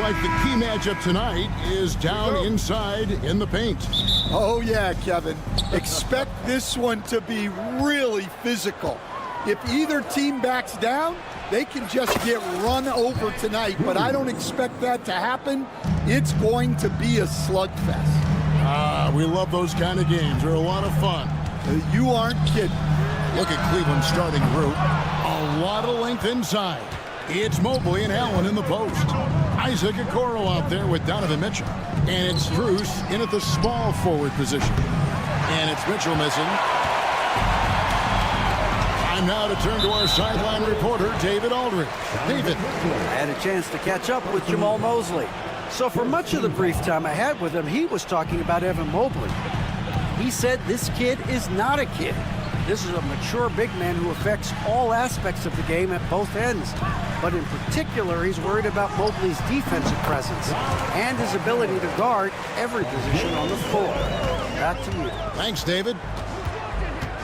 like the key matchup tonight is down inside in the paint. Oh, yeah, Kevin. Expect this one to be really physical. If either team backs down, they can just get run over tonight, but I don't expect that to happen. It's going to be a slugfest. We love those kind of games. They're a lot of fun. You aren't kidding. Look at Cleveland's starting group. A lot of length inside. It's Mobley and Allen in the post. Isaac Okoro out there with Donovan Mitchell. And it's Strus in at the small forward position. And it's Mitchell missing. Time now to turn to our sideline reporter, David Aldridge. David. I had a chance to catch up with Jamal Mosley. So for much of the brief time I had with him, he was talking about Evan Mobley. He said this kid is not a kid. This is a mature big man who affects all aspects of the game at both ends. But in particular, he's worried about Mobley's defensive presence and his ability to guard every position on the floor. Back to you. Thanks, David.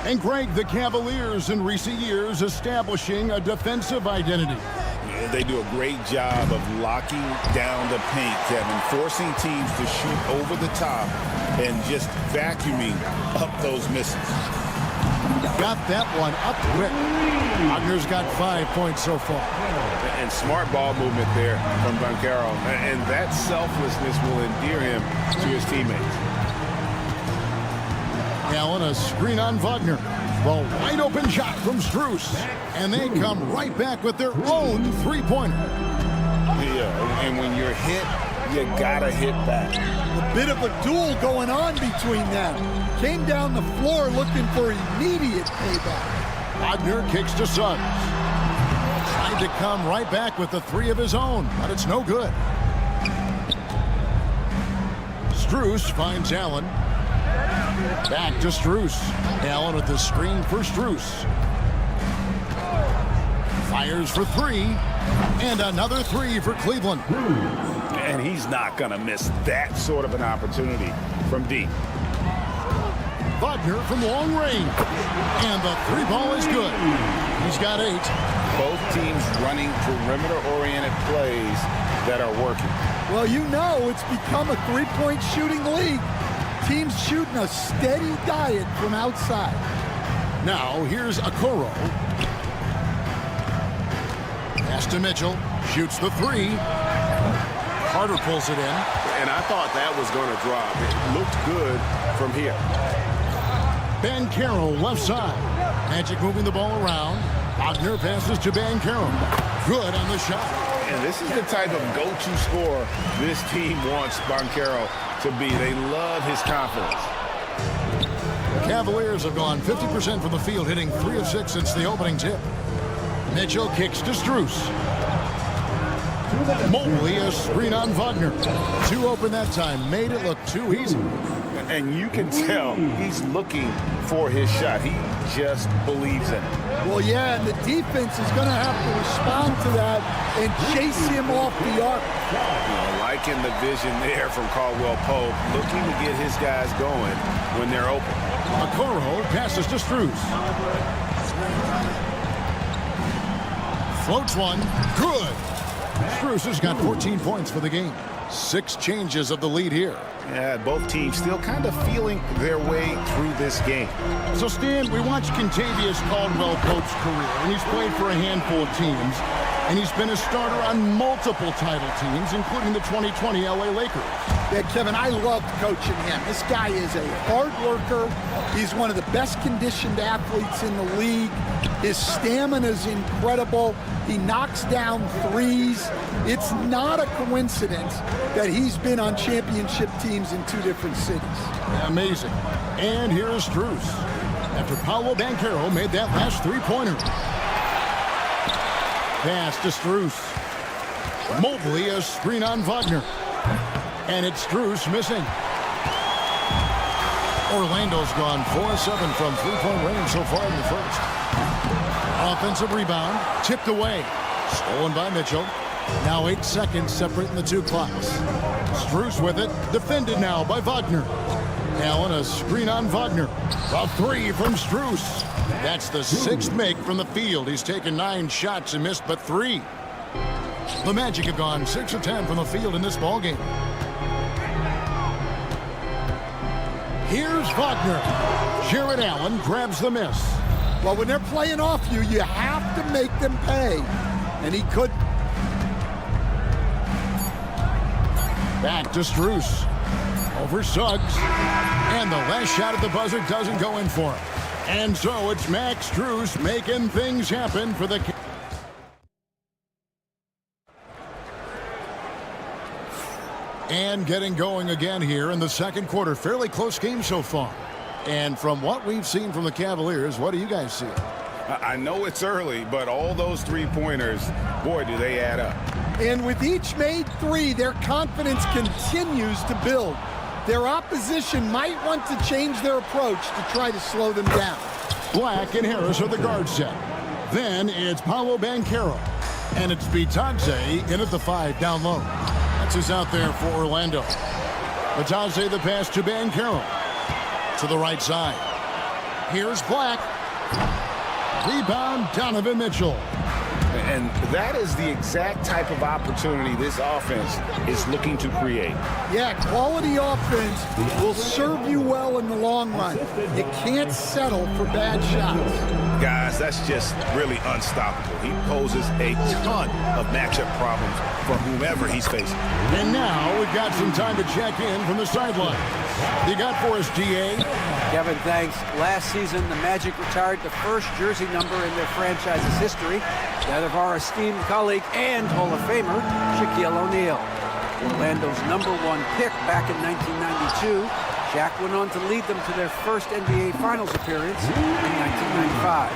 And Greg, the Cavaliers in recent years establishing a defensive identity. Yeah, they do a great job of locking down the paint, Kevin, forcing teams to shoot over the top and just vacuuming up those misses. Got that one up quick. Wagner's got 5 points so far. And smart ball movement there from Banchero. And that selflessness will endear him to his teammates. Allen, a screen on Wagner. The wide open shot from Strus. And they come right back with their own three-pointer. Yeah, and when you're hit, you gotta hit back. A bit of a duel going on between them. Came down the floor looking for immediate payback. Wagner kicks to Suggs. Tried to come right back with the three of his own, but it's no good. Strus finds Allen. Back to Strus. Allen with the screen for Strus. Fires for three. And another three for Cleveland. And he's not going to miss that sort of an opportunity from deep. Wagner from long range. And the three ball is good. He's got 8. Both teams running perimeter-oriented plays that are working. Well, you know it's become a three-point shooting league. Teams shooting a steady diet from outside. Now here's Okoro. Pass to Mitchell. Shoots the three. Carter pulls it in. And I thought that was going to drop. It looked good from here. Banchero left side. Magic moving the ball around. Wagner passes to Banchero. Good on the shot. And this is the type of go-to scorer this team wants Banchero to be. They love his confidence. Cavaliers have gone 50% from the field, hitting 3 of 6 since the opening tip. Mitchell kicks to Strus. Mobley a screen on Wagner. 2 open that time. Made it look too easy. And you can tell he's looking for his shot. He just believes in it. Well, yeah, and the defense is going to have to respond to that and chase him off the arc. Liking the vision there from Caldwell Pope, looking to get his guys going when they're open. Okoro passes to Strus. Floats one. Good. Strus has got 14 points for the game. 6 changes of the lead here. Yeah, both teams still kind of feeling their way through this game. So, Stan, we watched Kentavious Caldwell Pope's career, and he's played for a handful of teams, and he's been a starter on multiple title teams, including the 2020 LA Lakers. Yeah, Kevin, I loved coaching him. This guy is a hard worker. He's one of the best conditioned athletes in the league. His stamina is incredible. He knocks down threes. It's not a coincidence that he's been on championship teams in 2 different cities. Amazing. And here is Strus. After Paolo Banchero made that last three-pointer. Pass to Strus. Mobley a screen on Wagner. And it's Strus missing. Orlando's gone 4-7 from three-point range so far in the first. Offensive rebound, tipped away. Stolen by Mitchell. Now 8 seconds separating the 2 clocks. Strus with it, defended now by Wagner. Allen a screen on Wagner. A 3 from Strus. That's the 6th make from the field. He's taken 9 shots and missed but 3. The Magic have gone 6 of 10 from the field in this ballgame. Here's Wagner. Jared Allen grabs the miss. Well, when they're playing off you, you have to make them pay. And he could. Back to Strus. Over Suggs. And the last shot at the buzzer doesn't go in for him. And so it's Max Strus making things happen for the... And getting going again here in the second quarter. Fairly close game so far. And from what we've seen from the Cavaliers, what do you guys see? I know it's early, but all those three-pointers, boy, do they add up. And with each made three, their confidence continues to build. Their opposition might want to change their approach to try to slow them down. Black and Harris are the guard set. Then it's Paolo Banchero. And it's Bitadze in at the 5 down low. That's his out there for Orlando. Bitadze the pass to Banchero. To the right side. Here's Black. Rebound, Donovan Mitchell. And that is the exact type of opportunity this offense is looking to create. Yeah, quality offense will serve you well in the long run. You can't settle for bad shots. Guys, that's just really unstoppable. He poses a ton of matchup problems for whomever he's facing. And now we've got some time to check in from the sideline. You got for us, DA? Kevin, thanks. Last season, the Magic retired the first jersey number in their franchise's history, that of our esteemed colleague and Hall of Famer, Shaquille O'Neal. Orlando's #1 pick back in 1992, Shaq went on to lead them to their first NBA Finals appearance in 1995.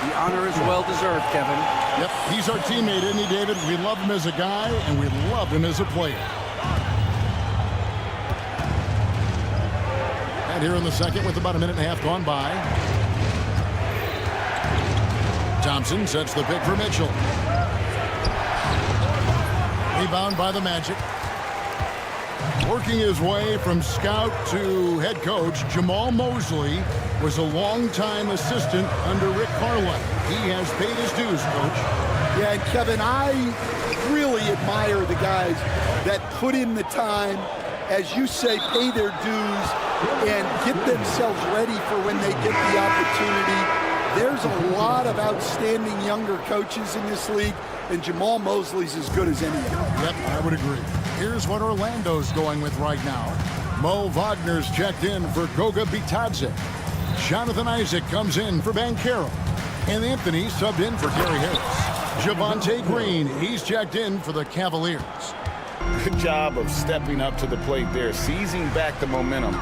The honor is well-deserved, Kevin. Yep, he's our teammate, isn't he, David? We love him as a guy, and we love him as a player. And here in the second with about a minute and a half gone by. Thompson sets the pick for Mitchell. Rebound by the Magic. Working his way from scout to head coach, Jamal Mosley was a longtime assistant under Rick Carlisle. He has paid his dues, Coach. Yeah, and Kevin, I really admire the guys that put in the time, as you say, pay their dues and get themselves ready for when they get the opportunity. There's a lot of outstanding younger coaches in this league, and Jamal Mosley's as good as any of them. Yep, I would agree. Here's what Orlando's going with right now. Mo Wagner's checked in for Goga Bitadze. Jonathan Isaac comes in for Banchero. And Anthony subbed in for Gary Harris. Javonte Green, he's checked in for the Cavaliers. Good job of stepping up to the plate there, seizing back the momentum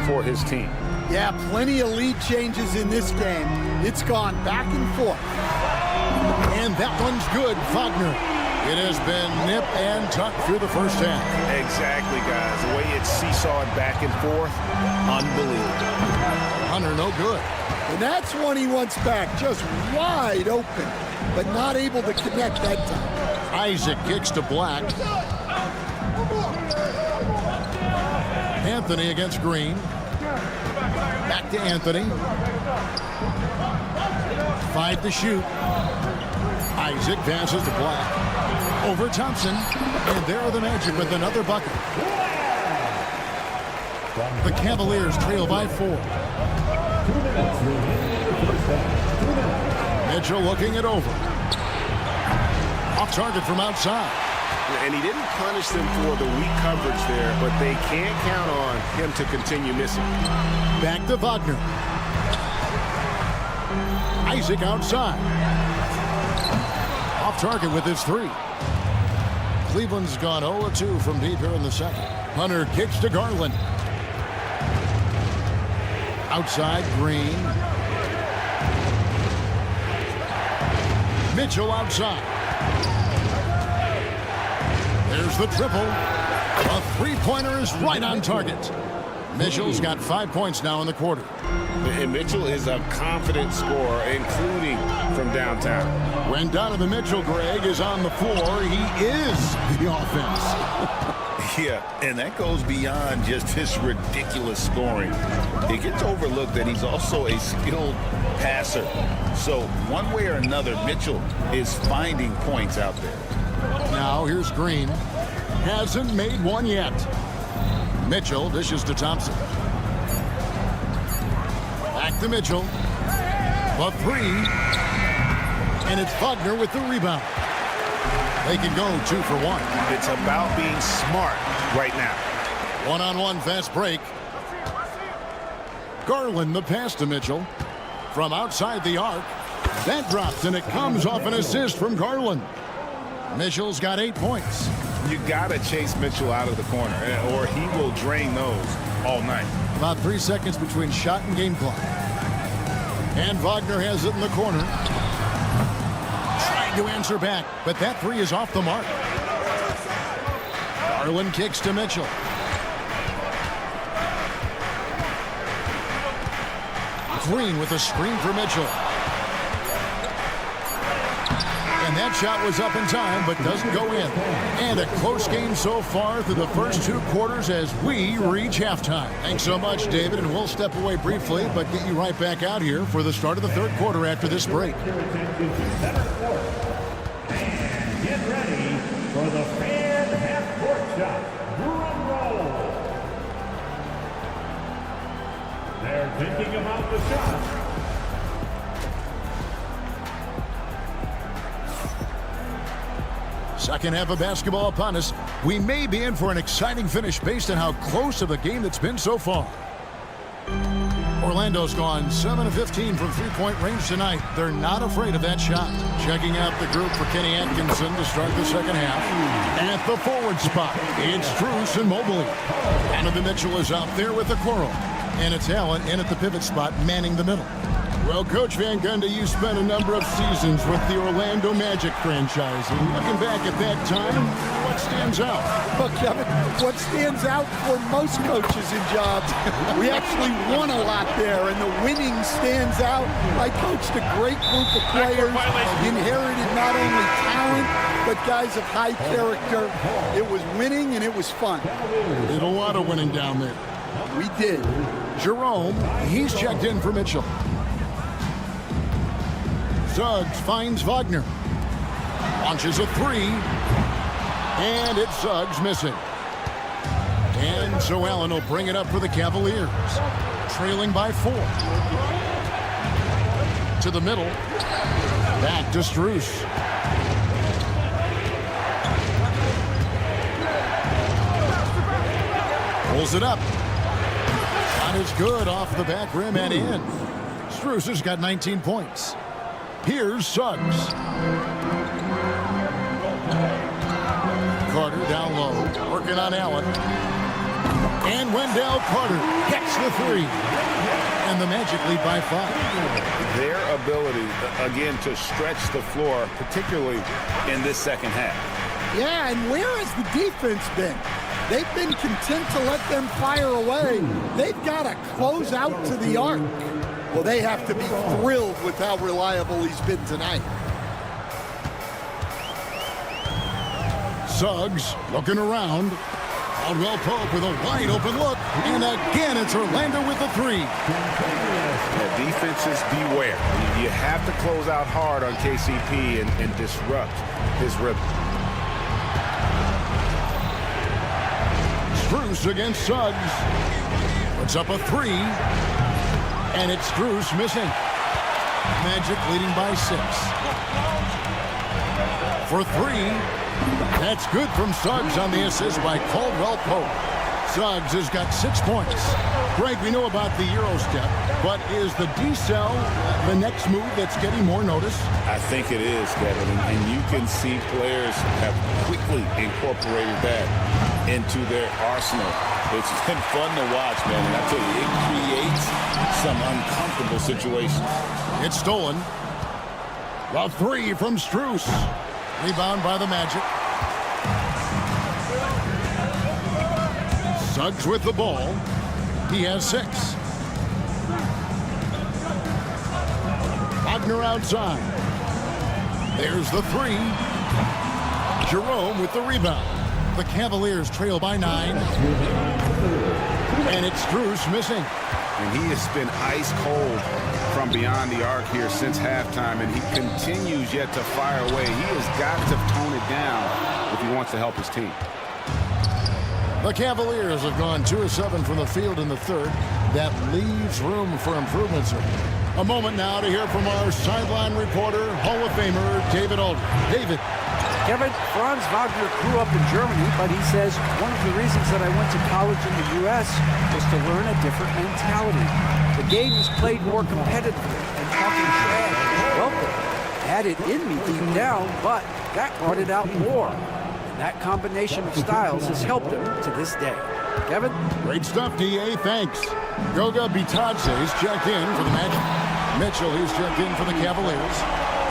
for his team. Yeah, plenty of lead changes in this game. It's gone back and forth. And that one's good, Wagner. It has been nip and tuck through the first half. Exactly, guys. The way it's seesawed back and forth, unbelievable. Hunter, no good. And that's one he wants back, just wide open, but not able to connect that time. Isaac kicks to Black. Anthony against Green. Back to Anthony. 5 to shoot. Isaac passes to Black. Over Thompson. And there are the Magic with another bucket. The Cavaliers trail by 4. Mitchell looking it over. Off target from outside. And he didn't punish them for the weak coverage there, but they can't count on him to continue missing. Back to Wagner. Isaac outside. Off target with his 3. Cleveland's gone 0-2 from deep here in the second. Hunter kicks to Garland. Outside, Green. Mitchell outside. There's the triple. A three-pointer is right on target. Mitchell's got 5 points now in the quarter. And Mitchell is a confident scorer, including from downtown. When Donovan Mitchell, Greg, is on the floor, he is the offense. Yeah, and that goes beyond just his ridiculous scoring. It gets overlooked that he's also a skilled passer. So one way or another, Mitchell is finding points out there. Now here's Green. Hasn't made one yet. Mitchell dishes to Thompson. Back to Mitchell. The three. And it's Wagner with the rebound. They can go 2 for 1. It's about being smart right now. One-on-one fast break. Garland the pass to Mitchell. From outside the arc. That drops, and it comes off an assist from Garland. Mitchell's got 8 points. You got to chase Mitchell out of the corner, or he will drain those all night. About 3 seconds between shot and game clock. And Wagner has it in the corner. Trying to answer back, but that three is off the mark. Garland kicks to Mitchell. Green with a screen for Mitchell. And that shot was up in time, but doesn't go in. And a close game so far through the first 2 quarters as we reach halftime. Thanks so much, David, and we'll step away briefly, but get you right back out here for the start of the third quarter after this break. And get ready for the fan half-court shot. Drum roll. They're thinking about the shot. Second half of basketball upon us. We may be in for an exciting finish based on how close of a game that's been so far. Orlando's gone 7 of 15 from three-point range tonight. They're not afraid of that shot. Checking out the group for Kenny Atkinson to start the second half. At the forward spot, it's Strus and Mobley. Donovan Mitchell is out there with the quarrel. And it's Allen in at the pivot spot, manning the middle. Well, Coach Van Gundy, you spent a number of seasons with the Orlando Magic franchise. And looking back at that time, what stands out? Look, Kevin, what stands out for most coaches and jobs, we actually won a lot there, and the winning stands out. I coached a great group of players, inherited not only talent, but guys of high character. It was winning, and it was fun. Did a lot of winning down there. We did. Jerome, he's checked in for Mitchell. Suggs finds Wagner. Launches a three. And it's Suggs missing. And so Allen will bring it up for the Cavaliers. Trailing by 4. To the middle. Back to Strus. Pulls it up. Shot is good off the back rim and in. Strus has got 19 points. Here's Suggs. Carter down low, working on Allen. And Wendell Carter gets the three. And the Magic lead by 5. Their ability, again, to stretch the floor, particularly in this second half. Yeah, and where has the defense been? They've been content to let them fire away. They've got to close out to the arc. Well, they have to be thrilled with how reliable he's been tonight. Suggs looking around. Caldwell Pope with a wide open look. And again, it's Orlando with the three. Yeah, defenses beware. You have to close out hard on KCP and disrupt his rhythm. Strus against Suggs. Puts up a three. And it's Strus missing. Magic leading by 6. For 3. That's good from Suggs on the assist by Caldwell Pope. Suggs has got 6 points. Greg, we know about the Euro step, but is the D-cell the next move that's getting more notice? I think it is, Kevin, and you can see players have quickly incorporated that into their arsenal. It's been fun to watch, man, and I tell you, it creates some uncomfortable situations. It's stolen. The three from Strus. Rebound by the Magic. Suggs with the ball. He has 6. Wagner outside. There's the 3. Jerome with the rebound. The Cavaliers trail by 9. And it's Strus missing. And he has been ice cold from beyond the arc here since halftime, and he continues yet to fire away. He has got to tone it down if he wants to help his team. The Cavaliers have gone 2 of 7 from the field in the third. That leaves room for improvement, sir. A moment now to hear from our sideline reporter, Hall of Famer David Aldridge. David. Kevin, Franz Wagner grew up in Germany, but he says one of the reasons that I went to college in the U.S. was to learn a different mentality. The game is played more competitively, and talking trash is welcome. I had it in me deep down, but that brought it out more. And that combination of styles has helped him to this day. Kevin? Great stuff, D.A. Thanks. Goga Bitadze's checked in for the Magic. Mitchell, he's checked in for the Cavaliers.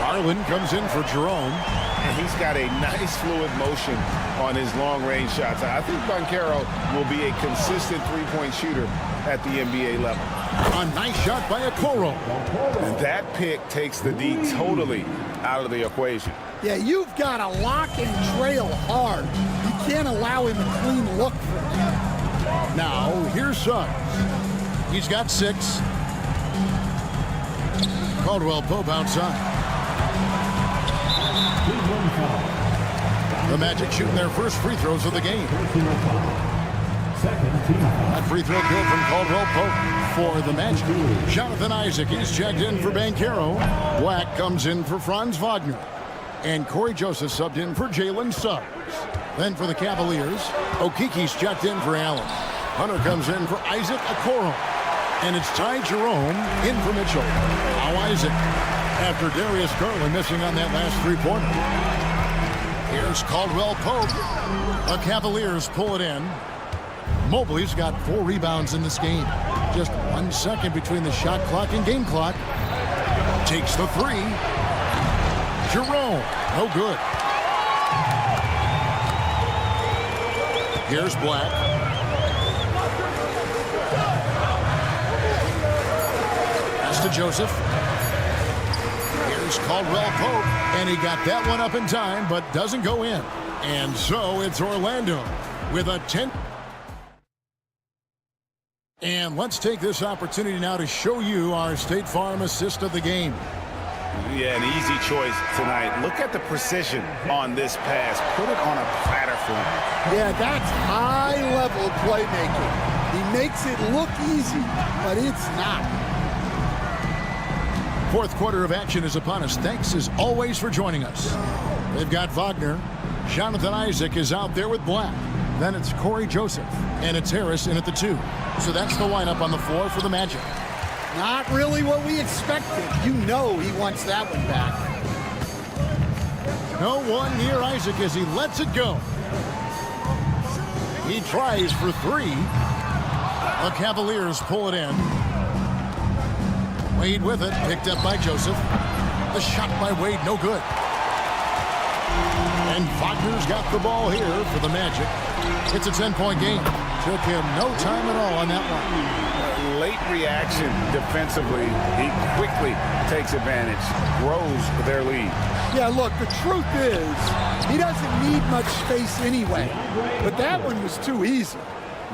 Garland comes in for Jerome. And he's got a nice fluid motion on his long-range shots. I think Banchero will be a consistent three-point shooter at the NBA level. A nice shot by Okoro. And that pick takes the D totally out of the equation. Yeah, you've got to lock and trail hard. You can't allow him a clean look for him. Now, here's Suggs. He's got 6. Caldwell Pope outside. The Magic shooting their first free throws of the game. That free throw good from Caldwell Pope for the Magic. Jonathan Isaac is checked in for Banchero. Black comes in for Franz Wagner. And Corey Joseph subbed in for Jalen Suggs. Then for the Cavaliers, Okiki's checked in for Allen. Hunter comes in for Isaac Okoro. And it's Ty Jerome in for Mitchell. Now Isaac, after Darius Garland missing on that last three-pointer. Here's Caldwell Pope. The Cavaliers pull it in. Mobley's got 4 rebounds in this game. Just 1 second between the shot clock and game clock. Takes the 3. Jerome, no good. Here's Black. Pass to Joseph. Here's Caldwell Pope, and he got that one up in time, but doesn't go in. And so it's Orlando with a 10. And let's take this opportunity now to show you our State Farm assist of the game. Yeah, an easy choice tonight. Look at the precision on this pass. Put it on a platter for him. Yeah, that's high-level playmaking. He makes it look easy, but it's not. Fourth quarter of action is upon us. Thanks as always for joining us. They've got Wagner. Jonathan Isaac is out there with Black. Then it's Corey Joseph. And it's Harris in at the 2. So that's the lineup on the floor for the Magic. Not really what we expected. You know he wants that one back. No one near Isaac as he lets it go. He tries for 3. The Cavaliers pull it in. Wade with it, picked up by Joseph. The shot by Wade, no good. And Wagner's got the ball here for the Magic. It's a 10-point game. Took him no time at all on that one. Late reaction defensively. He quickly takes advantage, grows their lead. Yeah, look, the truth is, he doesn't need much space anyway. But that one was too easy.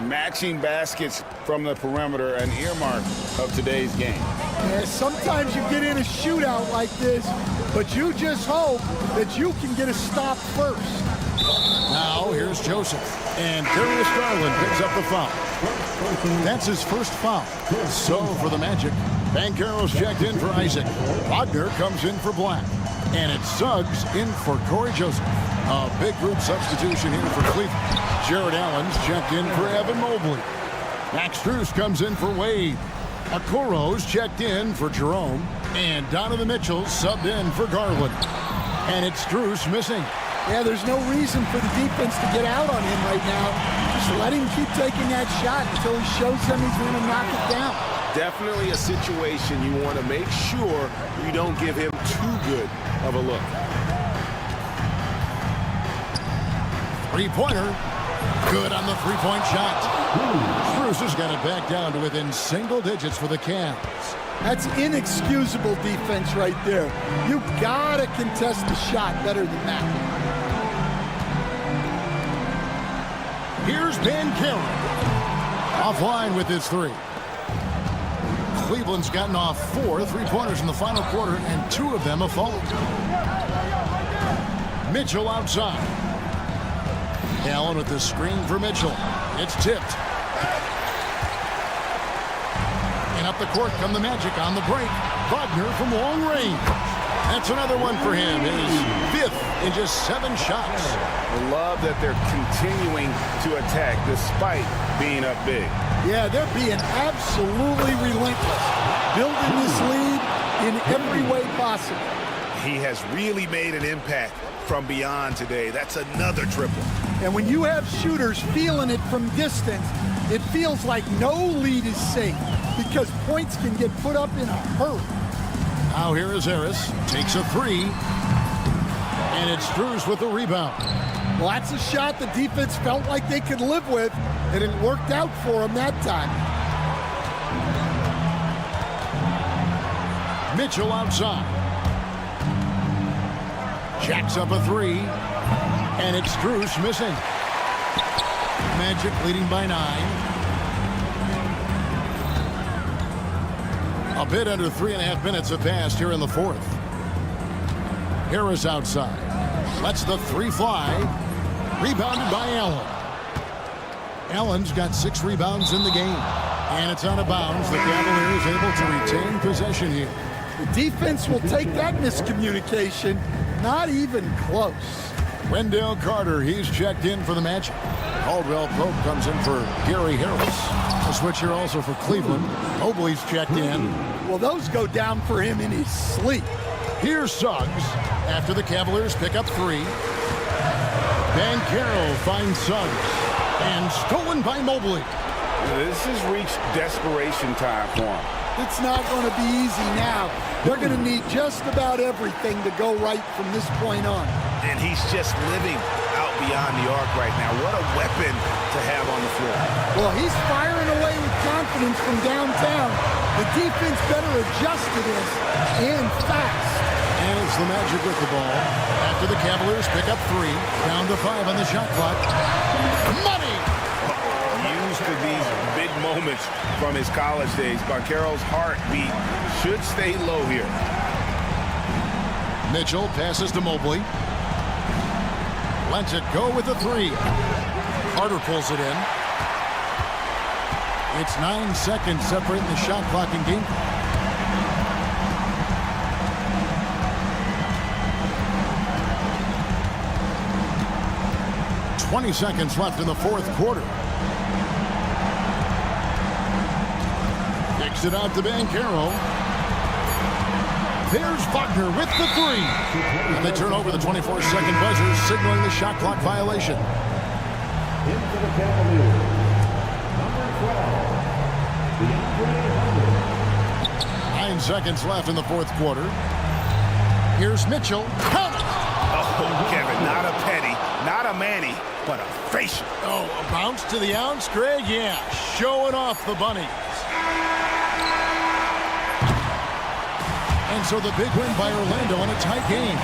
Matching baskets from the perimeter, an earmark of today's game. Yeah, sometimes you get in a shootout like this, but you just hope that you can get a stop first. Now here's Joseph. And Darius Garland picks up the foul. That's his first foul. So for the Magic, Banchero's checked in for Isaac. Wagner comes in for Black. And it's Suggs in for Corey Joseph. A big group substitution here for Cleveland. Jared Allen's checked in for Evan Mobley. Max Strus comes in for Wade. Okoro's checked in for Jerome. And Donovan Mitchell subbed in for Garland. And it's Strus missing. Yeah, there's no reason for the defense to get out on him right now. Just let him keep taking that shot until he shows them he's going to knock it down. Definitely a situation you want to make sure you don't give him too good of a look. Three-pointer. Good on the three-point shot. Strus has got it back down to within single digits for the Cavs. That's inexcusable defense right there. You got to contest the shot better than that. Here's Banchero. Offline with his 3. Cleveland's gotten off 4 3-pointers in the final quarter, and 2 of them have fallen. Mitchell outside. Allen with the screen for Mitchell. It's tipped. And up the court come the Magic on the break. Wagner from long range. That's another one for him. His 5th in just 7 shots. I love that they're continuing to attack despite being up big. Yeah, they're being absolutely relentless. Building this lead in every way possible. He has really made an impact from beyond today. That's another triple. And when you have shooters feeling it from distance, it feels like no lead is safe because points can get put up in a hurry. Now here is Harris. Takes a 3. And it's Strus with the rebound. Well, that's a shot the defense felt like they could live with, and it worked out for them that time. Mitchell outside. Jacks up a 3. And it's Strus missing. Magic leading by 9. A bit under 3.5 minutes have passed here in the 4th. Harris outside. Lets the 3 fly. Rebounded by Allen. Allen's got 6 rebounds in the game. And it's out of bounds. The Cavaliers able to retain possession here. The defense will take that miscommunication. Not even close. Wendell Carter, he's checked in for the Magic. Caldwell Pope comes in for Gary Harris. A switch here also for Cleveland. Mobley's checked in. Well, those go down for him in his sleep. Here's Suggs after the Cavaliers pick up 3. Banchero finds Suggs. And stolen by Mobley. This has reached desperation time for him. It's not going to be easy now. They're going to need just about everything to go right from this point on. And he's just living out beyond the arc right now. What a weapon to have on the floor. Well, he's firing away with confidence from downtown. The defense better adjust to this, and fast. And it's the Magic with the ball. After the Cavaliers pick up 3. Down to 5 on the shot clock. Money! Used to these big moments from his college days. Banchero's heartbeat should stay low here. Mitchell passes to Mobley. Lets it go with the 3. Carter pulls it in. It's 9 seconds separating the shot clock and game. 20 seconds left in the 4th quarter. Kicks it out to Banchero. There's Wagner with the 3. And they turn over the 24-second buzzer, signaling the shot clock violation. Into the Cavaliers, number 12, 9 seconds left in the 4th quarter. Here's Mitchell. Count it! Oh, Kevin, not a penny, not a Manny, but a facial. Oh, a bounce to the ounce, Greg? Yeah, showing off the bunnies. And so the big win by Orlando in a tight game.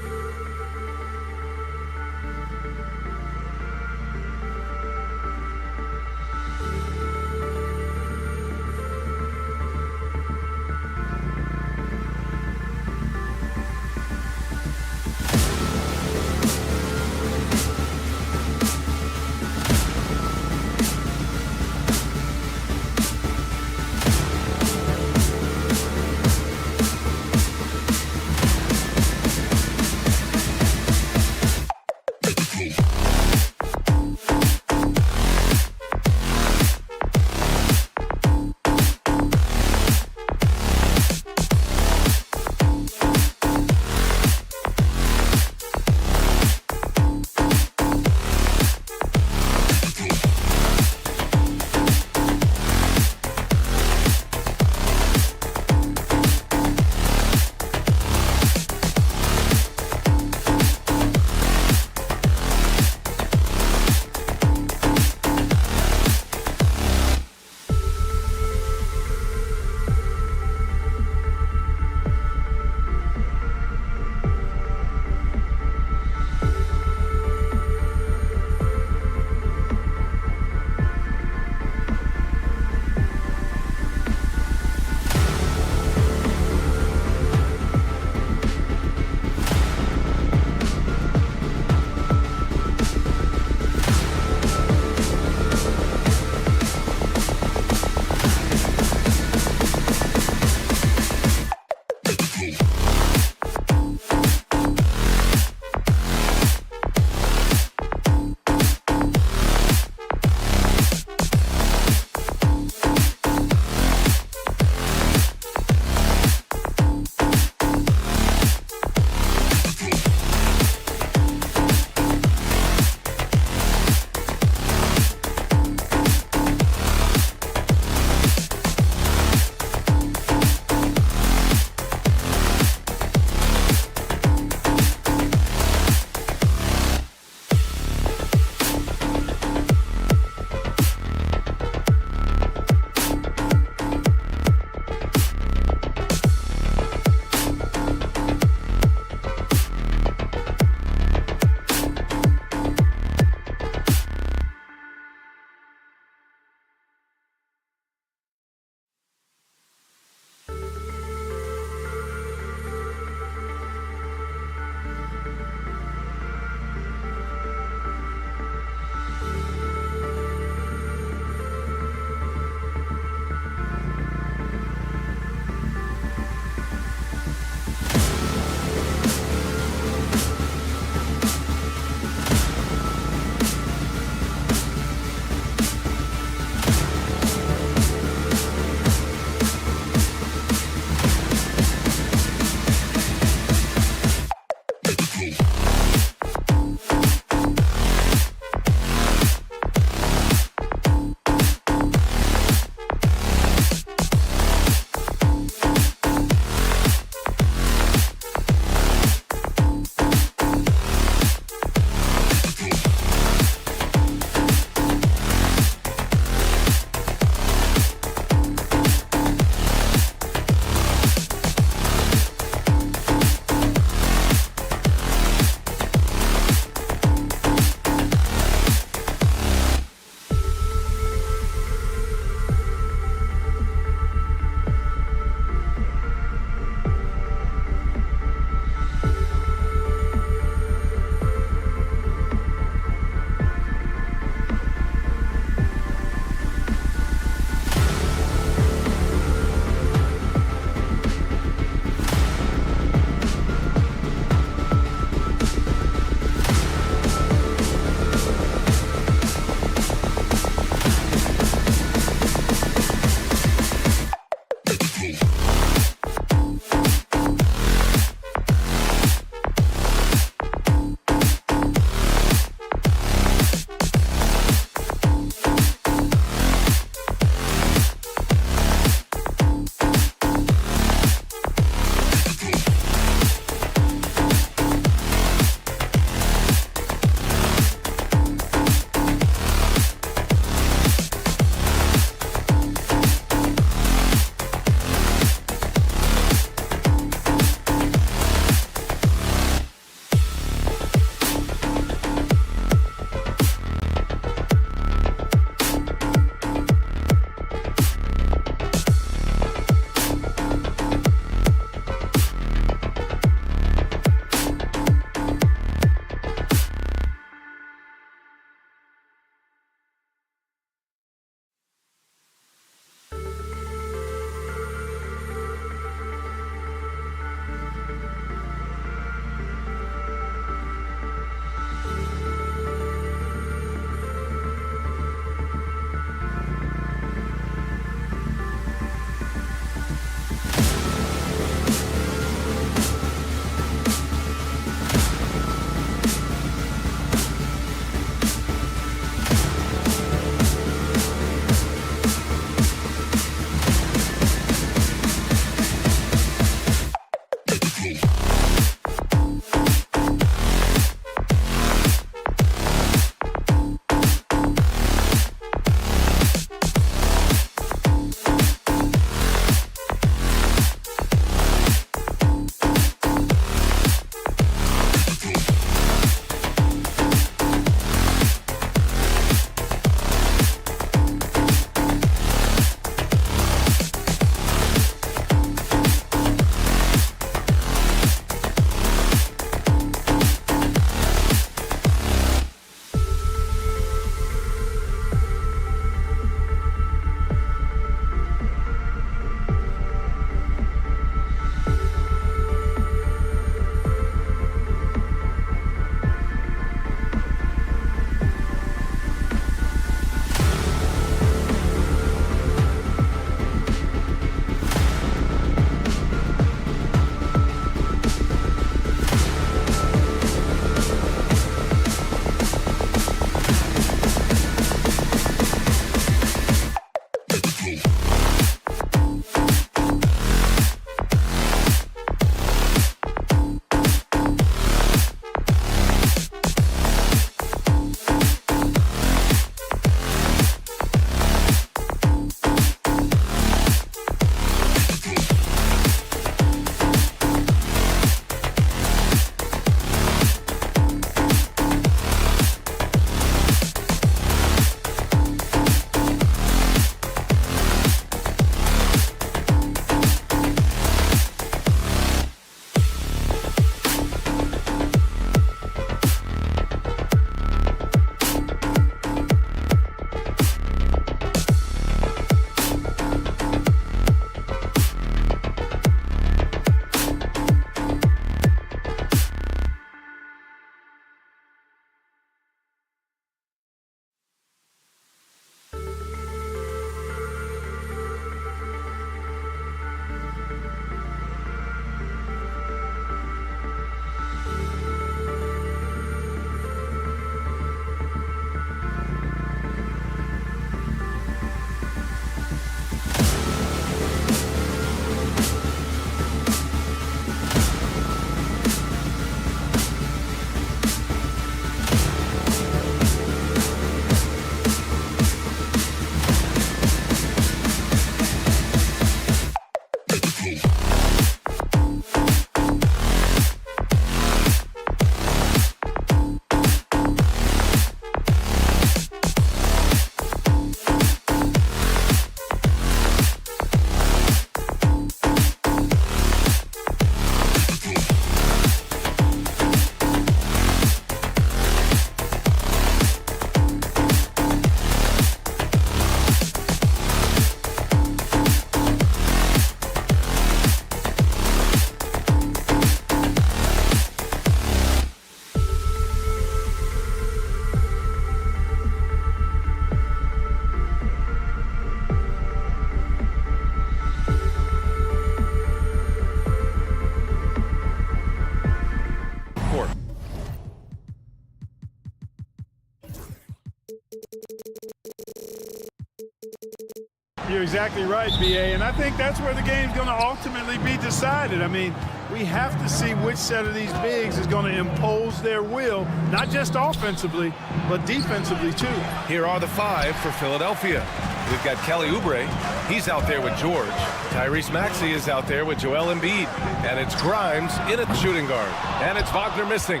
you're exactly right, B.A., and I think that's where the game's going to ultimately be decided. I mean, we have to see which set of these bigs is going to impose their will, not just offensively, but defensively, too. Here are the 5 for Philadelphia. We've got Kelly Oubre. He's out there with George. Tyrese Maxey is out there with Joel Embiid. And it's Grimes in at shooting guard. And it's Wagner missing.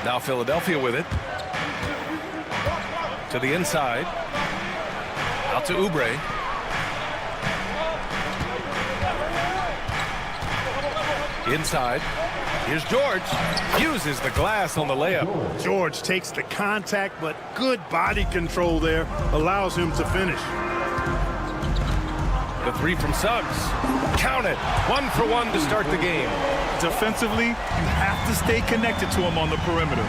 Now Philadelphia with it. To the inside. Out to Oubre. Inside. Here's George. Uses the glass on the layup. George takes the contact, but good body control there allows him to finish. The 3 from Suggs. Count it. 1 for 1 to start the game. Defensively, you have to stay connected to him on the perimeter.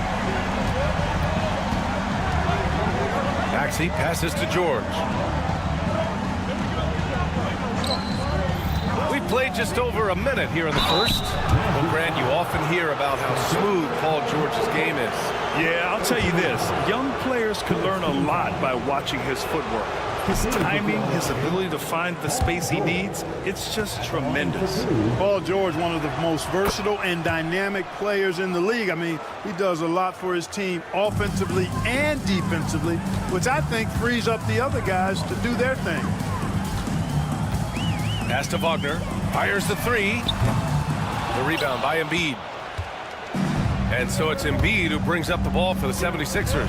Maxey passes to George. We played just over a minute here in the first. Well, Grant, you often hear about how smooth Paul George's game is. Yeah, I'll tell you this. Young players can learn a lot by watching his footwork. His timing, his ability to find the space he needs, it's just tremendous. Paul George, one of the most versatile and dynamic players in the league. I mean, he does a lot for his team offensively and defensively, which I think frees up the other guys to do their thing. Pass to Wagner. Fires the 3. The rebound by Embiid. And so it's Embiid who brings up the ball for the 76ers.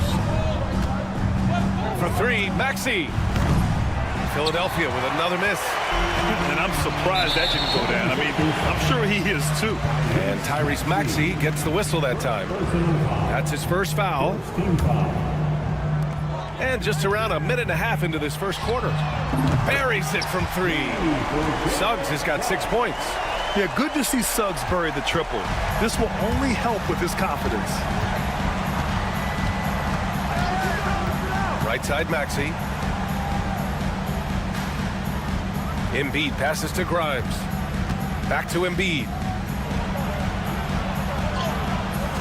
For 3, Maxey. Philadelphia with another miss. And I'm surprised that didn't go down. I mean, I'm sure he is too. And Tyrese Maxey gets the whistle that time. That's his first foul. And just around a minute and a half into this first quarter. Buries it from 3. Suggs has got 6 points. Yeah, good to see Suggs bury the triple. This will only help with his confidence. Right side Maxey. Embiid passes to Grimes. Back to Embiid.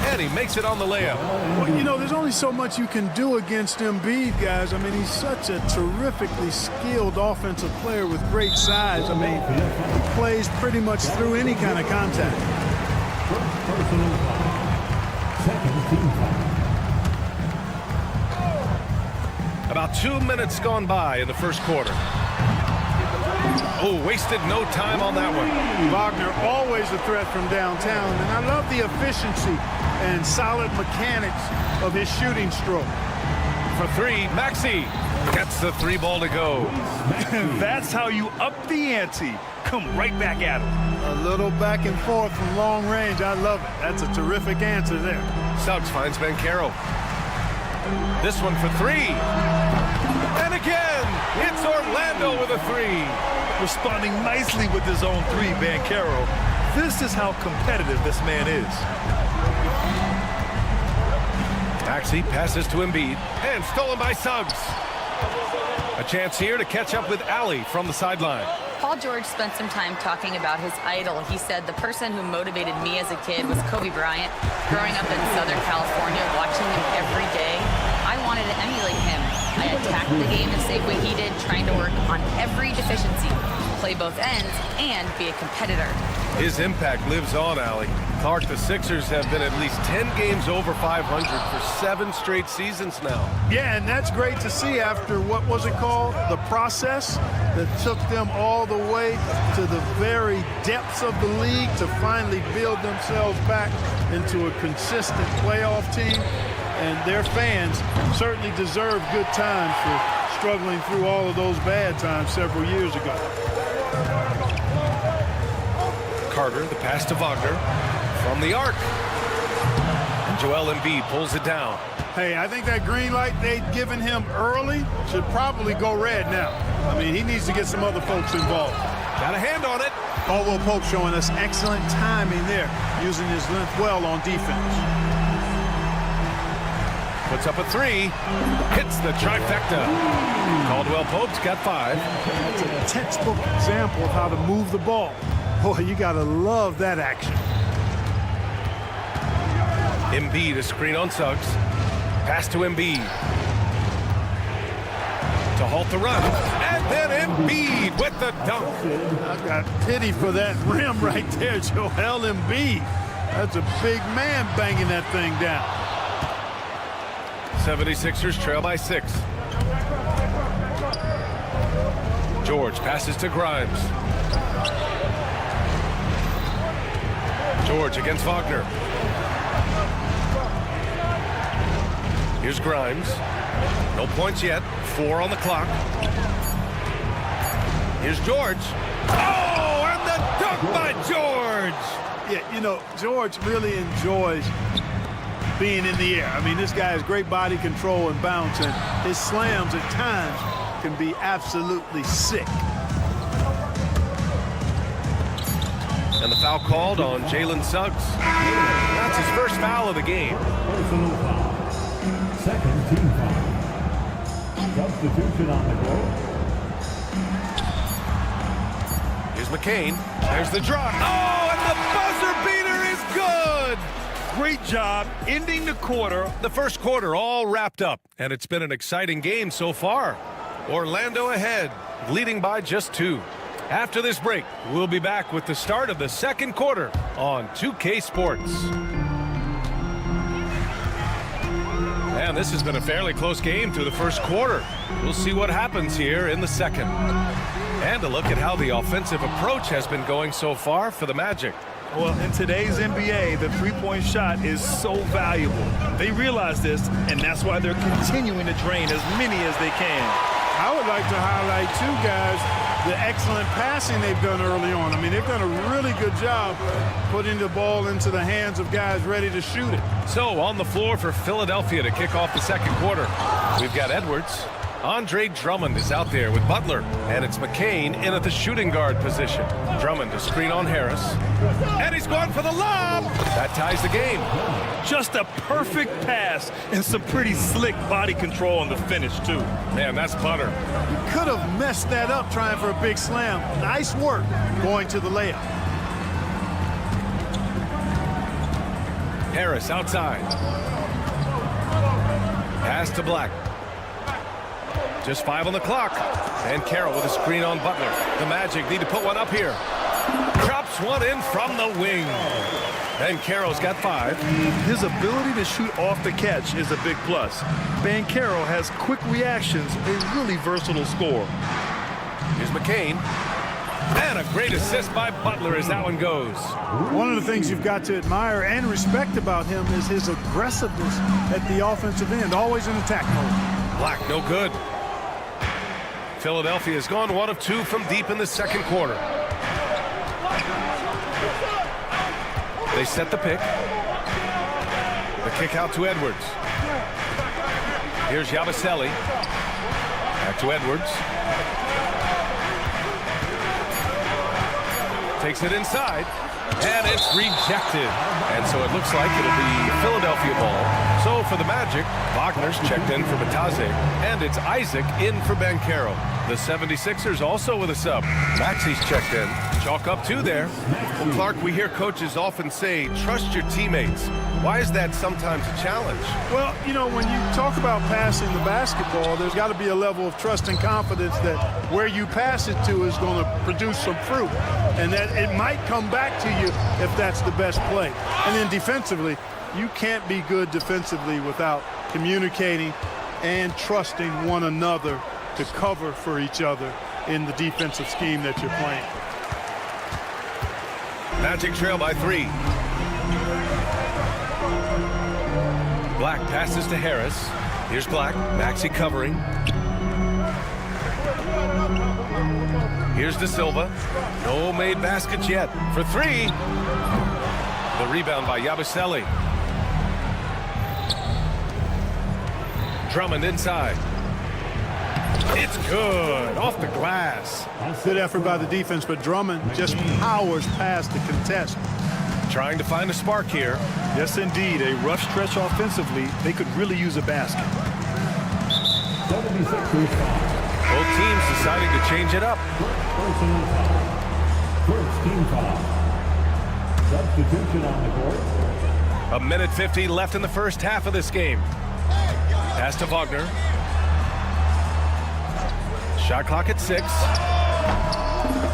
And he makes it on the layup. Well, you know, there's only so much you can do against Embiid, guys. I mean, he's such a terrifically skilled offensive player with great size. I mean, he plays pretty much through any kind of contact. About 2 minutes gone by in the first quarter. Oh, wasted no time on that one. Wagner always a threat from downtown, and I love the efficiency and solid mechanics of his shooting stroke. For 3, Maxey gets the 3 ball to go. That's how you up the ante. Come right back at him. A little back and forth from long range. I love it. That's a terrific answer there. Suggs finds Banchero. This one for 3. And again, it's Orlando with a 3. Responding nicely with his own 3, Banchero. This is how competitive this man is. Maxey passes to Embiid and stolen by Suggs. A chance here to catch up with Allie from the sideline. Paul George spent some time talking about his idol. He said, the person who motivated me as a kid was Kobe Bryant. Growing up in Southern California, watching him every day, I wanted to emulate him. I attacked the game the same way he did, trying to work on every deficiency, play both ends, and be a competitor. His impact lives on, Allie. Clark, the Sixers have been at least 10 games over 500 for 7 straight seasons now. Yeah, and that's great to see after, what was it called? The process that took them all the way to the very depths of the league to finally build themselves back into a consistent playoff team. And their fans certainly deserve good times for struggling through all of those bad times several years ago. Carter, the pass to Wagner from the arc. And Joel Embiid pulls it down. Hey, I think that green light they'd given him early should probably go red now. I mean, he needs to get some other folks involved. Got a hand on it. Caldwell Pope showing us excellent timing there, using his length well on defense. Puts up a 3. Hits the trifecta. Caldwell Pope's got 5. It's a textbook example of how to move the ball. Boy, you got to love that action. Embiid, a screen on Suggs. Pass to Embiid. To halt the run. And Then Embiid with the dunk. I got pity for that rim right there, Joel Embiid. That's a big man banging that thing down. 76ers trail by 6. George passes to Grimes. George against Wagner. Here's Grimes. No points yet. 4 on the clock. Here's George. Oh, and the dunk by George. Yeah, you know, George really enjoys being in the air. I mean, this guy has great body control and bounce, and his slams at times can be absolutely sick. And the foul called on Jalen Suggs. That's his first foul of the game. Personal foul. Second team foul. Substitution on the court. Here's McCain. There's the drop. Oh, and the buzzer beater is good. Great job ending the quarter. The first quarter all wrapped up, and it's been an exciting game so far. Orlando ahead, leading by just 2. After this break, we'll be back with the start of the second quarter on 2K Sports. And this has been a fairly close game through the first quarter. We'll see what happens here in the second. And a look at how the offensive approach has been going so far for the Magic. Well, in today's NBA, the three-point shot is so valuable. They realize this, and that's why they're continuing to drain as many as they can. I would like to highlight, too, guys, the excellent passing they've done early on. I mean, they've done a really good job putting the ball into the hands of guys ready to shoot it. So on the floor for Philadelphia to kick off the second quarter, we've got Edwards. Andre Drummond is out there with Butler, and it's McCain in at the shooting guard position. Drummond to screen on Harris, and he's going for the lob. That ties the game. Just a perfect pass and some pretty slick body control on the finish, too. Man, that's butter. You could have messed that up trying for a big slam. Nice work going to the layup. Harris outside. Pass to Black. Just 5 on the clock. And Carroll with a screen on Butler. The Magic need to put one up here. Drops one in from the wing. And Carroll's got 5. His ability to shoot off the catch is a big plus. Banchero has quick reactions, a really versatile scorer. Here's McCain. And a great assist by Butler as that one goes. One of the things you've got to admire and respect about him is his aggressiveness at the offensive end, always in attack mode. Black, no good. Philadelphia has gone 1 of 2 from deep in the second quarter. They set the pick. The kick out to Edwards. Here's Yabusele. Back to Edwards. Takes it inside. And it's rejected. And so it looks like it'll be Philadelphia ball. So for the Magic, Wagner's checked in for Batase. And it's Isaac in for Banchero. The 76ers also with a sub. Maxi's checked in. Chalk up 2 there. Well, Clark, we hear coaches often say, trust your teammates. Why is that sometimes a challenge? Well, you know, when you talk about passing the basketball, there's got to be a level of trust and confidence that where you pass it to is going to produce some fruit. And that it might come back to you if that's the best play. And then defensively, you can't be good defensively without communicating and trusting one another to cover for each other in the defensive scheme that you're playing. Magic trail by 3. Black passes to Harris. Here's Black. Maxey covering. Here's De Silva. No made baskets yet. For 3. The rebound by Yabusele. Drummond inside. It's good. Off the glass. Good effort by the defense, but Drummond just powers past the contest. Trying to find a spark here. Yes, indeed. A rough stretch offensively. They could really use a basket. 76ers foul. Both teams deciding to change it up. Personal foul. First team foul. Substitution on the court. 1:50 left in the first half of this game. Pass to Wagner. Shot clock at 6.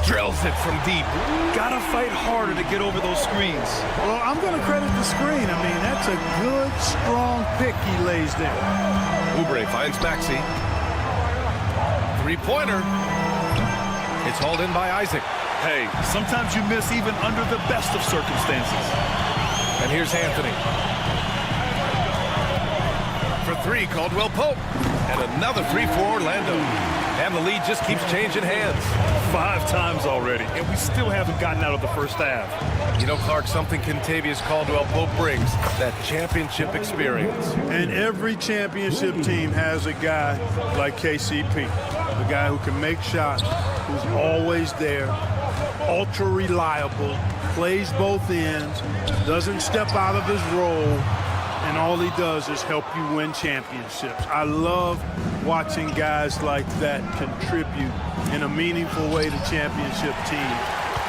Drills it from deep. Gotta fight harder to get over those screens. Well, I'm going to credit the screen. I mean, that's a good, strong pick he lays there. Oubre finds Maxey. Three-pointer. It's hauled in by Isaac. Hey, sometimes you miss even under the best of circumstances. And here's Anthony. For 3, Caldwell Pope. And another 3 for Orlando. And the lead just keeps changing hands. 5 times already, and we still haven't gotten out of the first half. You know, Clark, something Kentavious Caldwell Pope brings, that championship experience. And every championship team has a guy like KCP, a guy who can make shots, who's always there, ultra reliable, plays both ends, doesn't step out of his role, and all he does is help you win championships. I love watching guys like that contribute in a meaningful way to championship teams.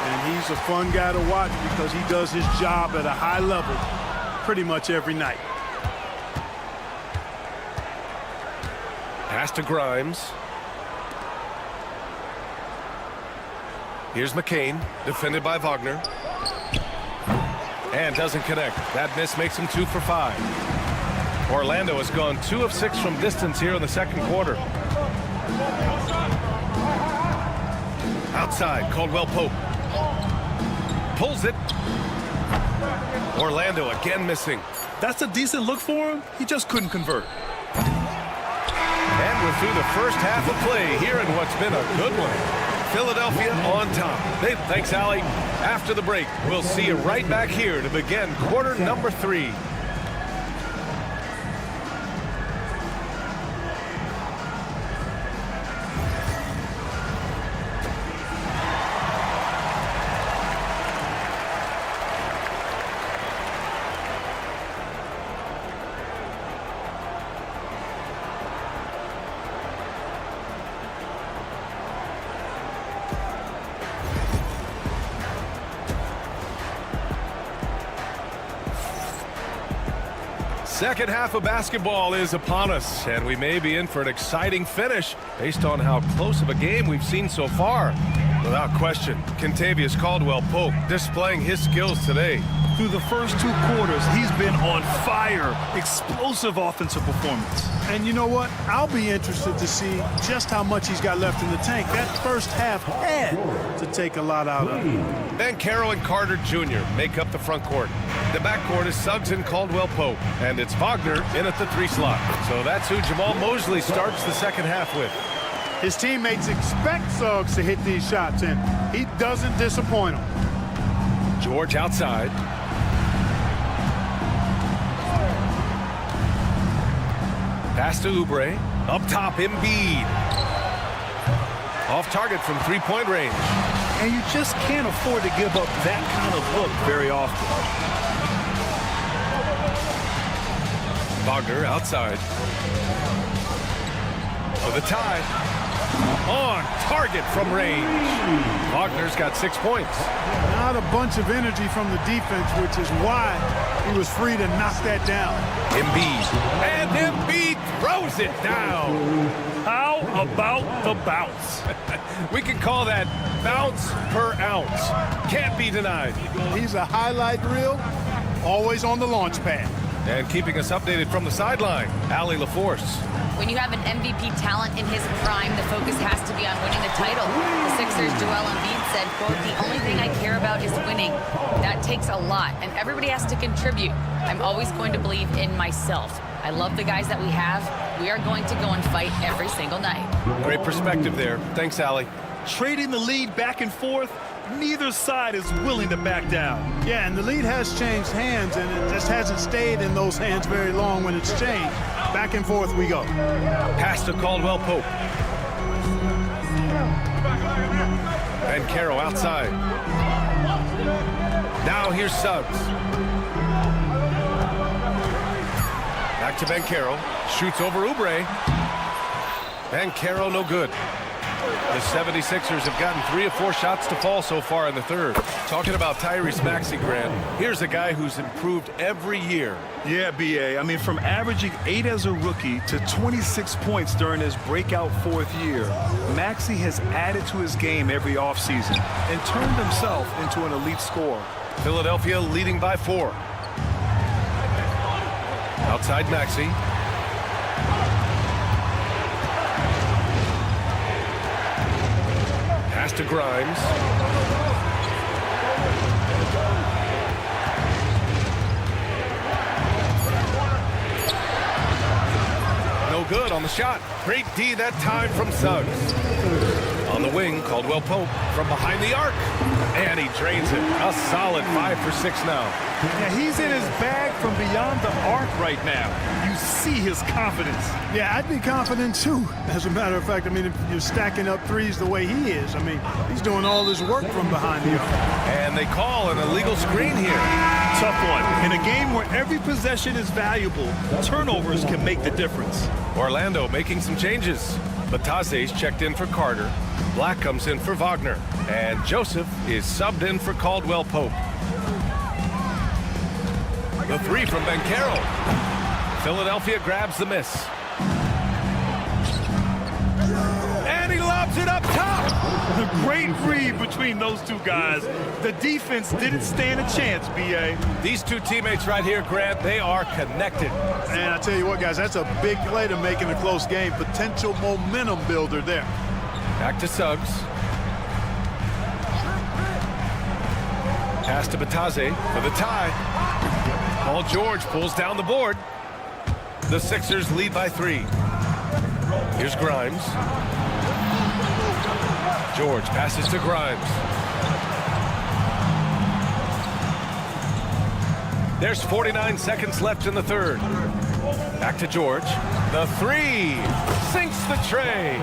And he's a fun guy to watch because he does his job at a high level pretty much every night. Pass to Grimes. Here's McCain, defended by Wagner. And doesn't connect. That miss makes him 2 for 5. Orlando has gone 2 of 6 from distance here in the second quarter. Outside, Caldwell Pope. Pulls it. Orlando again missing. That's a decent look for him. He just couldn't convert. And we're through the first half of play here in what's been a good one. Philadelphia on top. Hey, thanks, Allie. After the break, we'll see you right back here to begin quarter number 3. Second half of basketball is upon us, and we may be in for an exciting finish based on how close of a game we've seen so far. Without question, Kentavious Caldwell Pope displaying his skills today. Through the first 2 quarters, he's been on fire. Explosive offensive performance. And you know what? I'll be interested to see just how much he's got left in the tank. That first half had to take a lot out of him. Banchero and Carter Jr. make up the front court. The backcourt is Suggs and Caldwell Pope, and it's Wagner in at the 3 slot. So that's who Jamal Mosley starts the second half with. His teammates expect Suggs to hit these shots, and he doesn't disappoint them. George outside. Pass to Oubre. Up top, Embiid. Off target from 3-point range. And you just can't afford to give up that kind of look very often. Wagner outside. For the tie. On target from range. Wagner's got 6 points. Not a bunch of energy from the defense, which is why he was free to knock that down. Embiid. And Embiid throws it down. How about the bounce? We can call that bounce per ounce. Can't be denied. He's a highlight reel, always on the launch pad. And keeping us updated from the sideline, Allie LaForce. When you have an MVP talent in his prime, the focus has to be on winning the title. The Sixers' Joel Embiid said, quote, "The only thing I care about is winning." That takes a lot, and everybody has to contribute. I'm always going to believe in myself. I love the guys that we have. We are going to go and fight every single night. Great perspective there. Thanks, Allie. Trading the lead back and forth, neither side is willing to back down. Yeah, and the lead has changed hands, and it just hasn't stayed in those hands very long when it's changed. Back and forth we go. Pass to Caldwell Pope. Banchero outside. Now here's Suggs. Back to Banchero. Shoots over Oubre. Banchero no good. The 76ers have gotten 3 of 4 shots to fall so far in the third. Talking about Tyrese Maxey, Grant, here's a guy who's improved every year. Yeah, B.A. I mean, from averaging 8 as a rookie to 26 points during his breakout 4th year, Maxey has added to his game every offseason and turned himself into an elite scorer. Philadelphia leading by 4. Outside Maxey. Pass to Grimes. No good on the shot. Great D that time from Suggs. On the wing, Caldwell Pope from behind the arc. And he drains it. A solid 5 for 6 now. Yeah, he's in his bag from beyond the arc right now. You see his confidence. Yeah, I'd be confident too. As a matter of fact, I mean, if you're stacking up threes the way he is, I mean, he's doing all his work from behind the arc. And they call an illegal screen here. Tough one. In a game where every possession is valuable, turnovers can make the difference. Orlando making some changes. Bataze's checked in for Carter. Black comes in for Wagner. And Joseph is subbed in for Caldwell Pope. The 3 from Banchero. Philadelphia grabs the miss. And he lobs it up top. A great read between those two guys. The defense didn't stand a chance, B.A. These two teammates right here, Grant, they are connected. And I tell you what, guys, that's a big play to make in a close game. Potential momentum builder there. Back to Suggs. Pass to Bataze for the tie. Paul George pulls down the board. The Sixers lead by 3. Here's Grimes. George passes to Grimes. There's 49 seconds left in the third. Back to George. The 3 sinks the tray.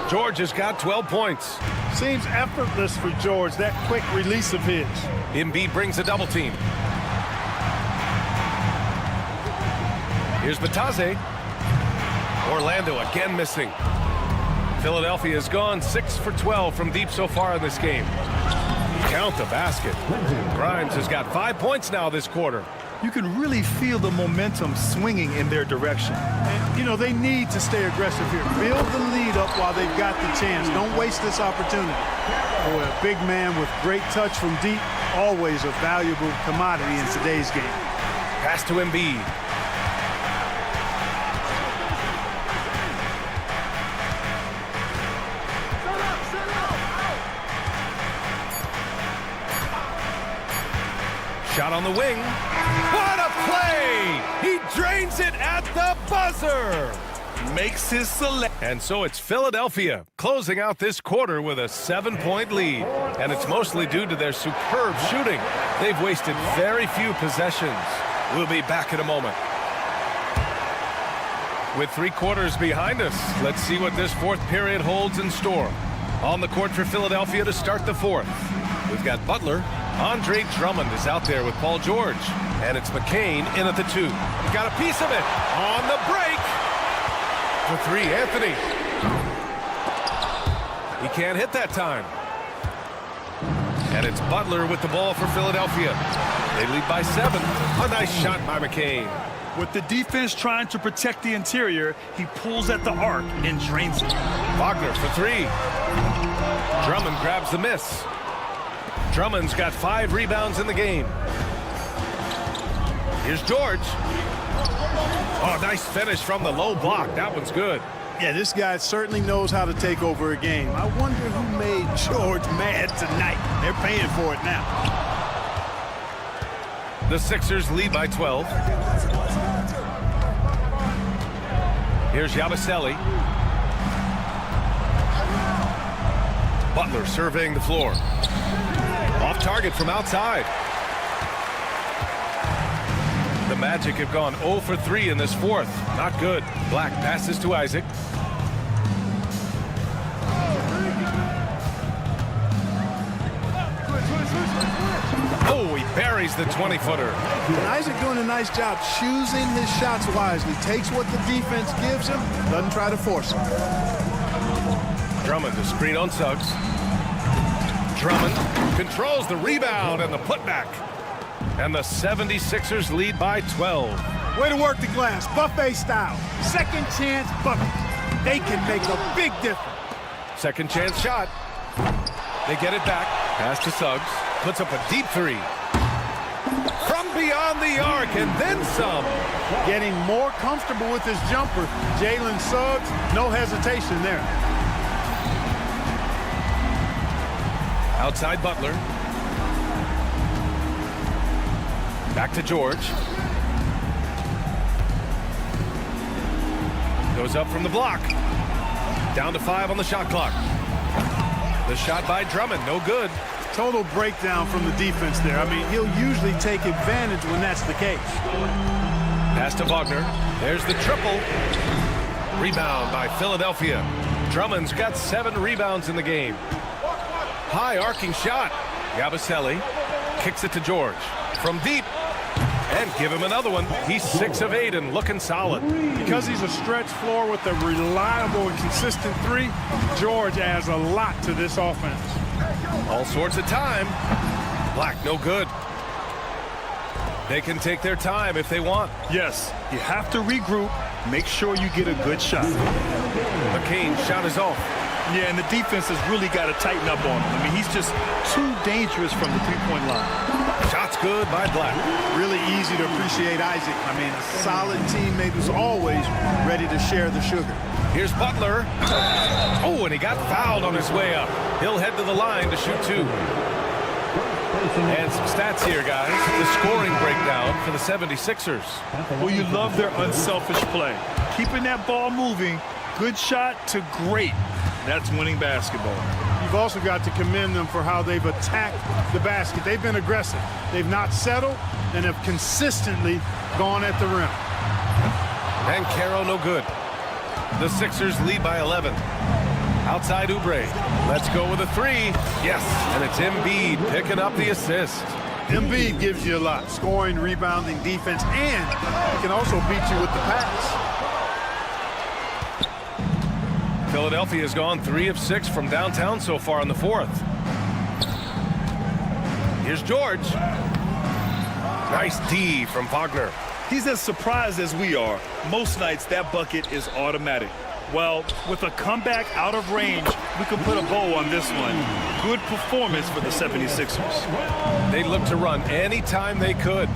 George has got 12 points. Seems effortless for George, that quick release of his. Embiid brings a double team. Here's Bataze. Orlando again missing. Philadelphia has gone 6 for 12 from deep so far in this game. Count the basket. Grimes has got 5 points now this quarter. You can really feel the momentum swinging in their direction. And, you know, they need to stay aggressive here. Build the lead up while they've got the chance. Don't waste this opportunity. Boy, a big man with great touch from deep, always a valuable commodity in today's game. Pass to Embiid. Shot on the wing. What a play! He drains it at the buzzer. Makes his select. And so it's Philadelphia closing out this quarter with a 7-point lead. And it's mostly due to their superb shooting. They've wasted very few possessions. We'll be back in a moment. With 3 quarters behind us, let's see what this 4th period holds in store. On the court for Philadelphia to start the 4th. We've got Butler. Andre Drummond is out there with Paul George. And it's McCain in at the 2. He got a piece of it on the break. The 3, Anthony. He can't hit that time. And it's Butler with the ball for Philadelphia. They lead by 7. A nice shot by McCain. With the defense trying to protect the interior, he pulls at the arc and drains it. Wagner for 3. Drummond grabs the miss. Drummond's got 5 rebounds in the game. Here's George. Oh, nice finish from the low block. That one's good. Yeah, this guy certainly knows how to take over a game. I wonder who made George mad tonight. They're paying for it now. The Sixers lead by 12. Here's Yabusele. Butler surveying the floor. Off target from outside. The Magic have gone 0 for 3 in this 4th. Not good. Black passes to Isaac. Oh, he buries the 20-footer. And Isaac doing a nice job choosing his shots wisely. Takes what the defense gives him, doesn't try to force him. Drummond to screen on Suggs. Drummond controls the rebound and the putback. And the 76ers lead by 12. Way to work the glass, buffet style. Second chance bucket. They can make a big difference. Second chance shot. They get it back. Pass to Suggs. Puts up a deep three. From beyond the arc and then some. Getting more comfortable with his jumper. Jalen Suggs, no hesitation there. Outside Butler. Back to George. Goes up from the block. Down to 5 on the shot clock. The shot by Drummond, no good. Total breakdown from the defense there. I mean, he'll usually take advantage when that's the case. Pass to Wagner. There's the triple. Rebound by Philadelphia. Drummond's got 7 rebounds in the game. High arcing shot. Yabusele kicks it to George. From deep. And give him another one. He's 6 of 8 and looking solid. Because he's a stretch floor with a reliable and consistent 3, George adds a lot to this offense. All sorts of time. Black, no good. They can take their time if they want. Yes, you have to regroup. Make sure you get a good shot. McCain's shot is off. Yeah, and the defense has really got to tighten up on him. I mean, he's just too dangerous from the three-point line. Shot's good by Black. Really easy to appreciate Isaac. I mean, a solid teammate who's always ready to share the sugar. Here's Butler. Oh, and he got fouled on his way up. He'll head to the line to shoot 2. And some stats here, guys. The scoring breakdown for the 76ers. Well, you love their unselfish play. Keeping that ball moving, good shot to great. That's winning basketball. You've also got to commend them for how they've attacked the basket. They've been aggressive. They've not settled and have consistently gone at the rim. And Caro, no good. The Sixers lead by 11. Outside Oubre. Let's go with a 3. Yes, and it's Embiid picking up the assist. Embiid gives you a lot. Scoring, rebounding, defense, and he can also beat you with the pass. Philadelphia has gone 3 of 6 from downtown so far in the 4th. Here's George. Nice D from Wagner. He's as surprised as we are. Most nights that bucket is automatic. Well, with a comeback out of range, we can put a bow on this one. Good performance for the 76ers. They looked to run anytime they could.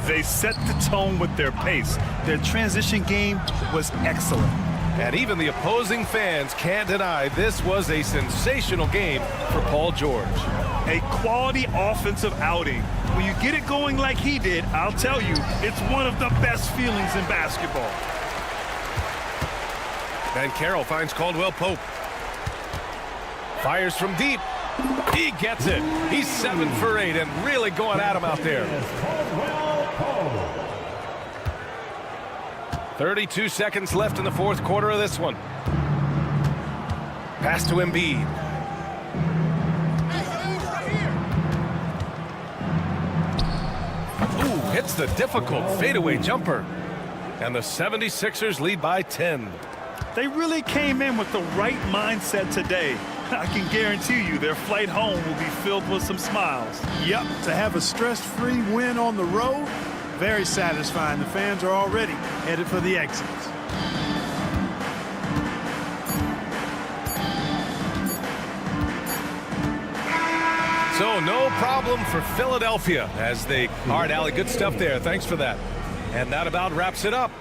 They set the tone with their pace. Their transition game was excellent. And even the opposing fans can't deny this was a sensational game for Paul George. A quality offensive outing. When you get it going like he did, I'll tell you, it's one of the best feelings in basketball. And Carroll finds Caldwell Pope. Fires from deep. He gets it. He's 7 for 8 and really going at him out there. 32 seconds left in the 4th quarter of this one. Pass to Embiid. Ooh, hits the difficult fadeaway jumper. And the 76ers lead by 10. They really came in with the right mindset today. I can guarantee you their flight home will be filled with some smiles. Yep, to have a stress-free win on the road, very satisfying. The fans are already headed for the exits. So no problem for Philadelphia as they... All right, Allie, good stuff there. Thanks for that. And that about wraps it up.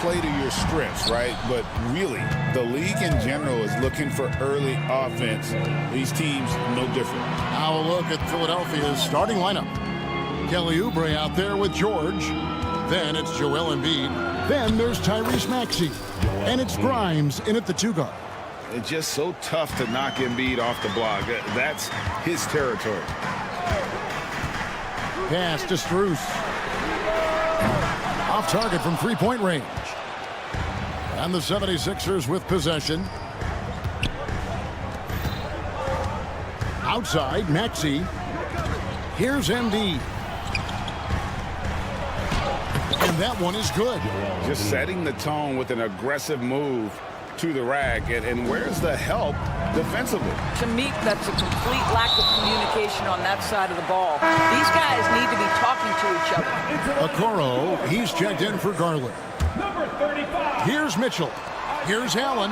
Play to your strengths, right? But really, the league in general is looking for early offense. These teams, no different. Now a look at Philadelphia's starting lineup. Kelly Oubre out there with George. Then it's Joel Embiid. Then there's Tyrese Maxey. And it's Grimes in at the 2 guard. It's just so tough to knock Embiid off the block. That's his territory. Pass to Strus. Off target from three-point range. And the 76ers with possession. Outside, Maxey. Here's Embiid. And that one is good. Just setting the tone with an aggressive move to the rack. And where's the help defensively? To me, that's a complete lack of communication on that side of the ball. These guys need to be talking to each other. Okoro, he's checked in for Garland. Number 35. Here's Mitchell. Here's Allen.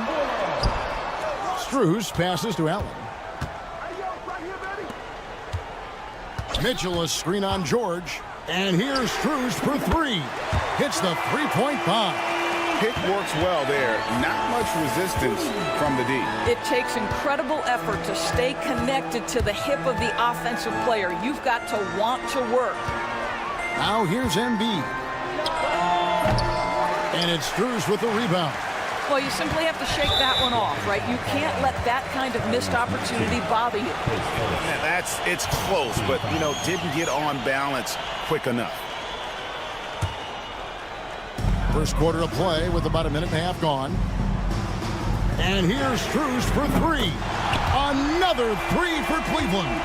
Strus passes to Allen. Mitchell, a screen on George. And here's Strus for 3. Hits the three-point bomb. Pick works well there. Not much resistance from the D. It takes incredible effort to stay connected to the hip of the offensive player. You've got to want to work. Now here's Embiid. And it's Strus with the rebound. Well, you simply have to shake that one off, right? You can't let that kind of missed opportunity bother you. It's close, but, didn't get on balance quick enough. First quarter of play with about a minute and a half gone. And here's Strus for 3. Another 3 for Cleveland.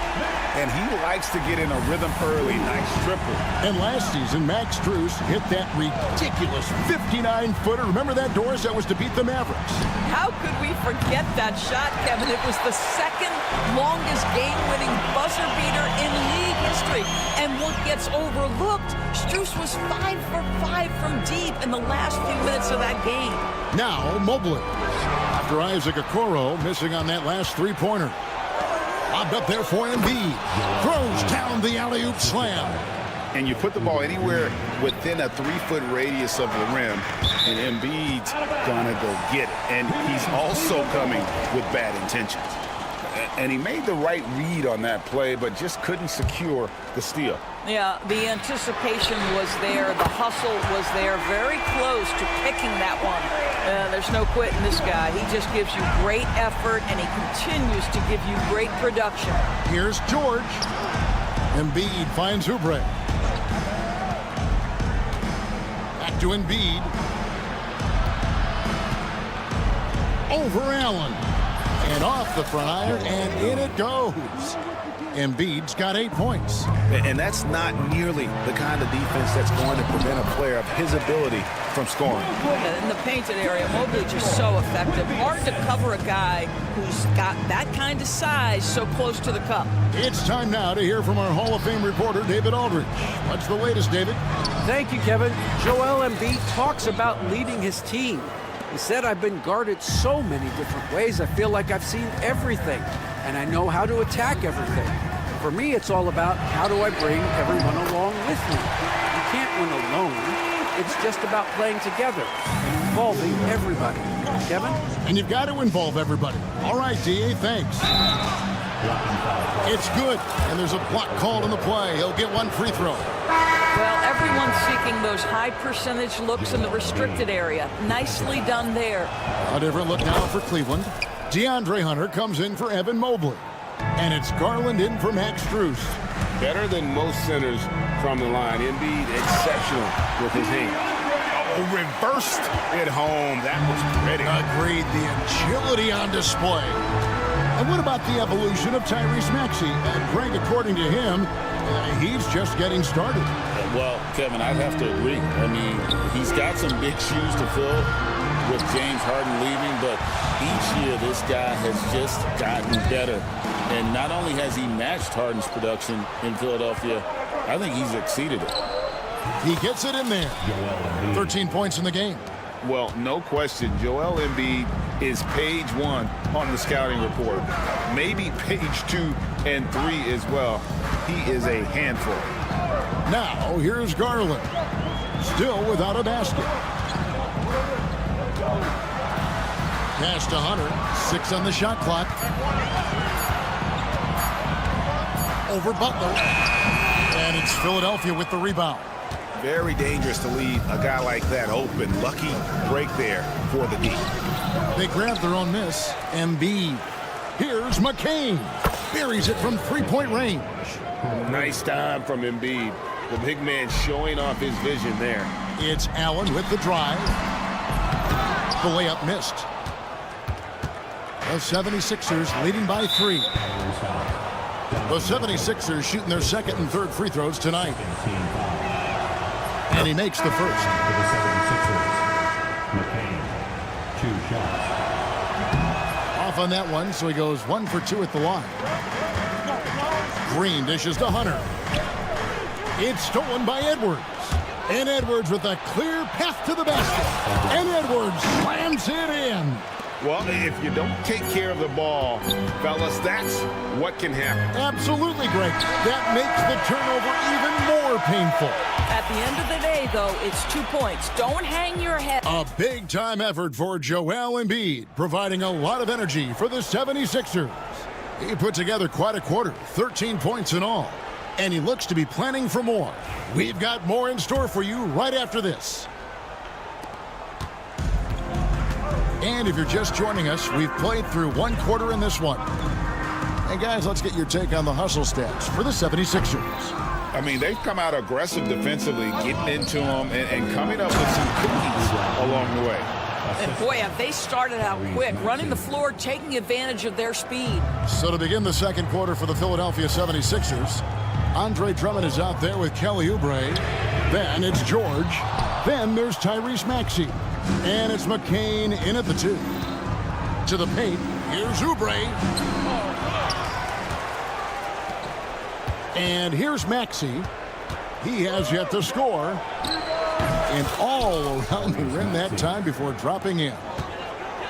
And he likes to get in a rhythm early. Nice triple. And last season, Max Strus hit that ridiculous 59-footer. Remember that, Doris? That was to beat the Mavericks. How could we forget that shot, Kevin? It was the second longest game-winning buzzer beater in league history. And what gets overlooked, Strus was 5 for 5 from deep in the last few minutes of that game. Now, Mobley. After Isaac Okoro missing on that last three-pointer. Lobbed up there for Embiid. Throws down the alley-oop slam. And you put the ball anywhere within a 3-foot radius of the rim, and Embiid's gonna go get it. And he's also coming with bad intentions. And he made the right read on that play, but just couldn't secure the steal. Yeah, the anticipation was there. The hustle was there. Very close to picking that one. There's no quitting this guy. He just gives you great effort, and he continues to give you great production. Here's George. Embiid finds Oubre. Back to Embiid. Over Allen. And off the front iron, and in it goes. Embiid's got 8 points. And that's not nearly the kind of defense that's going to prevent a player of his ability from scoring. In the painted area, Mobley just so effective. Hard to cover a guy who's got that kind of size so close to the cup. It's time now to hear from our Hall of Fame reporter, David Aldridge. What's the latest, David? Thank you, Kevin. Joel Embiid talks about leading his team. He said, "I've been guarded so many different ways. I feel like I've seen everything, and I know how to attack everything. For me, it's all about how do I bring everyone along with me. You can't win alone. It's just about playing together and involving everybody." Kevin? And you've got to involve everybody. All right, D.A., thanks. It's good, and there's a block called on the play. He'll get 1 free throw. Well, everyone's seeking those high percentage looks in the restricted area. Nicely done there. A different look now for Cleveland. DeAndre Hunter comes in for Evan Mobley. And it's Garland in for Max Strus. Better than most centers from the line. Embiid exceptional with his hands. Reversed it home. That was pretty. Agreed. The agility on display. And what about the evolution of Tyrese Maxey? Greg, according to him, he's just getting started. Well, Kevin, I'd have to agree. I mean, he's got some big shoes to fill with James Harden leaving, but each year this guy has just gotten better. And not only has he matched Harden's production in Philadelphia, I think he's exceeded it. He gets it in there. 13 points in the game. Well, no question, Joel Embiid is page 1 on the scouting report. Maybe page 2 and 3 as well. He is a handful. Now, here's Garland. Still without a basket. Pass to Hunter. 6 on the shot clock. Over Butler. And it's Philadelphia with the rebound. Very dangerous to leave a guy like that open. Lucky break there for the D. They grab their own miss. Embiid. Here's McCain. Buries it from 3-point range. Nice time from Embiid. The big man showing off his vision there. It's Allen with the drive. The layup missed. The 76ers leading by 3. The 76ers shooting their 2nd and 3rd free throws tonight. And he makes the first. For the 76ers, McCain, 2 shots. Off on that one, so he goes 1 for 2 at the line. Green dishes to Hunter. It's stolen by Edwards. And Edwards with a clear path to the basket. And Edwards slams it in. Well, if you don't take care of the ball, fellas, that's what can happen. Absolutely, Greg. That makes the turnover even more painful. At the end of the day, though, it's 2 points. Don't hang your head. A big-time effort for Joel Embiid, providing a lot of energy for the 76ers. He put together quite a quarter, 13 points in all. And he looks to be planning for more. We've got more in store for you right after this. And if you're just joining us, we've played through 1 quarter in this one. Hey, guys, let's get your take on the hustle stats for the 76ers. I mean, they've come out aggressive defensively, getting into them and coming up with some cookies along the way. And boy, have they started out quick, running the floor, taking advantage of their speed. So to begin the 2nd quarter for the Philadelphia 76ers, Andre Drummond is out there with Kelly Oubre. Then it's George. Then there's Tyrese Maxey. And it's McCain in at the 2. To the paint, here's Oubre. And here's Maxey. He has yet to score. And all around the rim that time before dropping in.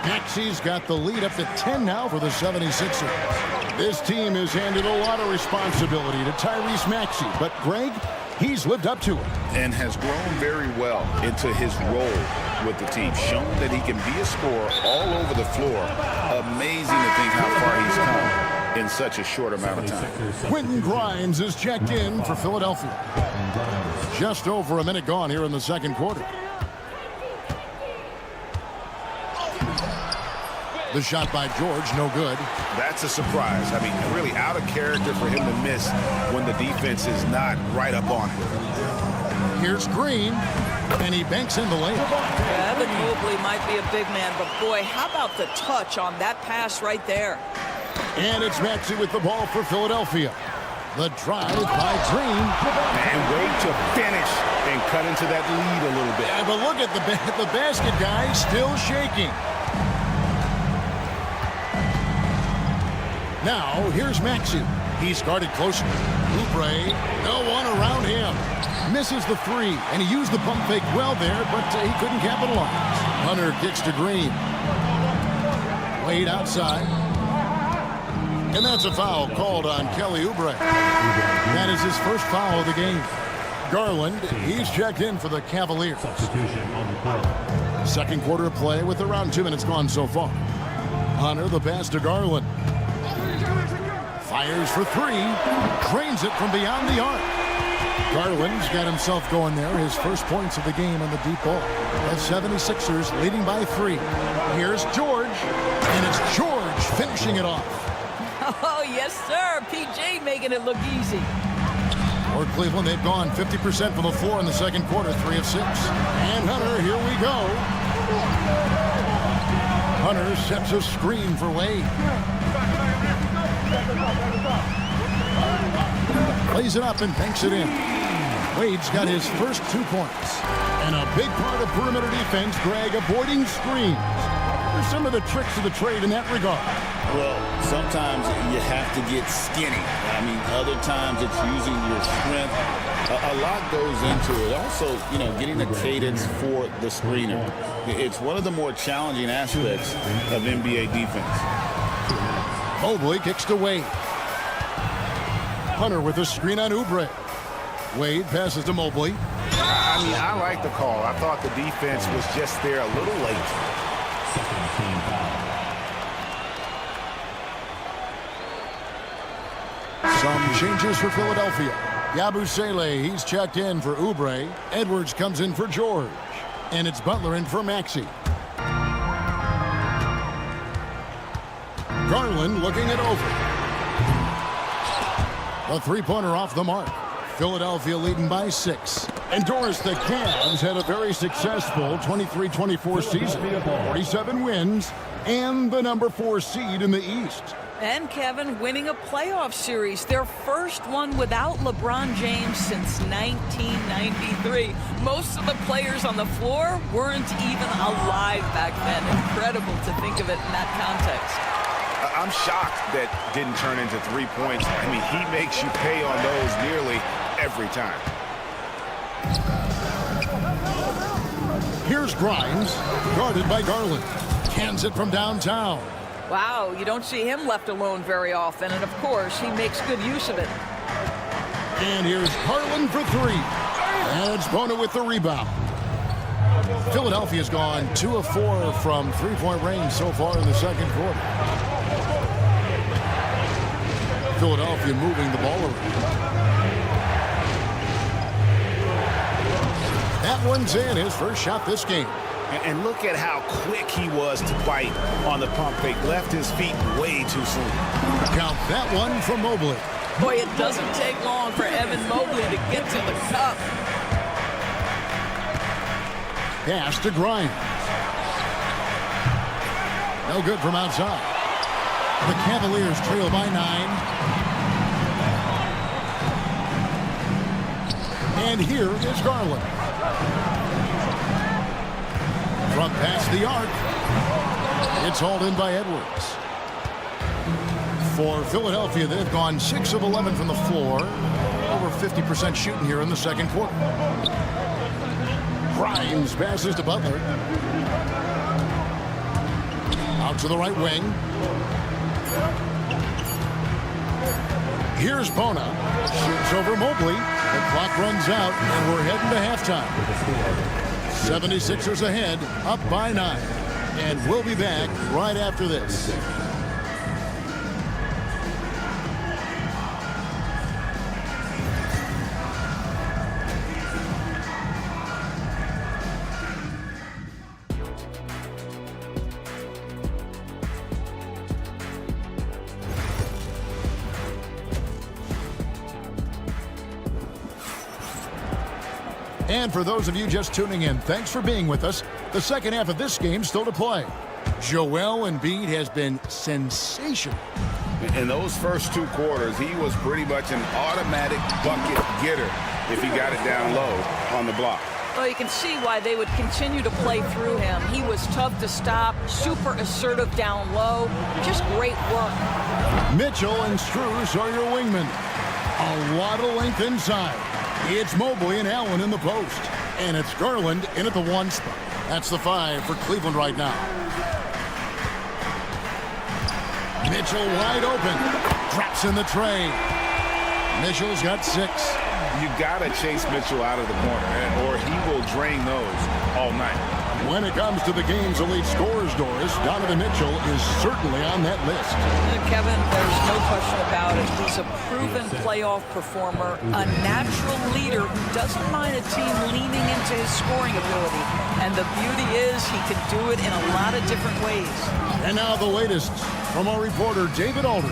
Maxey's got the lead up to 10 now for the 76ers. This team has handed a lot of responsibility to Tyrese Maxey. But Greg, he's lived up to it. And has grown very well into his role with the team. Shown that he can be a scorer all over the floor. Amazing to think how far he's come in such a short amount of time. Quentin Grimes is checked in for Philadelphia. Just over a minute gone here in the 2nd quarter. The shot by George, no good. That's a surprise. I mean, really out of character for him to miss when the defense is not right up on him. Here's Green, and he banks in the layup. Yeah, Evan Mobley might be a big man, but boy, how about the touch on that pass right there? And it's Maxey with the ball for Philadelphia. The drive by Green. And wait to finish and cut into that lead a little bit. Yeah, but look at the basket guy still shaking. Now, here's Maxey. He's guarded closer. Oubre, no one around him. Misses the three, and he used the pump fake well there, but he couldn't capitalize. Hunter kicks to Green. Wade outside. And that's a foul called on Kelly Oubre. That is his first foul of the game. Garland, he's checked in for the Cavaliers. Second quarter of play with around 2 minutes gone so far. Hunter, the pass to Garland. Fires for three. Drains it from beyond the arc. Garland's got himself going there. His first points of the game on the deep ball. The 76ers leading by 3. Here's George. And it's George finishing it off. Oh, yes, sir. PJ making it look easy. For Cleveland, they've gone 50% from the floor in the second quarter, 3 of 6. And Hunter, here we go. Hunter sets a screen for Wade. Plays it up and banks it in. Wade's got his first 2 points. And a big part of perimeter defense, Greg, avoiding screens. What are some of the tricks of the trade in that regard? Well, sometimes you have to get skinny. I mean, other times it's using your strength. A lot goes into it. Also, getting the cadence for the screener. It's one of the more challenging aspects of NBA defense. Mobley kicks to Wade. Hunter with a screen on Oubre. Wade passes to Mobley. I mean, I like the call. I thought the defense was just there a little late. Some changes for Philadelphia. Yabusele, he's checked in for Oubre. Edwards comes in for George. And it's Butler in for Maxey. Garland looking it over. The three-pointer off the mark. Philadelphia leading by 6. And Doris, the Cavs had a very successful 23-24 season. 47 wins and the number 4 seed in the East. And Kevin winning a playoff series, their first one without LeBron James since 1993. Most of the players on the floor weren't even alive back then. Incredible to think of it in that context. I'm shocked that didn't turn into 3 points. I mean, he makes you pay on those nearly every time. Here's Grimes, guarded by Garland. Cans it from downtown. Wow, you don't see him left alone very often, and of course, he makes good use of it. And here's Garland for 3. And it's Bona with the rebound. Philadelphia's gone 2 of 4 from three-point range so far in the second quarter. Philadelphia moving the ball around. That one's in, his first shot this game. And look at how quick he was to bite on the pump fake. Left his feet way too soon. Count that one for Mobley. Boy, it doesn't take long for Evan Mobley to get to the cup. Pass to Grimes. No good from outside. The Cavaliers trail by 9. And here is Garland. From past the arc. It's hauled in by Edwards. For Philadelphia, they've gone 6 of 11 from the floor. Over 50% shooting here in the second quarter. Grimes passes to Butler. Out to the right wing. Here's Bona. Shoots over Mobley. The clock runs out, and we're heading to halftime. 76ers ahead, up by 9. And we'll be back right after this. And for those of you just tuning in, thanks for being with us. The second half of this game still to play. Joel Embiid has been sensational. In those first 2 quarters, he was pretty much an automatic bucket getter if he got it down low on the block. Well, you can see why they would continue to play through him. He was tough to stop, super assertive down low, just great work. Mitchell and Strus are your wingmen. A lot of length inside. It's Mobley and Allen in the post. And it's Garland in at the 1 spot. That's the 5 for Cleveland right now. Mitchell wide open. Drops in the tray. Mitchell's got 6. You got to chase Mitchell out of the corner, or he will drain those all night. When it comes to the game's elite scorers, Doris, Donovan Mitchell is certainly on that list. Kevin, there's no question about it. He's a proven playoff performer, a natural leader who doesn't mind a team leaning into his scoring ability. And the beauty is he can do it in a lot of different ways. And now the latest from our reporter, David Aldridge.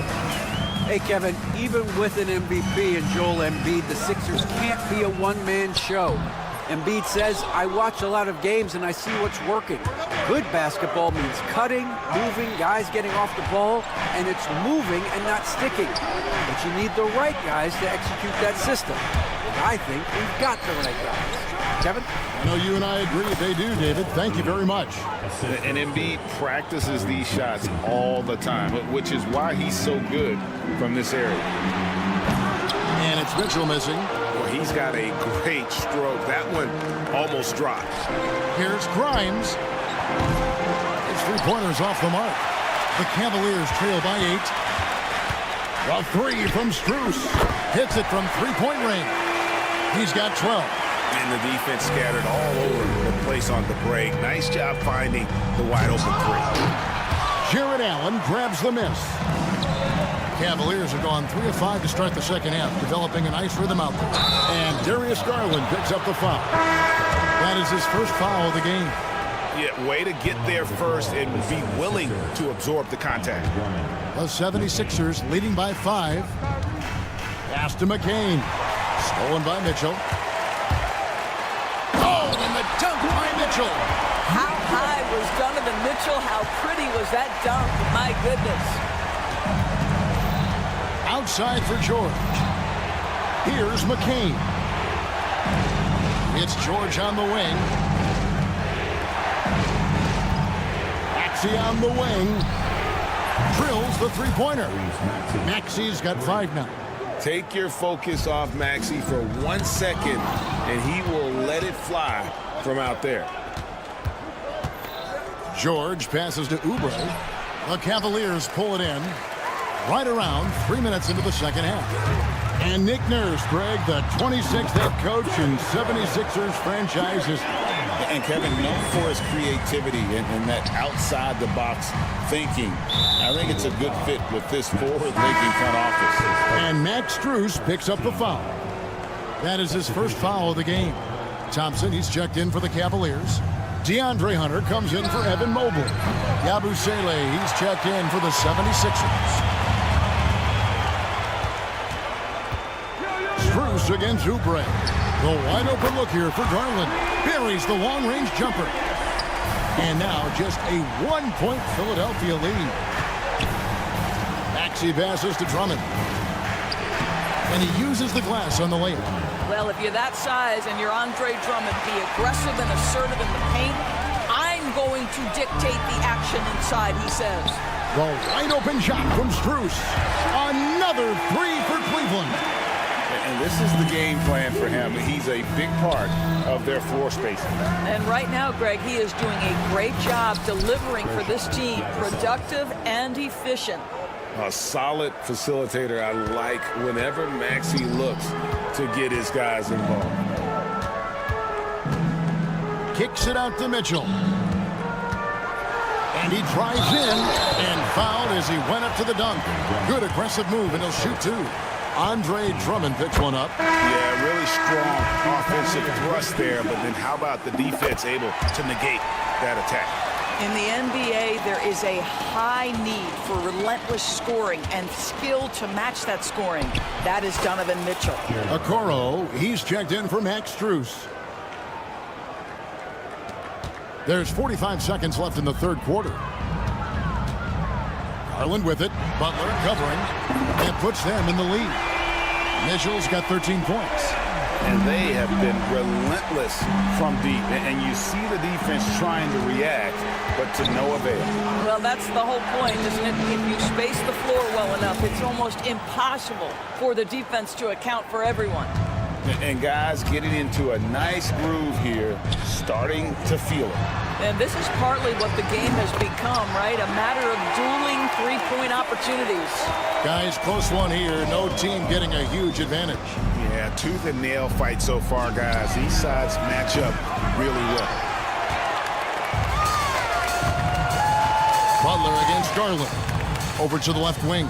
Hey, Kevin, even with an MVP and Joel Embiid, the Sixers can't be a one-man show. Embiid says, I watch a lot of games and I see what's working. Good basketball means cutting, moving, guys getting off the ball, and it's moving and not sticking. But you need the right guys to execute that system. And I think we've got the right guys. Kevin? I know you and I agree they do, David. Thank you very much. And Embiid practices these shots all the time, which is why he's so good from this area. And it's Mitchell missing. Well, he's got a great stroke. That one almost dropped. Here's Grimes. His 3-pointer's off the mark. The Cavaliers trail by 8. A 3 from Strus. Hits it from 3-point range. He's got 12. And the defense scattered all over the place on the break. Nice job finding the wide open 3. Jared Allen grabs the miss. Cavaliers are gone 3 of 5 to start the second half, developing a nice rhythm out there. And Darius Garland picks up the foul. That is his first foul of the game. Yeah, way to get there first and be willing to absorb the contact. The 76ers leading by 5. Pass to McCain. Stolen by Mitchell. Oh, and the dunk by Mitchell. How high was Donovan Mitchell? How pretty was that dunk? My goodness. Outside for George. Here's McCain. It's George on the wing. Maxey on the wing. Drills the 3-pointer. Maxey's got 5 now. Take your focus off Maxey for 1 second, and he will let it fly from out there. George passes to Oubre. The Cavaliers pull it in. Right around 3 minutes into the second half. And Nick Nurse, Greg, the 26th head coach in 76ers franchises. And Kevin, known for his creativity and that outside-the-box thinking. I think it's a good fit with this forward-thinking front office. And Max Strus picks up the foul. That is his first foul of the game. Thompson, he's checked in for the Cavaliers. DeAndre Hunter comes in for Evan Mobley. Yabusele, he's checked in for the 76ers. Strus against Oubre. The wide open look here for Garland. Buries the long-range jumper. And now just a 1-point Philadelphia lead. Maxey passes to Drummond. And he uses the glass on the layup. Well, if you're that size and you're Andre Drummond, be aggressive and assertive in the paint. I'm going to dictate the action inside, he says. The wide open shot from Strus. Another 3 for Cleveland. And this is the game plan for him. He's a big part of their floor spacing. And right now, Greg, he is doing a great job delivering for this team, productive and efficient. A solid facilitator. I like whenever Maxey looks to get his guys involved. Kicks it out to Mitchell. And he drives in and fouled as he went up to the dunk. Good aggressive move, and he'll shoot 2. Andre Drummond picks one up. Yeah, really strong offensive thrust there, but then how about the defense able to negate that attack? In the NBA, there is a high need for relentless scoring and skill to match that scoring. That is Donovan Mitchell. Okoro, he's checked in for Max Strus. There's 45 seconds left in the third quarter. Garland with it. Butler covering. And puts them in the lead. Mitchell's got 13 points. And they have been relentless from deep. And you see the defense trying to react, but to no avail. Well, that's the whole point, isn't it? If you space the floor well enough, it's almost impossible for the defense to account for everyone. And guys getting into a nice groove here, starting to feel it. And this is partly what the game has become, right? A matter of dueling three-point opportunities. Guys, close one here. No team getting a huge advantage. Yeah, tooth and nail fight so far, guys. These sides match up really well. Butler against Garland. Over to the left wing.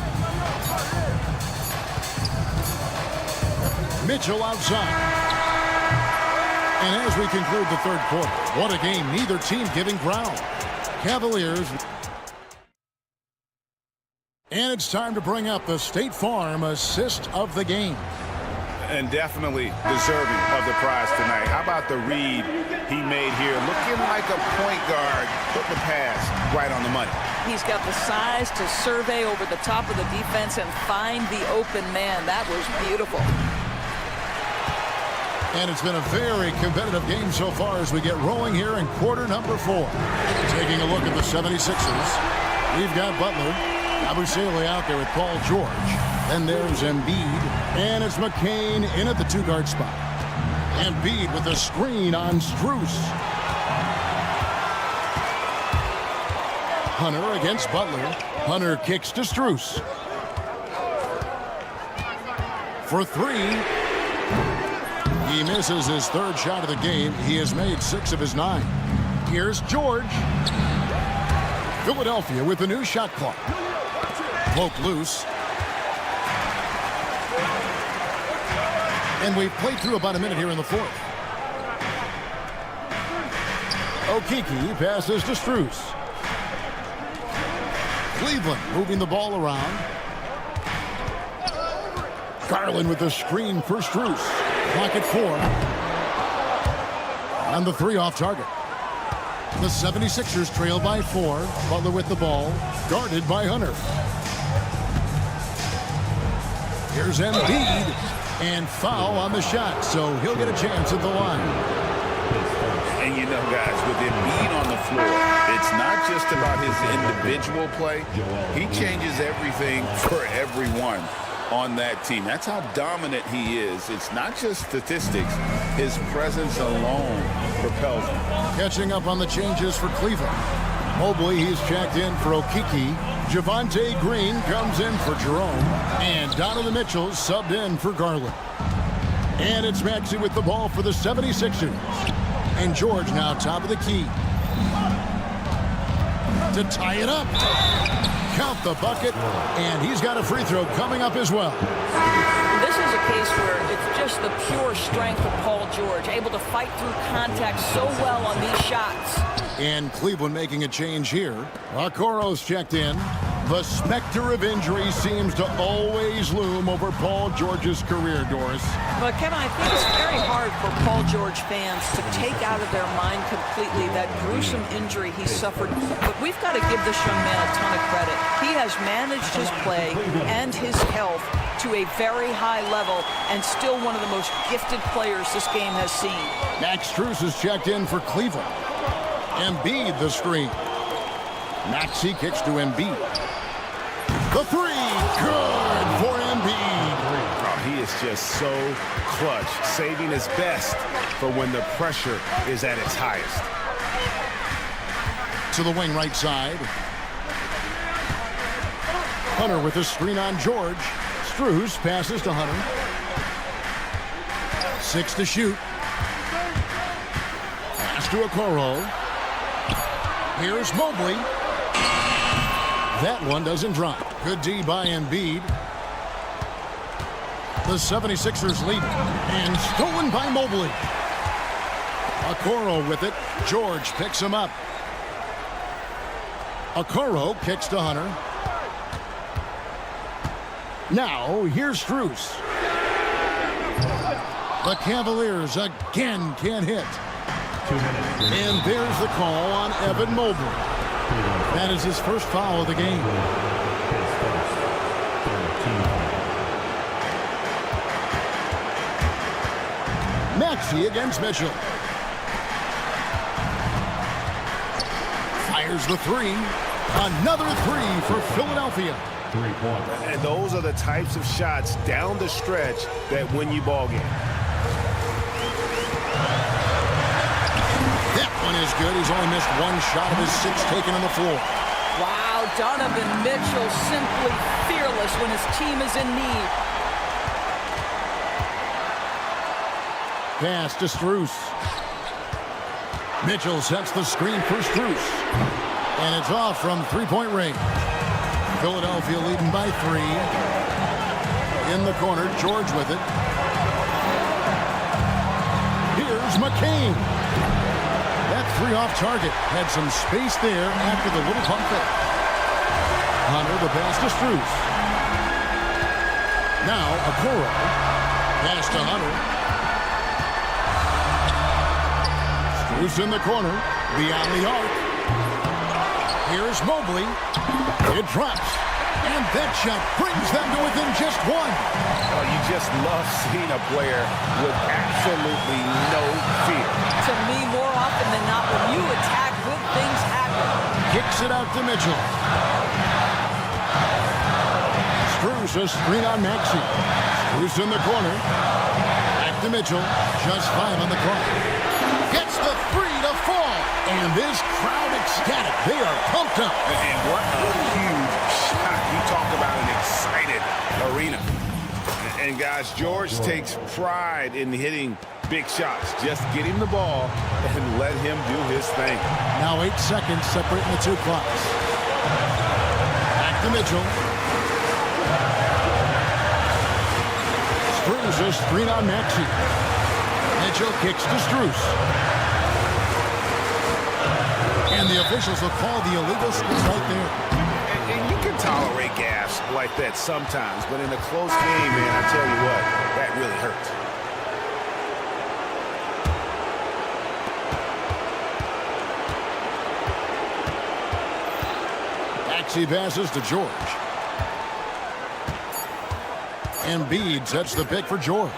Mitchell outside. And as we conclude the third quarter, what a game. Neither team giving ground. Cavaliers. And it's time to bring up the State Farm assist of the game. And definitely deserving of the prize tonight. How about the read he made here? Looking like a point guard, putting the pass right on the money. He's got the size to survey over the top of the defense and find the open man. That was beautiful. And it's been a very competitive game so far as we get rolling here in quarter number 4. Taking a look at the 76ers. We've got Butler. Abusele out there with Paul George. Then there's Embiid. And it's McCain in at the 2-guard spot. Embiid with a screen on Strus. Hunter against Butler. Hunter kicks to Strus. For 3. He misses his third shot of the game. He has made 6 of his 9. Here's George. Philadelphia with the new shot clock. Poke loose. And we've played through about a minute here in the fourth. Okeke passes to Strus. Cleveland moving the ball around. Garland with the screen for Strus. Clock at 4. And the 3 off target. The 76ers trail by 4. Butler with the ball. Guarded by Hunter. Here's Embiid. And foul on the shot, so he'll get a chance at the line. And you know, guys, with Embiid on the floor, it's not just about his individual play. He changes everything for everyone on that team. That's how dominant he is. It's not just statistics. His presence alone propels him. Catching up on the changes for Cleveland. Mobley, he's checked in for Okeke. Javonte Green comes in for Jerome. And Donovan Mitchell subbed in for Garland. And it's Maxey with the ball for the 76ers. And George now top of the key. To tie it up. Count the bucket. And he's got a free throw coming up as well. This is a case where it's just the pure strength of Paul George, able to fight through contact so well on these shots. And Cleveland making a change here. Okoro's checked in. The specter of injury seems to always loom over Paul George's career, Doris. But Kevin, I think it's very hard for Paul George fans to take out of their mind completely that gruesome injury he suffered. But we've got to give this young man a ton of credit. He has managed his play and his health to a very high level and still one of the most gifted players this game has seen. Max Strus is checked in for Cleveland. Embiid the screen. Maxey kicks to Embiid. The 3, good for Embiid. Oh, he is just so clutch, saving his best for when the pressure is at its highest. To the wing right side. Hunter with the screen on George. Strus passes to Hunter. 6 to shoot. Pass to Okoro. Here's Mobley. That one doesn't drop. Good D by Embiid. The 76ers lead. And stolen by Mobley. Okoro with it. George picks him up. Okoro kicks to Hunter. Now, here's Strus. The Cavaliers again can't hit. 2 minutes. And there's the call on Evan Mobley. That is his first foul of the game. Maxey against Mitchell. Fires the three. Another three for Philadelphia. 3 points. And those are the types of shots down the stretch that win you ball game. That one is good. He's only missed one shot of his 6 taken on the floor. Wow, Donovan Mitchell simply fearless when his team is in need. Pass to Strus. Mitchell sets the screen for Strus. And it's off from three-point range. Philadelphia leading by 3. In the corner, George with it. Here's McCain. That 3 off target had some space there after the little pump fake. Hunter, the pass to Strus. Now, Okoro. Pass to Hunter. Strus in the corner. Beyond the arc. Here's Mobley. It drops. And that shot brings them to within just 1. Oh, you just love seeing a player with absolutely no fear. To me, more often than not, when you attack, good things happen. Kicks it out to Mitchell. Strus a screen on Maxey. Strus in the corner. Back to Mitchell. Just 5 on the clock. Gets the 3 to fall. And this crowd ecstatic. They are pumped up. And what a huge shot. You talk about an excited arena. And guys, George takes pride in hitting big shots. Just get him the ball and let him do his thing. Now 8 seconds separating the 2 clocks. Back to Mitchell. Strus a screen on Maxey. Mitchell kicks to Strus. And the officials will call the illegal screen right there. And you can tolerate gaffes like that sometimes, but in a close game, man, I tell you what, that really hurts. Maxey passes to George. Embiid sets the pick for George.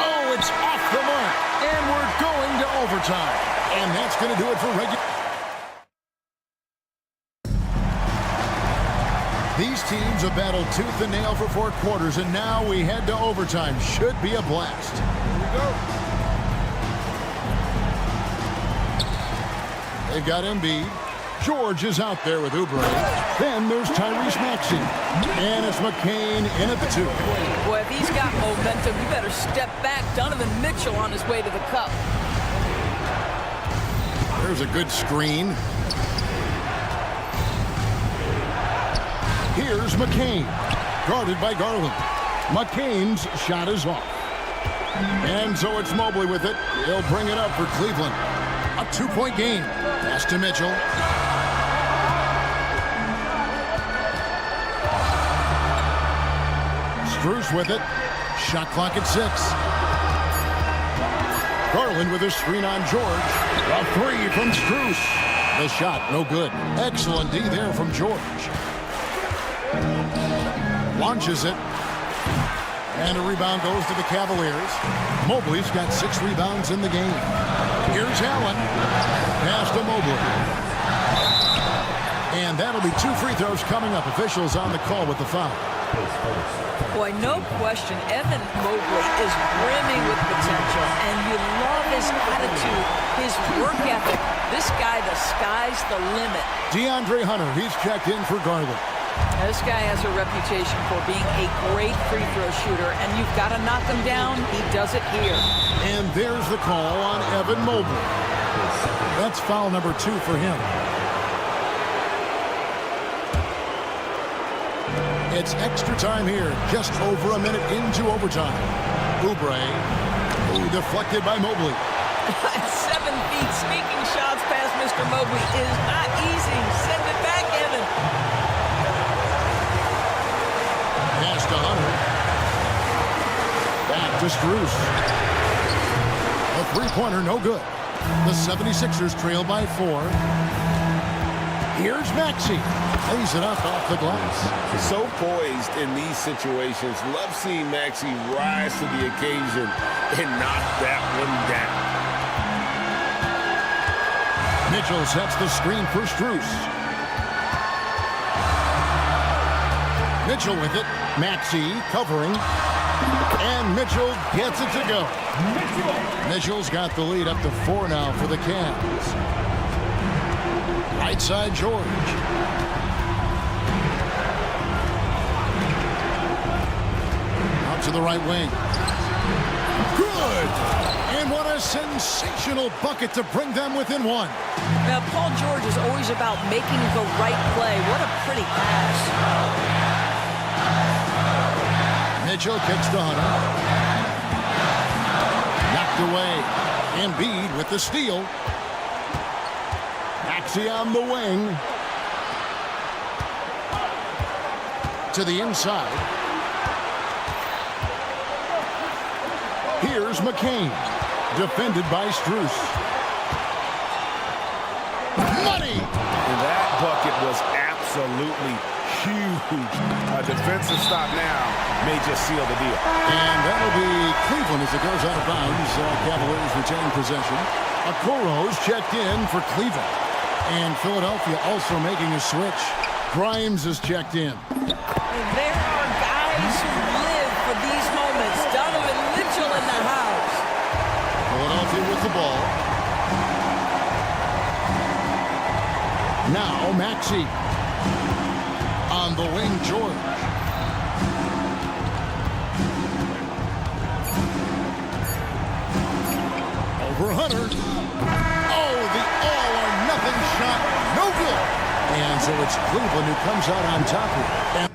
Oh, it's off the mark. And we're going to overtime. And that's going to do it for regular. These teams have battled tooth and nail for 4 quarters, and now we head to overtime. Should be a blast. Here we go. They've got Embiid. George is out there with Oubre. Then there's Tyrese Maxey. And it's McCain in at the 2. Boy, if he's got momentum, you better step back. Donovan Mitchell on his way to the cup. There's a good screen. Here's McCain, guarded by Garland. McCain's shot is off. And so it's Mobley with it. He'll bring it up for Cleveland. A 2-point game. Pass to Mitchell. Strus with it. Shot clock at 6. Garland with a screen on George. A 3 from Strus. The shot, no good. Excellent D there from George. Launches it. And a rebound goes to the Cavaliers. Mobley's got 6 rebounds in the game. Here's Allen. Pass to Mobley. And that'll be 2 free throws coming up. Officials on the call with the foul. Boy, no question, Evan Mobley is brimming with potential, and you love his attitude, his work ethic. This guy, the sky's the limit. DeAndre Hunter, he's checked in for Garland. This guy has a reputation for being a great free throw shooter, and you've got to knock him down. He does it here. And there's the call on Evan Mobley. That's foul number 2 for him. It's extra time here, just over a minute into overtime. Oubre, deflected by Mobley. 7 feet, sneaking shots past Mr. Mobley is not easy. Send it back, Evan. Pass to Hunter. Back to Strus. A 3-pointer, no good. The 76ers trail by 4. Here's Maxey. Lays it up off the glass. So poised in these situations. Love seeing Maxey rise to the occasion and knock that one down. Mitchell sets the screen for Strus. Mitchell with it. Maxey covering. And Mitchell gets it to go. Mitchell's got the lead up to 4 now for the Cavs. Right side, George. Out to the right wing. Good! And what a sensational bucket to bring them within 1. Now, Paul George is always about making the right play. What a pretty pass. Mitchell kicks to Hunter. Knocked away. Embiid with the steal. Maxey on the wing. To the inside. Here's McCain. Defended by Strus. Money! And that bucket was absolutely huge. A defensive stop now may just seal the deal. And that'll be Cleveland as it goes out of bounds. Cavaliers retain possession. Okoro's checked in for Cleveland. And Philadelphia also making a switch. Grimes is checked in. And there are guys who live for these moments. Donovan Mitchell in the house. Philadelphia with the ball. Now Maxey. On the wing, George. Over Hunter. Oh, the all-or-nothing shot. No good. And so it's Cleveland who comes out on top here. And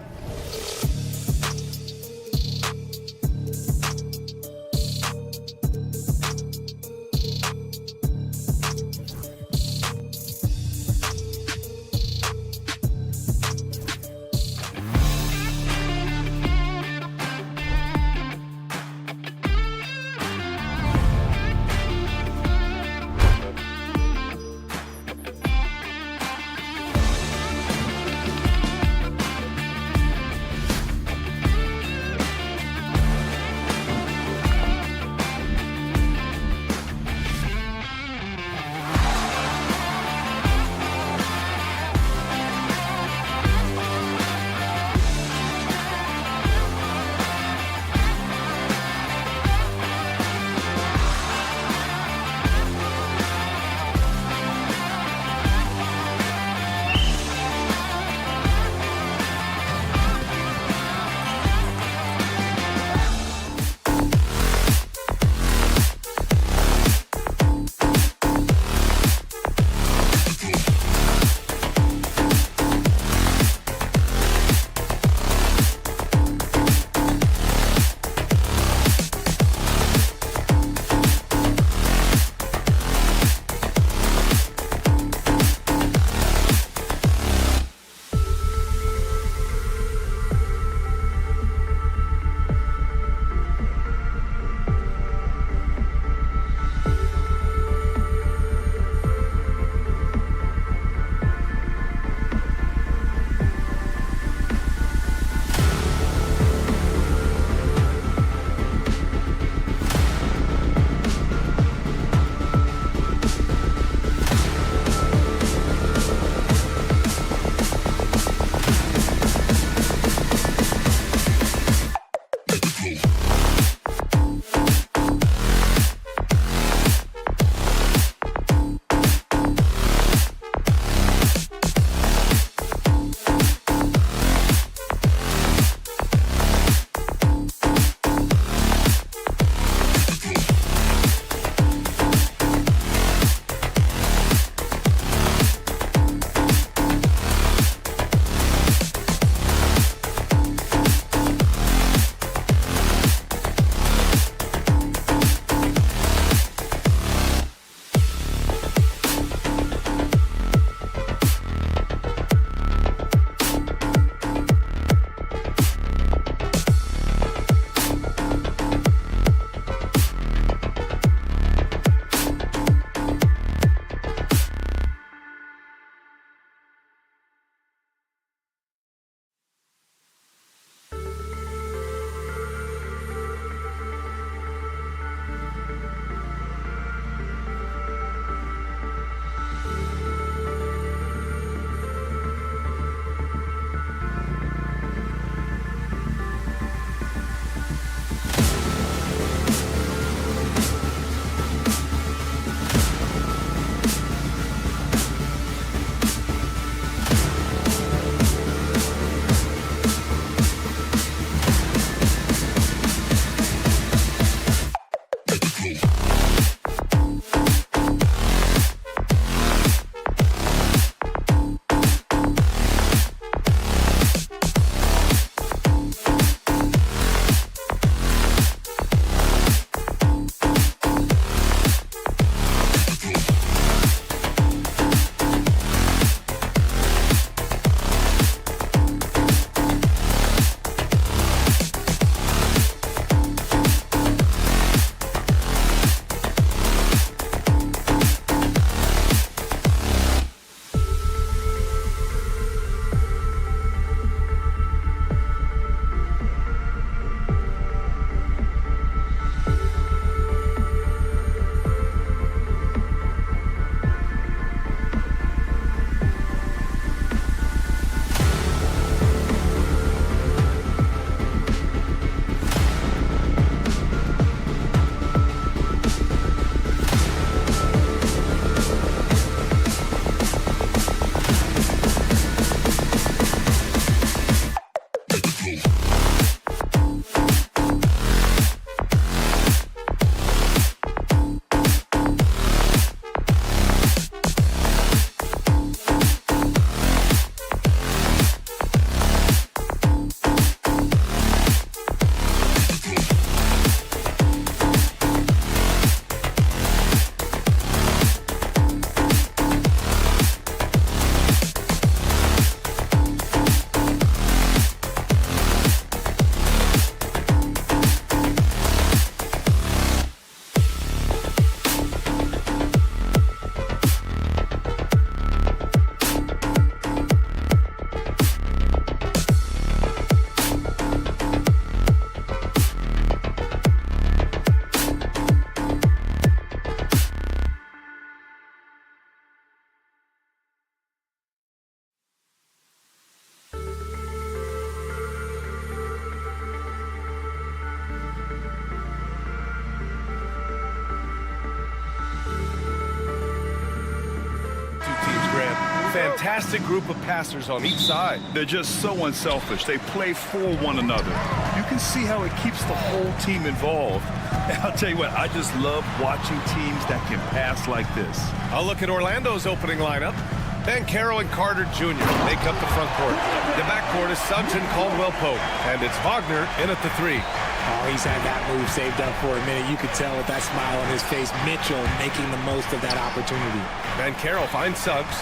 fantastic group of passers on each side. They're just so unselfish. They play for one another. You can see how it keeps the whole team involved. And I'll tell you what, I just love watching teams that can pass like this. I'll look at Orlando's opening lineup. Bancaro and Carter Jr. make up the front court. The backcourt is Suggs and Caldwell-Pope, and it's Wagner in at the 3. Oh, he's had that move saved up for a minute. You could tell with that smile on his face. Mitchell making the most of that opportunity. Bancaro finds Suggs.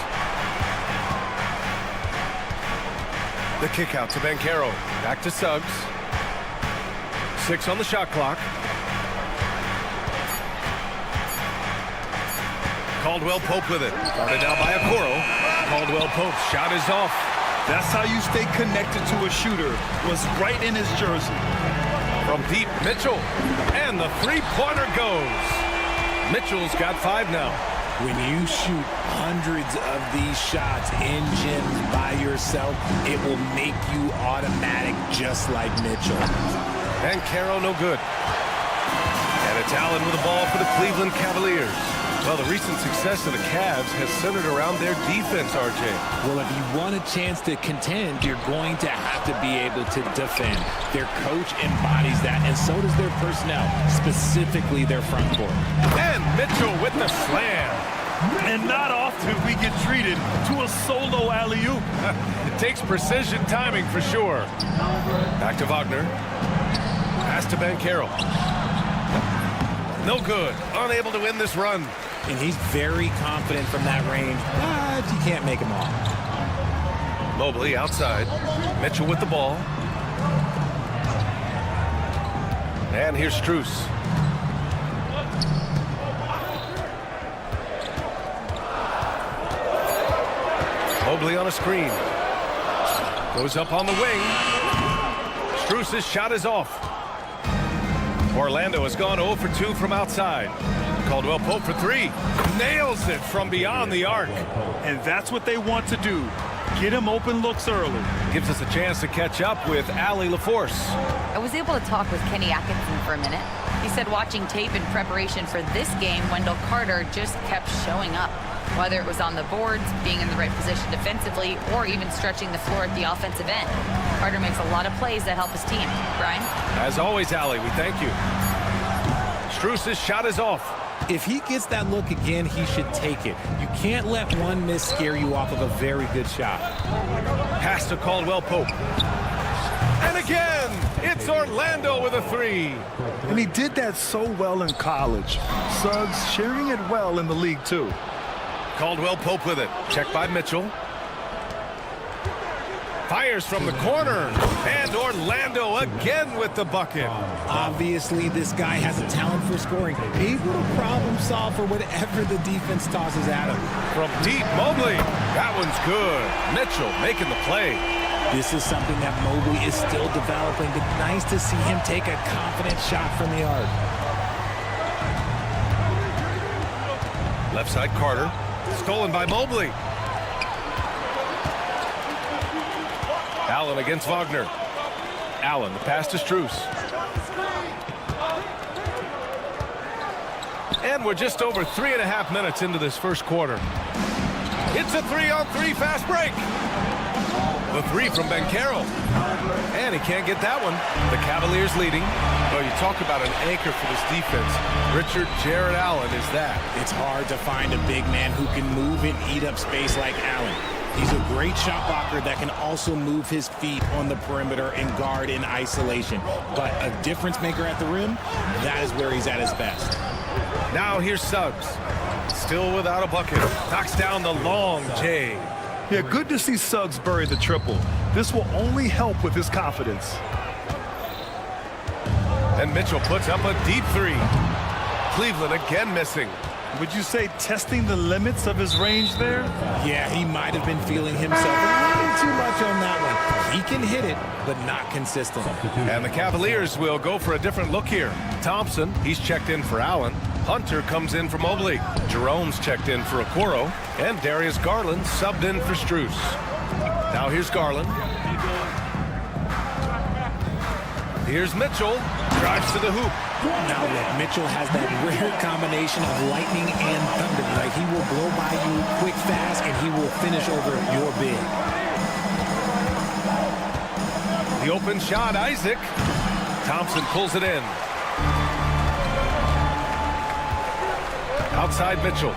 The kick out to Bancaro. Back to Suggs. 6 on the shot clock. Caldwell-Pope with it. Guarded now by Okoro. Caldwell-Pope's shot is off. That's how you stay connected to a shooter. Was right in his jersey. From deep, Mitchell. And the three-pointer goes. Mitchell's got 5 now. When you shoot hundreds of these shots in gyms by yourself, it will make you automatic just like Mitchell. Bancaro no good. And it's Allen with the ball for the Cleveland Cavaliers. Well, the recent success of the Cavs has centered around their defense, RJ. Well, if you want a chance to contend, you're going to have to be able to defend. Their coach embodies that, and so does their personnel, specifically their front court. And Mitchell with the slam. And not often we get treated to a solo alley-oop. It takes precision timing for sure. Back to Wagner. Pass to Bancaro. No good. Unable to win this run. And he's very confident from that range, but you can't make him all. Mobley outside. Mitchell with the ball. And here's Strus. Mobley on a screen. Goes up on the wing. Strus' shot is off. Orlando has gone 0 for 2 from outside. Caldwell-Pope for 3. Nails it from beyond the arc. And that's what they want to do. Get him open looks early. Gives us a chance to catch up with Allie LaForce. I was able to talk with Kenny Atkinson for a minute. He said watching tape in preparation for this game, Wendell Carter just kept showing up. Whether it was on the boards, being in the right position defensively, or even stretching the floor at the offensive end. Carter makes a lot of plays that help his team. Brian? As always, Allie, we thank you. Strus' shot is off. If he gets that look again, he should take it. You can't let one miss scare you off of a very good shot. Pass to Caldwell-Pope. And again, it's Orlando with a 3. And he did that so well in college. Suggs sharing it well in the league, too. Caldwell-Pope with it. Checked by Mitchell. Fires from the corner. And Orlando again with the bucket. Obviously, this guy has a talent for scoring. Able to problem solve for whatever the defense tosses at him. From deep, Mobley. That one's good. Mitchell making the play. This is something that Mobley is still developing, but nice to see him take a confident shot from the arc. Left side, Carter. Stolen by Mobley. Allen against Wagner. Allen, the pass to Strus. And we're just over 3.5 minutes into this first quarter. It's a 3-on-3 fast break. The 3 from Bancaro. And he can't get that one. The Cavaliers leading. Well, you talk about an anchor for this defense. Richard Jared Allen is that. It's hard to find a big man who can move and eat up space like Allen. He's a great shot blocker that can also move his feet on the perimeter and guard in isolation. But a difference maker at the rim, that is where he's at his best. Now here's Suggs. Still without a bucket. Knocks down the long J. Yeah, good to see Suggs bury the triple. This will only help with his confidence. And Mitchell puts up a deep 3. Cleveland again missing. Would you say testing the limits of his range there? Yeah, he might have been feeling himself a little too much on that one. He can hit it, but not consistent. And the Cavaliers will go for a different look here. Thompson, he's checked in for Allen. Hunter comes in for Mobley. Jerome's checked in for Okoro. And Darius Garland subbed in for Strus. Now here's Garland. Here's Mitchell. Drives to the hoop. Now look, Mitchell has that rare combination of lightning and thunder. Like he will blow by you quick quick, fast, and he will finish over your big. The open shot, Isaac. Thompson pulls it in. Outside Mitchell.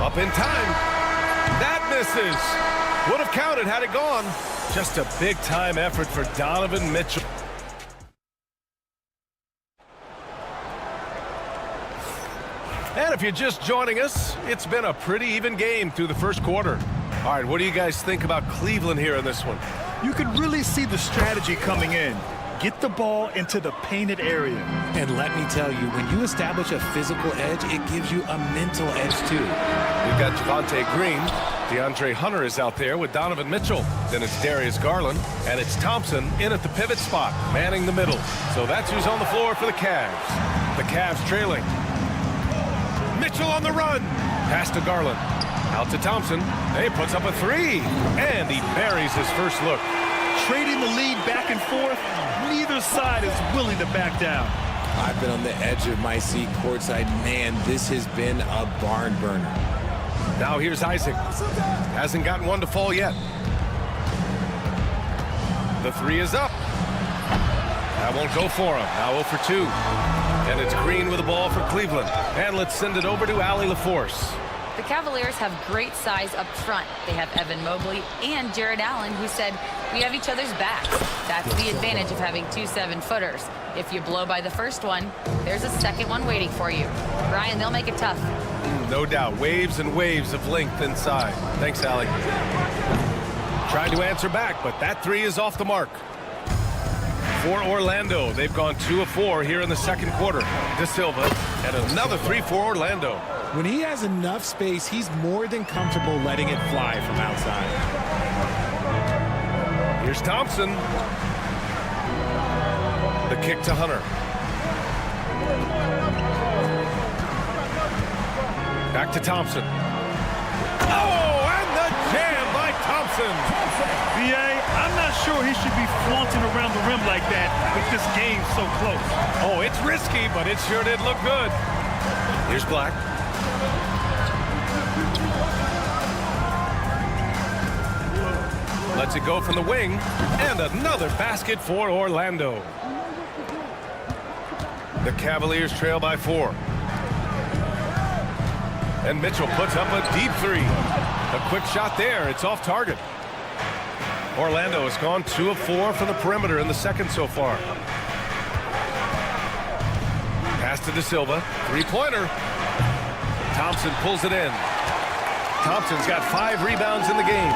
Up in time. That misses. Would have counted had it gone. Just a big-time effort for Donovan Mitchell. And if you're just joining us, it's been a pretty even game through the first quarter. All right, what do you guys think about Cleveland here in this one? You can really see the strategy coming in. Get the ball into the painted area. And let me tell you, when you establish a physical edge, it gives you a mental edge too. We've got Javonte Green. DeAndre Hunter is out there with Donovan Mitchell. Then it's Darius Garland. And it's Thompson in at the pivot spot, manning the middle. So that's who's on the floor for the Cavs. The Cavs trailing. Mitchell on the run. Pass to Garland. Out to Thompson. He puts up a three. And he buries his first look. Trading the lead back and forth, neither side is willing to back down. I've been on the edge of my seat courtside. Man, this has been a barn burner. Now here's Isaac. Hasn't gotten one to fall yet. The three is up. That won't go for him. Now 0 for 2. And it's Green with the ball for Cleveland. And let's send it over to Allie LaForce. The Cavaliers have great size up front. They have Evan Mobley and Jared Allen, who said, we have each other's backs. That's the advantage of having 2 7-footers. If you blow by the first one, there's a second one waiting for you. Brian, they'll make it tough. No doubt. Waves and waves of length inside. Thanks, Allie. Trying to answer back, but that three is off the mark. For Orlando, they've gone 2 of 4 here in the second quarter. De Silva, and another three for Orlando. When he has enough space, he's more than comfortable letting it fly from outside. Here's Thompson. The kick to Hunter. Back to Thompson. Oh, and the jam by Thompson. B.A., I'm not sure he should be flaunting around the rim like that with this game so close. Oh, it's risky, but it sure did look good. Here's Black. Lets it go from the wing, and another basket for Orlando. The Cavaliers trail by 4. And Mitchell puts up a deep three. A quick shot there. It's off target. Orlando has gone 2 of 4 from the perimeter in the second so far. Pass to De Silva. Three-pointer. Thompson pulls it in. Thompson's got 5 rebounds in the game.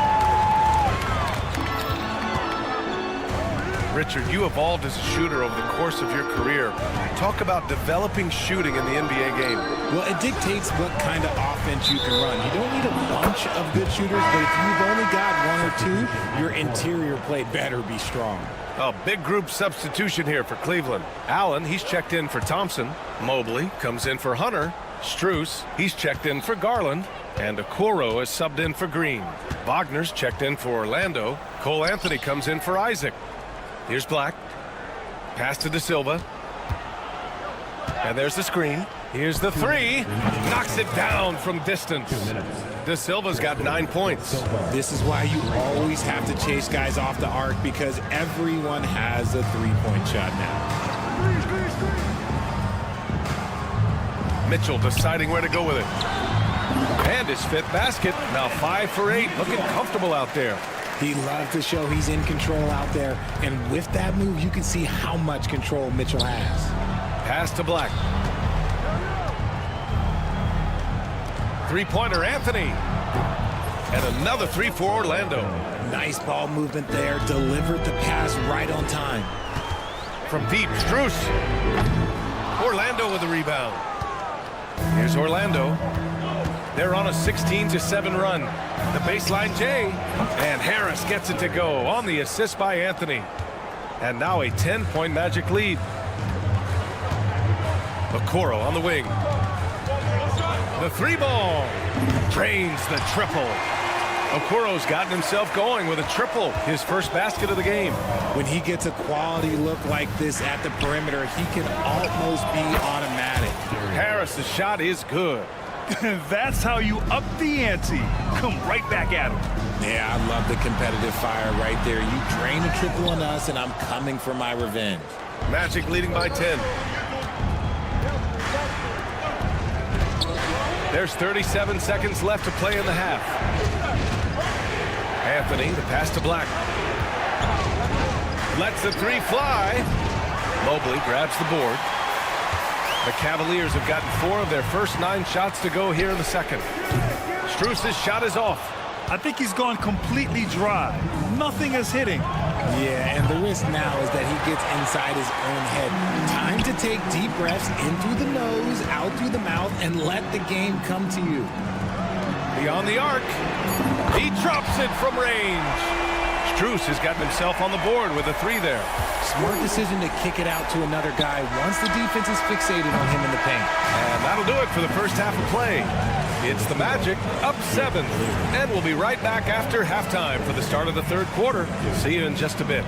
Richard, you evolved as a shooter over the course of your career. Talk about developing shooting in the NBA game. Well, it dictates what kind of offense you can run. You don't need a bunch of good shooters, but if you've only got 1 or 2, your interior play better be strong. A big group substitution here for Cleveland. Allen, he's checked in for Thompson. Mobley comes in for Hunter. Strus, he's checked in for Garland. And Okoro is subbed in for Green. Wagner's checked in for Orlando. Cole Anthony comes in for Isaac. Here's Black. Pass to De Silva. And there's the screen. Here's the three. Knocks it down from distance. De Silva's got 9 points. This is why you always have to chase guys off the arc, because everyone has a three-point shot now. Mitchell deciding where to go with it. And his 5th basket. Now 5 for 8. Looking comfortable out there. He loves to show he's in control out there. And with that move, you can see how much control Mitchell has. Pass to Black. Three-pointer, Anthony. And another 3 for Orlando. Nice ball movement there. Delivered the pass right on time. From deep, Strus. Orlando with the rebound. Here's Orlando. They're on a 16-7 run. The baseline J. And Harris gets it to go on the assist by Anthony. And now a 10-point Magic lead. Okoro on the wing. The 3 ball. Drains the triple. Okoro's gotten himself going with a triple, his first basket of the game. When he gets a quality look like this at the perimeter, he can almost be automatic. Harris's shot is good. That's how you up the ante. Come right back at him. Yeah, I love the competitive fire right there. You drain a triple on us, and I'm coming for my revenge. Magic leading by 10. There's 37 seconds left to play in the half. Anthony, the pass to Black. Lets the three fly. Mobley grabs the board. The Cavaliers have gotten 4 of their first 9 shots to go here in the second. Strus's shot is off. I think he's gone completely dry. Nothing is hitting. Yeah, and the risk now is that he gets inside his own head. Time to take deep breaths in through the nose, out through the mouth, and let the game come to you. Beyond the arc. He drops it from range. Strus has gotten himself on the board with a 3 there. Smart decision to kick it out to another guy once the defense is fixated on him in the paint. And that'll do it for the first half of play. It's the Magic up 7. And we'll be right back after halftime for the start of the third quarter. See you in just a bit.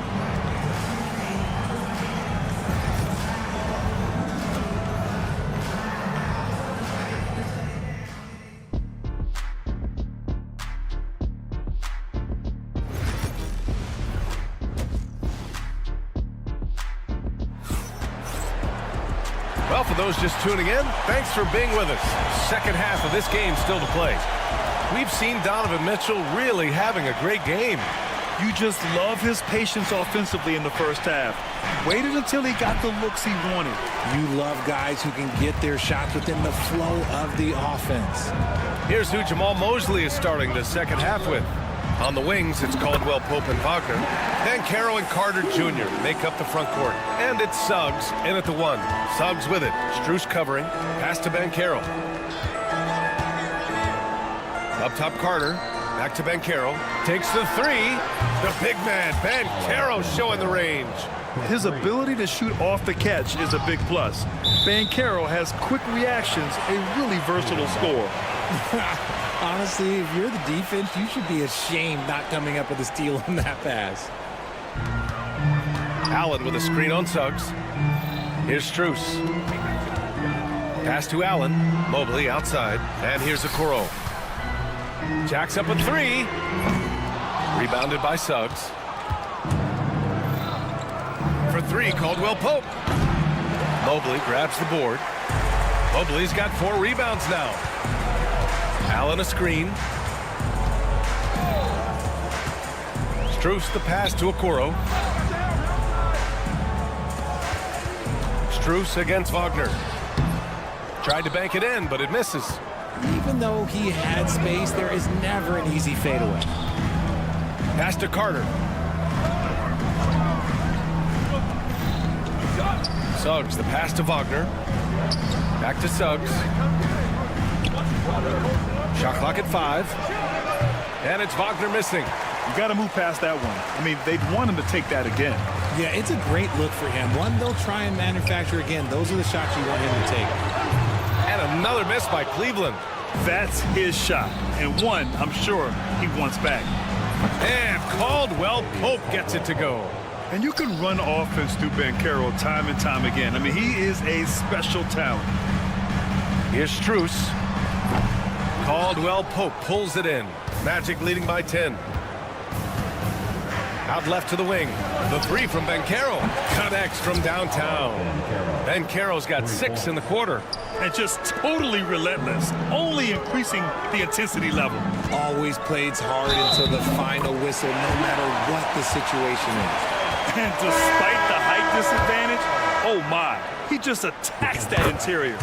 Well, for those just tuning in, thanks for being with us. Second half of this game still to play. We've seen Donovan Mitchell really having a great game. You just love his patience offensively in the first half. Waited until he got the looks he wanted. You love guys who can get their shots within the flow of the offense. Here's who Jamal Mosley is starting the second half with. On the wings, it's Caldwell Pope and Wagner. Then Carroll and Carter Jr. make up the front court. And it's Suggs in at the 1. Suggs with it. Strus covering. Pass to Ben Carroll. Up top, Carter. Back to Ben Carroll. Takes the 3. The big man, Ben Carroll, showing the range. His ability to shoot off the catch is a big plus. Ben Carroll has quick reactions, a really versatile scorer. Honestly, if you're the defense, you should be ashamed not coming up with a steal on that pass. Allen with a screen on Suggs. Here's Strus. Pass to Allen. Mobley outside. And here's Okoro. Jacks up a 3. Rebounded by Suggs. For 3, Caldwell Pope. Mobley grabs the board. Mobley's got 4 rebounds now. Allen a screen. Strus the pass to Okoro. Strus against Wagner. Tried to bank it in, but it misses. Even though he had space, there is never an easy fadeaway. Pass to Carter. Suggs, the pass to Wagner. Back to Suggs. Shot clock at 5. And it's Wagner missing. You got to move past that one. I mean, they'd want him to take that again. Yeah, it's a great look for him. One they'll try and manufacture again. Those are the shots you want him to take. And another miss by Cleveland. That's his shot. And one, I'm sure, he wants back. And Caldwell Pope gets it to go. And you can run offense through Ben Carroll time and time again. I mean, he is a special talent. Here's Strus. Caldwell Pope pulls it in. Magic leading by 10. Out left to the wing. The 3 from Ben Carroll. Connects from downtown. Ben Carroll's got 6 in the quarter. And just totally relentless, only increasing the intensity level. Always plays hard until the final whistle, no matter what the situation is. And despite the height disadvantage, oh my, he just attacks that interior.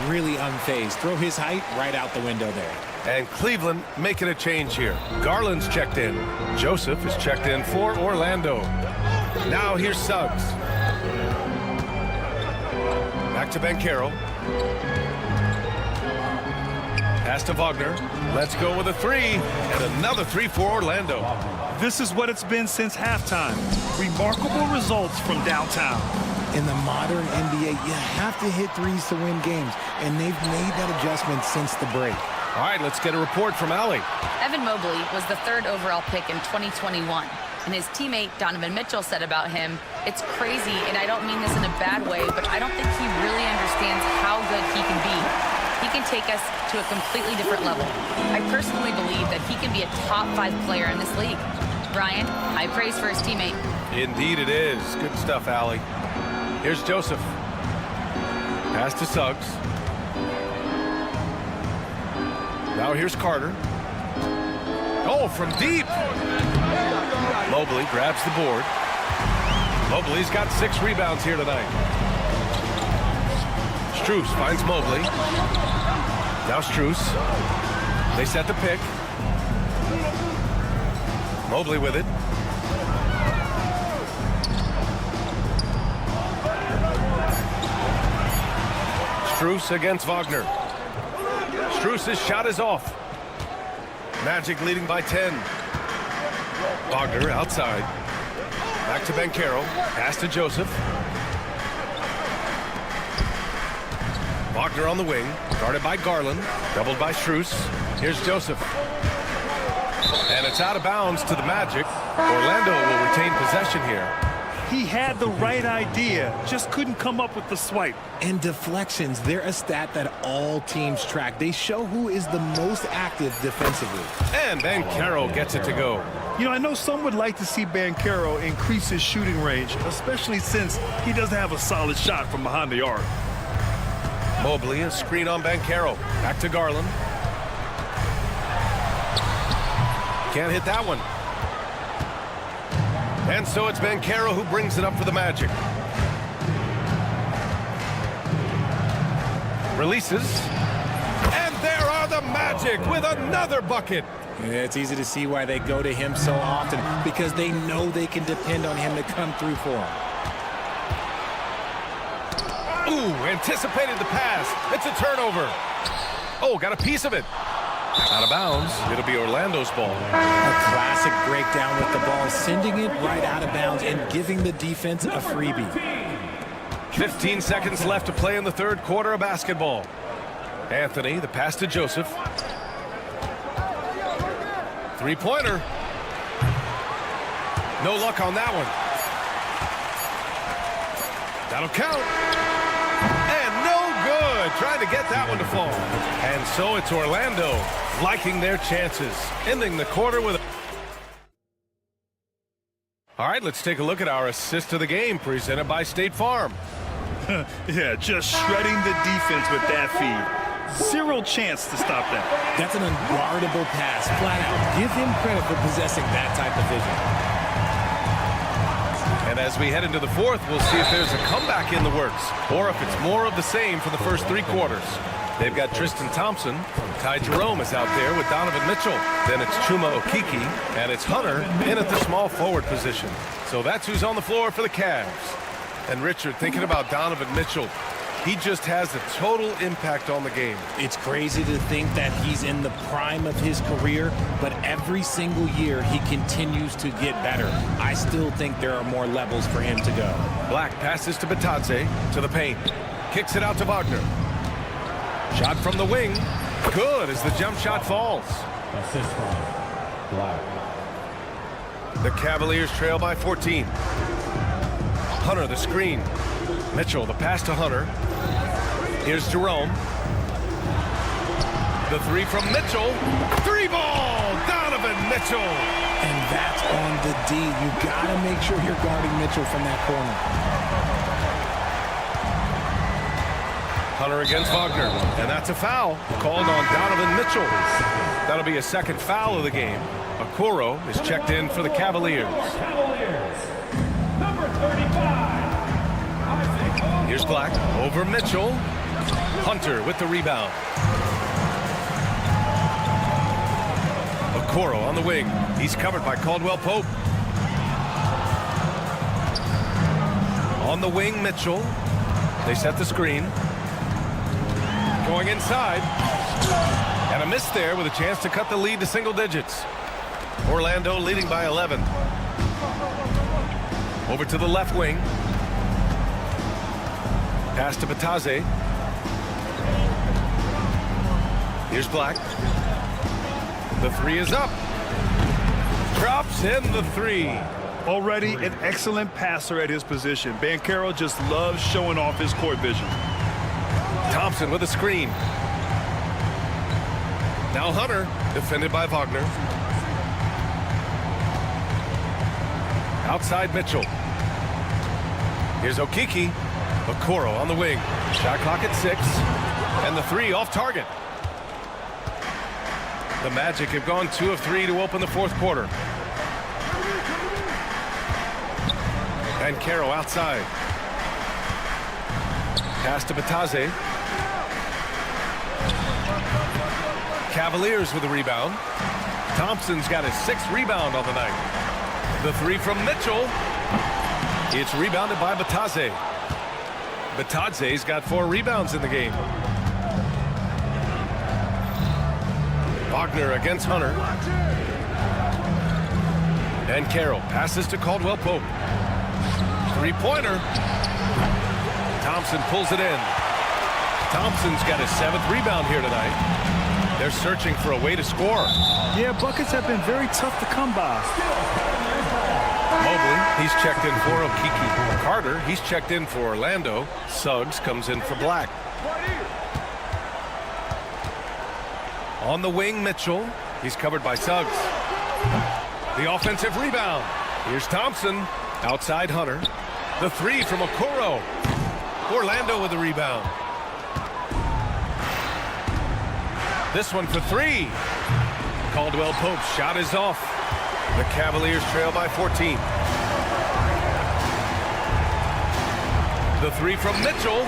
Really unfazed. Throw his height right out the window there. And Cleveland making a change here. Garland's checked in. Joseph is checked in for Orlando. Now here's Suggs. Back to Ben Carroll. Pass to Wagner. Let's go with a 3. And another 3 for Orlando. This is what it's been since halftime. Remarkable results from downtown. In the modern NBA, you have to hit threes to win games, and they've made that adjustment since the break. All right, let's get a report from Allie. Evan Mobley was the 3rd overall pick in 2021. And his teammate Donovan Mitchell said about him, "It's crazy, and I don't mean this in a bad way, but I don't think he really understands how good he can be. He can take us to a completely different level. I personally believe that he can be a top 5 player in this league." Brian, high praise for his teammate. Indeed it is. Good stuff, Allie. Here's Joseph. Pass to Suggs. Now here's Carter. Oh, from deep. Mobley grabs the board. Mobley's got 6 rebounds here tonight. Strus finds Mobley. Now Strus. They set the pick. Mobley with it. Strus against Wagner. Strus's shot is off. Magic leading by 10. Wagner outside. Back to Banchero. Pass to Joseph. Wagner on the wing. Guarded by Garland. Doubled by Strus. Here's Joseph. And it's out of bounds to the Magic. Orlando will retain possession here. He had the right idea, just couldn't come up with the swipe. And deflections, they're a stat that all teams track. They show who is the most active defensively. And Banchero gets it to go. You know, I know some would like to see Banchero increase his shooting range, especially since he doesn't have a solid shot from behind the arc. Mobley, a screen on Banchero. Back to Garland. Can't hit that one. And so it's Banchero who brings it up for the Magic. Releases. And there are the Magic with another bucket. Yeah, it's easy to see why they go to him so often, because they know they can depend on him to come through for them. Ooh, anticipated the pass. It's a turnover. Oh, got a piece of it. Out of bounds. It'll be Orlando's ball. A classic breakdown with the ball, sending it right out of bounds and giving the defense a freebie. 15 seconds left to play in the 3rd quarter of basketball. Anthony, the pass to Joseph. 3-pointer. No luck on that one. That'll count. And no good. Trying to get that one to fall. And so it's Orlando liking their chances, ending the quarter with a... All right, let's take a look at our assist of the game presented by State Farm. Yeah, just shredding the defense with that feed. Zero chance to stop that. That's an unguardable pass, flat out. Give him credit for possessing that type of vision. And as we head into the 4th, we'll see if there's a comeback in the works or if it's more of the same for the first 3 quarters. They've got Tristan Thompson. Ty Jerome is out there with Donovan Mitchell. Then it's Chuma Okeke, and it's Hunter in at the small forward position. So that's who's on the floor for the Cavs. And Richard, thinking about Donovan Mitchell, he just has a total impact on the game. It's crazy to think that he's in the prime of his career, but every single year he continues to get better. I still think there are more levels for him to go. Black passes to Batadze, to the paint. Kicks it out to Wagner. Shot from the wing. Good as the jump shot falls. Assist from Black. The Cavaliers trail by 14. Hunter the screen. Mitchell the pass to Hunter. Here's Jerome. The 3 from Mitchell. 3-ball! Donovan Mitchell! And that's on the D. You got to make sure you're guarding Mitchell from that corner. Hunter against Wagner, and that's a foul called on Donovan Mitchell. That'll be a 2nd foul of the game. Okoro is checked in for the Cavaliers. Number 35. Here's Black over Mitchell. Hunter with the rebound. Okoro on the wing. He's covered by Caldwell Pope. On the wing, Mitchell. They set the screen. Going inside. And a miss there with a chance to cut the lead to single digits. Orlando leading by 11. Over to the left wing. Pass to Batadze. Here's Black. The three is up. Drops in the three. Already an excellent passer at his position. Banchero just loves showing off his court vision. Thompson with a screen. Now Hunter, defended by Wagner. Outside Mitchell. Here's Okiki. Okoro on the wing. Shot clock at 6. And the three off target. The Magic have gone 2 of 3 to open the fourth quarter. And Caro outside. Pass to Bataze. Cavaliers with a rebound. Thompson's got his 6th rebound on the night. The three from Mitchell. It's rebounded by Bataze. Bataze's got 4 rebounds in the game. Wagner against Hunter. And Caro passes to Caldwell Pope. Three-pointer. Thompson pulls it in. Thompson's got his 7th rebound here tonight. They're searching for a way to score. Yeah, buckets have been very tough to come by. Mobley, he's checked in for Okiki. Carter, he's checked in for Orlando. Suggs comes in for Black. On the wing, Mitchell. He's covered by Suggs. The offensive rebound. Here's Thompson. Outside Hunter. The three from Okoro. Orlando with the rebound. This one for 3. Caldwell Pope's shot is off. The Cavaliers trail by 14. The three from Mitchell.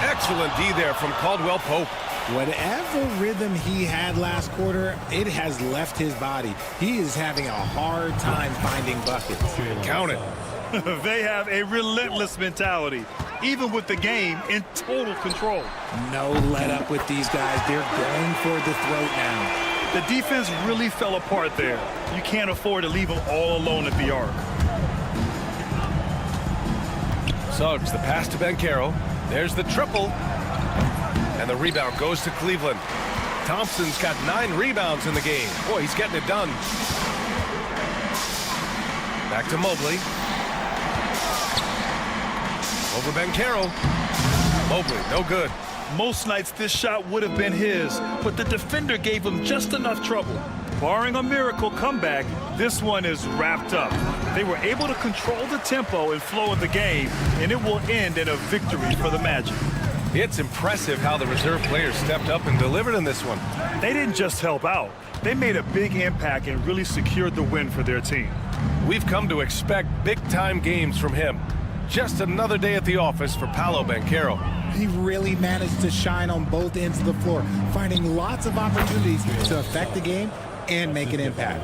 Excellent D there from Caldwell Pope. Whatever rhythm he had last quarter, it has left his body. He is having a hard time finding buckets. Count it. They have a relentless mentality, even with the game in total control. No let up with these guys. They're going for the throat now. The defense really fell apart there. You can't afford to leave them all alone at the arc. Suggs, the pass to Banchero. There's the triple. And the rebound goes to Cleveland. Thompson's got 9 rebounds in the game. Boy, he's getting it done. Back to Mobley. Over Banchero. Mobley, no good. Most nights this shot would have been his, but the defender gave him just enough trouble. Barring a miracle comeback, this one is wrapped up. They were able to control the tempo and flow of the game, and it will end in a victory for the Magic. It's impressive how the reserve players stepped up and delivered in this one. They didn't just help out. They made a big impact and really secured the win for their team. We've come to expect big-time games from him. Just another day at the office for Paolo Banchero. He really managed to shine on both ends of the floor, finding lots of opportunities to affect the game and make an impact.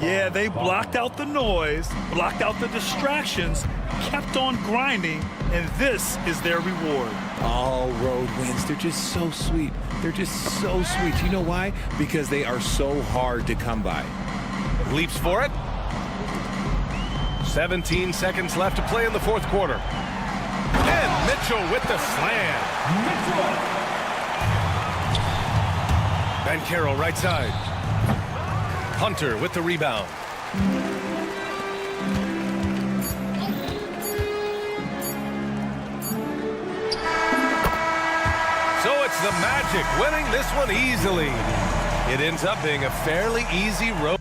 Yeah, they blocked out the noise, blocked out the distractions, kept on grinding, and this is their reward. All road wins, they're just so sweet. They're just so sweet. You know why? Because they are so hard to come by. Leaps for it. 17 seconds left to play in the fourth quarter. And Mitchell with the slam. Banchero right side. Hunter with the rebound. So it's the Magic winning this one easily. It ends up being a fairly easy road.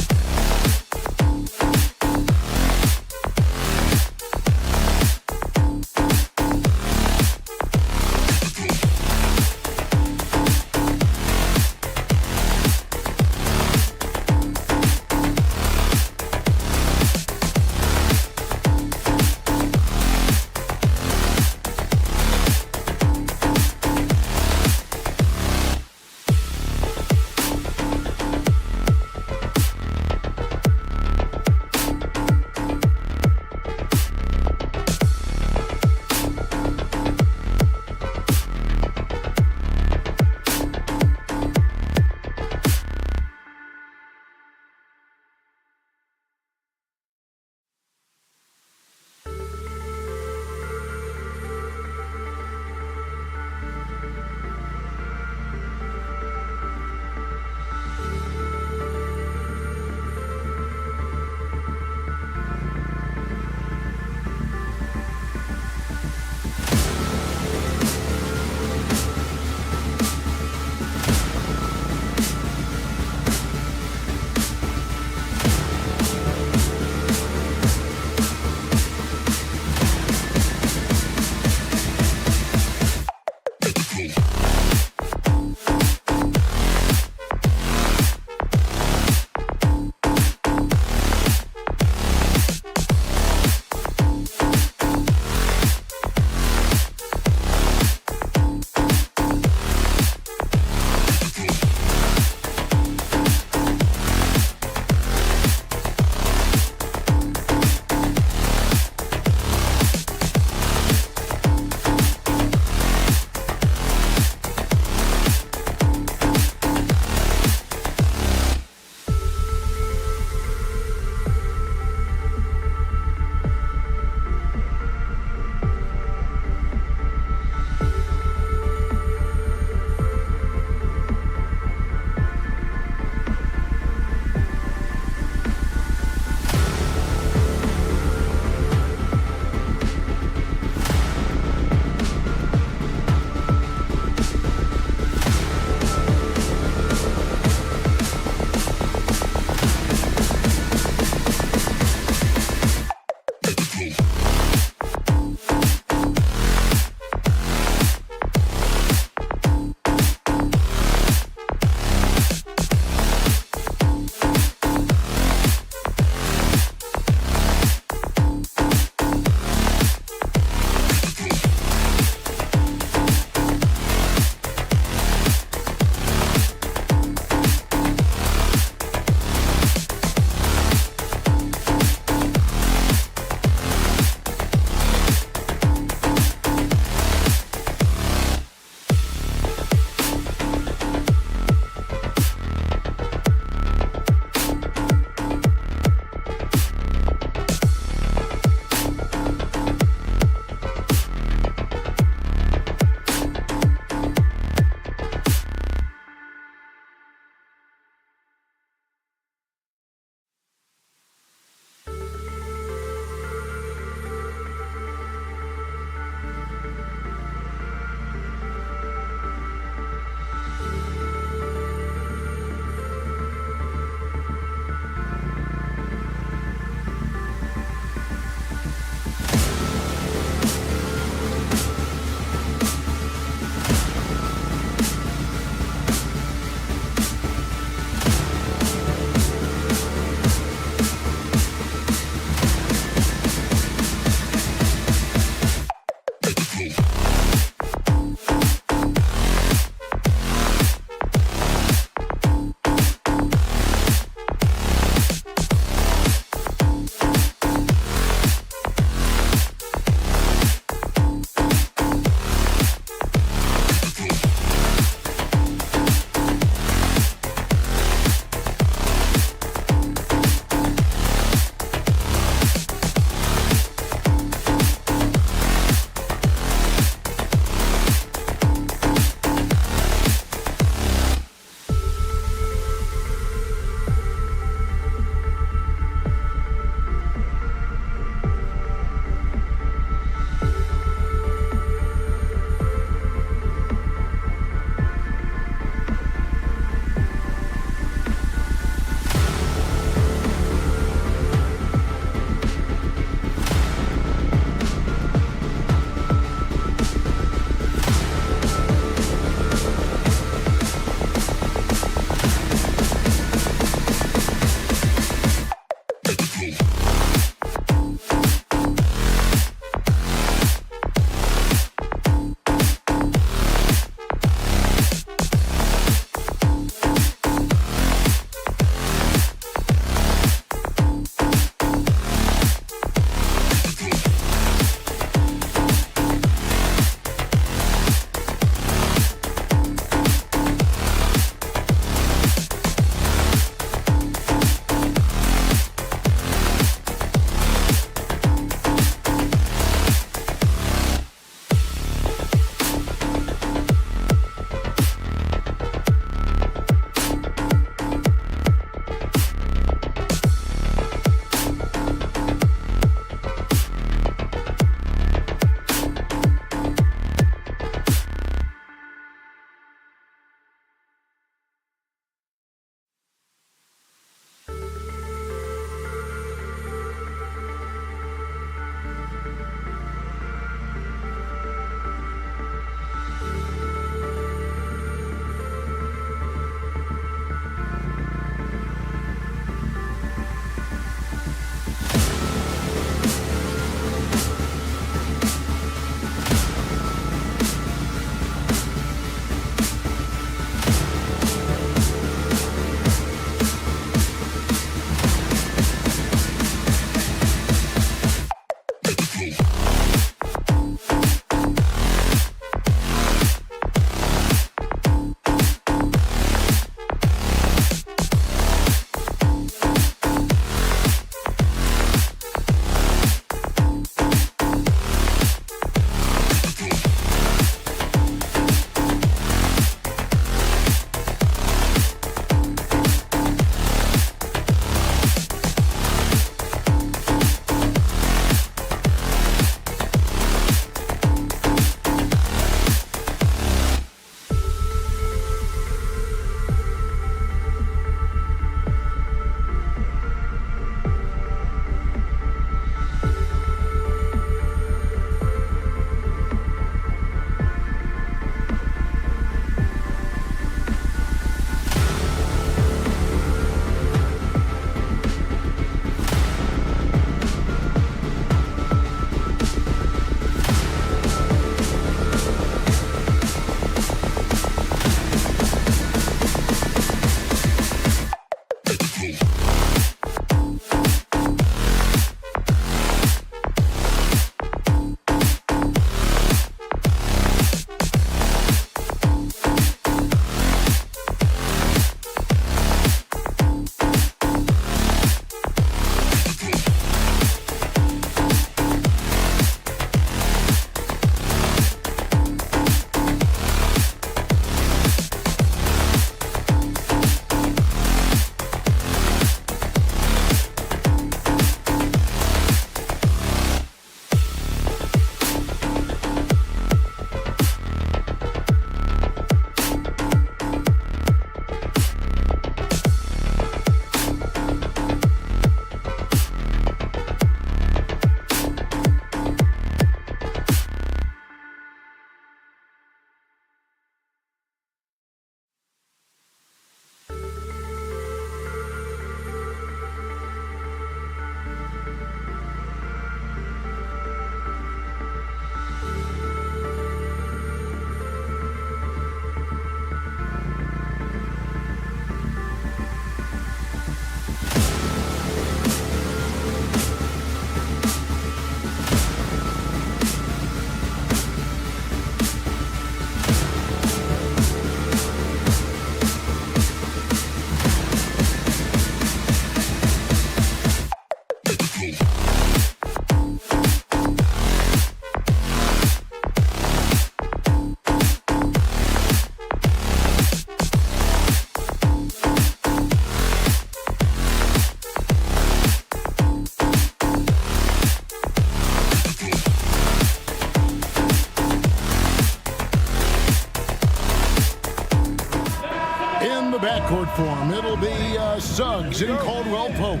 backcourt for him. It'll be Suggs and Caldwell Pope.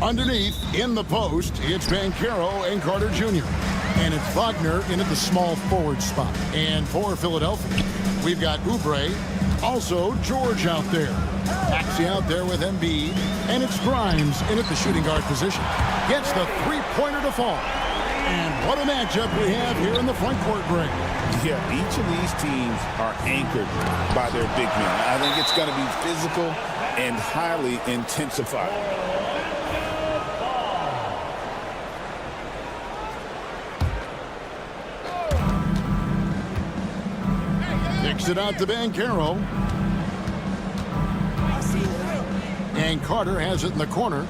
Underneath, in the post, it's Banchero and Carter Jr. And it's Wagner in at the small forward spot. And for Philadelphia, we've got Oubre, also George out there. Maxey out there with Embiid. And it's Grimes in at the shooting guard position. Gets the three-pointer to fall. And what a matchup we have here in the front court break. Yeah, each of these teams are anchored by their big men. I think it's going to be physical and highly intensified. Kicks it out to Banchero. And Carter has it in the corner.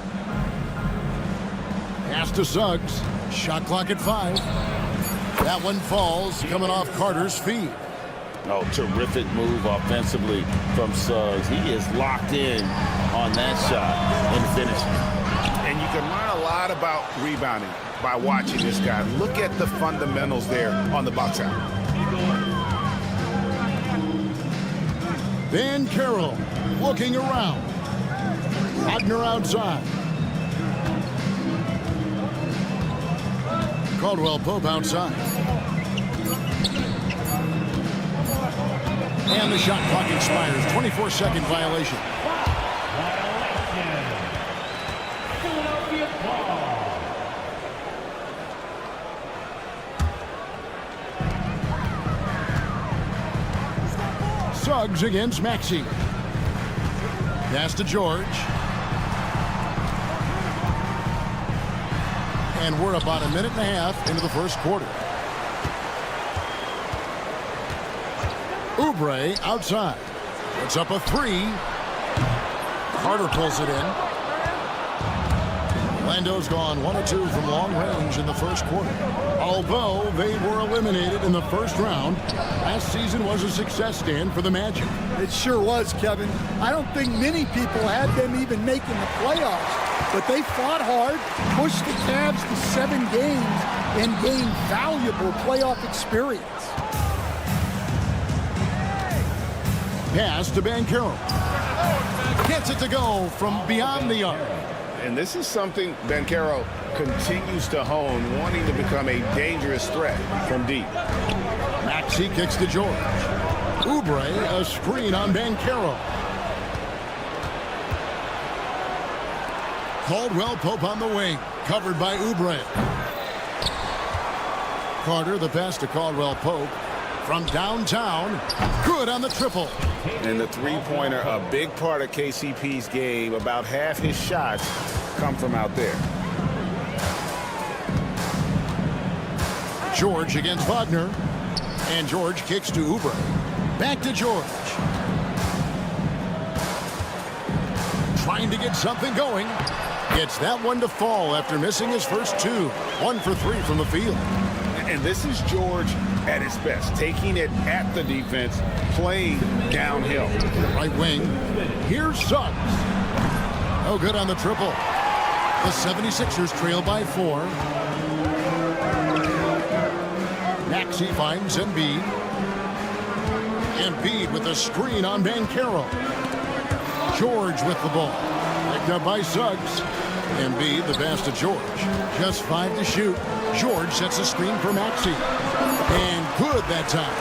Pass to Suggs. Shot clock at 5. That one falls, coming off Carter's feet. Oh, terrific move offensively from Suggs. He is locked in on that shot and finish. And you can learn a lot about rebounding by watching this guy. Look at the fundamentals there on the box out. Banchero looking around. Wagner outside. Caldwell Pope outside. And the shot clock expires. 24-second violation. Suggs against Maxey. Pass to George. And we're about a minute and a half into the first quarter. Oubre outside. Puts up a 3. Carter pulls it in. Orlando's gone 1 of 2 from long range in the first quarter. Although they were eliminated in the first round, last season was a success stand for the Magic. It sure was, Kevin. I don't think many people had them even making the playoffs. But they fought hard, pushed the Cavs to 7 games, and gained valuable playoff experience. Pass to Banchero. Gets it to go from beyond the arc. And this is something Banchero continues to hone, wanting to become a dangerous threat from deep. Maxey kicks to George. Oubre, a screen on Banchero. Caldwell Pope on the wing, covered by Oubre. Carter, the pass to Caldwell Pope from downtown. Good on the triple. And the three-pointer, a big part of KCP's game. About half his shots come from out there. George against Wagner. And George kicks to Oubre. Back to George. Trying to get something going. Gets that one to fall after missing his first 2. 1 for 3 from the field. And this is George at his best, taking it at the defense, playing downhill. Right wing. Here's Suggs. No good on the triple. The 76ers trail by 4. Maxey finds Embiid. Embiid with a screen on Banchero. George with the ball. Picked up by Suggs. Embiid, the pass to George. Just 5 to shoot. George sets a screen for Maxey. And good that time.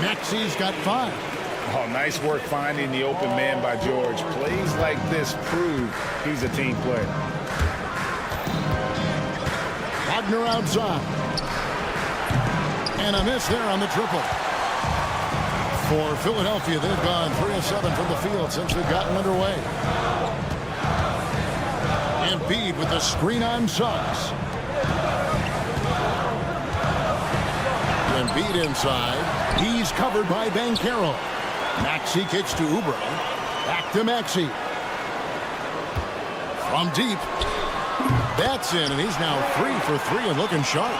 Maxey's got 5. Oh, nice work finding the open man by George. Plays like this prove he's a team player. Wagner outside. And a miss there on the triple. For Philadelphia, they've gone 3 of 7 from the field since they've gotten underway. Embiid with the screen on Suggs. Embiid inside. He's covered by Banchero. Maxey kicks to Oubre. Back to Maxey. From deep. That's in, and he's now 3 for 3 and looking sharp.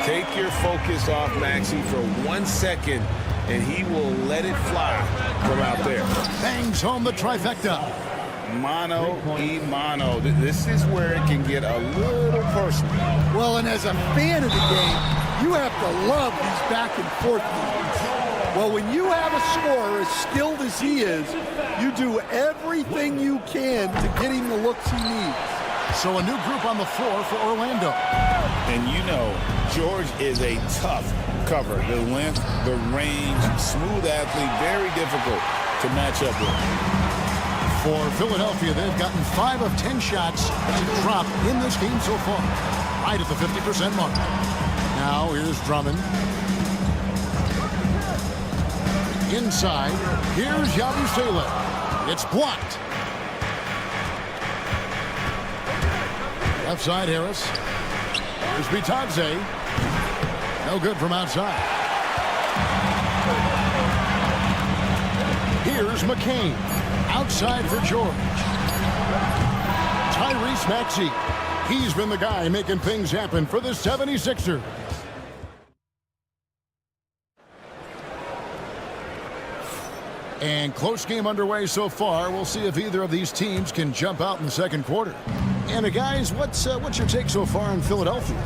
Take your focus off Maxey for 1 second, and he will let it fly from out there. Bangs home the trifecta. Mano y mano. This is where it can get a little personal. Well, and as a fan of the game, you have to love these back and forth games. Well, when you have a scorer as skilled as he is, you do everything you can to get him the looks he needs. So a new group on the floor for Orlando. And you know, George is a tough cover. The length, the range, smooth athlete, very difficult to match up with. For Philadelphia, they've gotten 5 of 10 shots to drop in this game so far, right at the 50% mark. Now here's Drummond. Inside, here's Yabusele. It's blocked. Left side, Harris. Here's Bitadze. No good from outside. Here's McCain. Outside for George. Tyrese Maxey. He's been the guy making things happen for the 76ers. And close game underway so far. We'll see if either of these teams can jump out in the second quarter. And guys, what's your take so far on Philadelphia?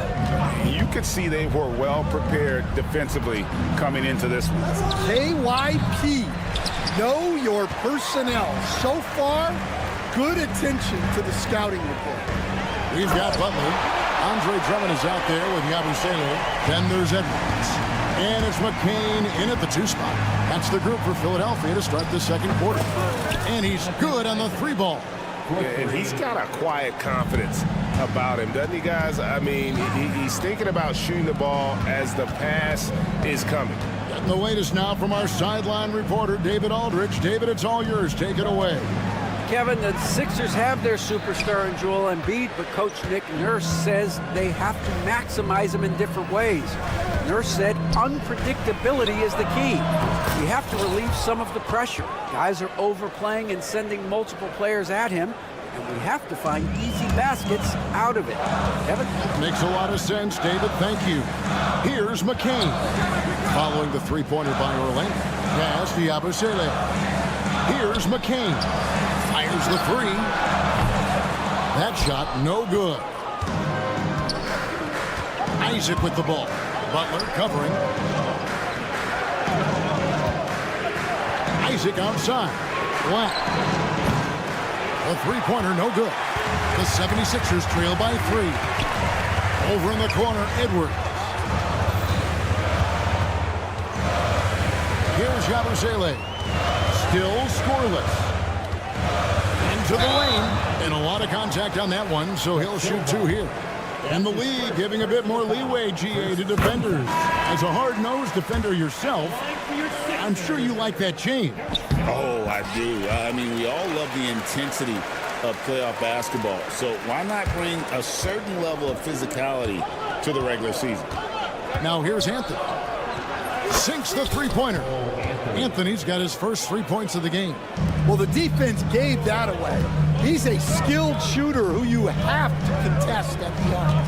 You could see they were well prepared defensively coming into this one. KYP, know your personnel. So far, good attention to the scouting report. We've got Butler. Andre Drummond is out there with Yabusele. Then there's Edwards. And it's McCain in at the 2 spot. That's the group for Philadelphia to start the second quarter. And he's good on the 3 ball. Yeah, and he's got a quiet confidence about him, doesn't he, guys? I mean, he's thinking about shooting the ball as the pass is coming. Getting the latest now from our sideline reporter, David Aldridge. David, it's all yours. Take it away. Kevin, the Sixers have their superstar in Joel Embiid, but Coach Nick Nurse says they have to maximize him in different ways. Nurse said unpredictability is the key. You have to relieve some of the pressure. Guys are overplaying and sending multiple players at him, and we have to find easy baskets out of it. Kevin? Makes a lot of sense, David. Thank you. Here's McCain. Following the 3-pointer by Orlando. Pass to Yabusele. Here's McCain. Fires the 3. That shot no good. Isaac with the ball. Butler covering. Isaac outside. Black. The 3-pointer no good. The 76ers trail by 3. Over in the corner, Edwards. Here's Yabusele. Still scoreless. Into the lane. And a lot of contact on that one, so he'll shoot 2 here. And the league giving a bit more leeway, GA, to defenders. As a hard-nosed defender yourself, I'm sure you like that change. Oh, I do. I mean, we all love the intensity of playoff basketball. So why not bring a certain level of physicality to the regular season? Now here's Anthony. Sinks the 3-pointer. Anthony's got his first 3 points of the game. Well, the defense gave that away. He's a skilled shooter who you have to contest at the arc.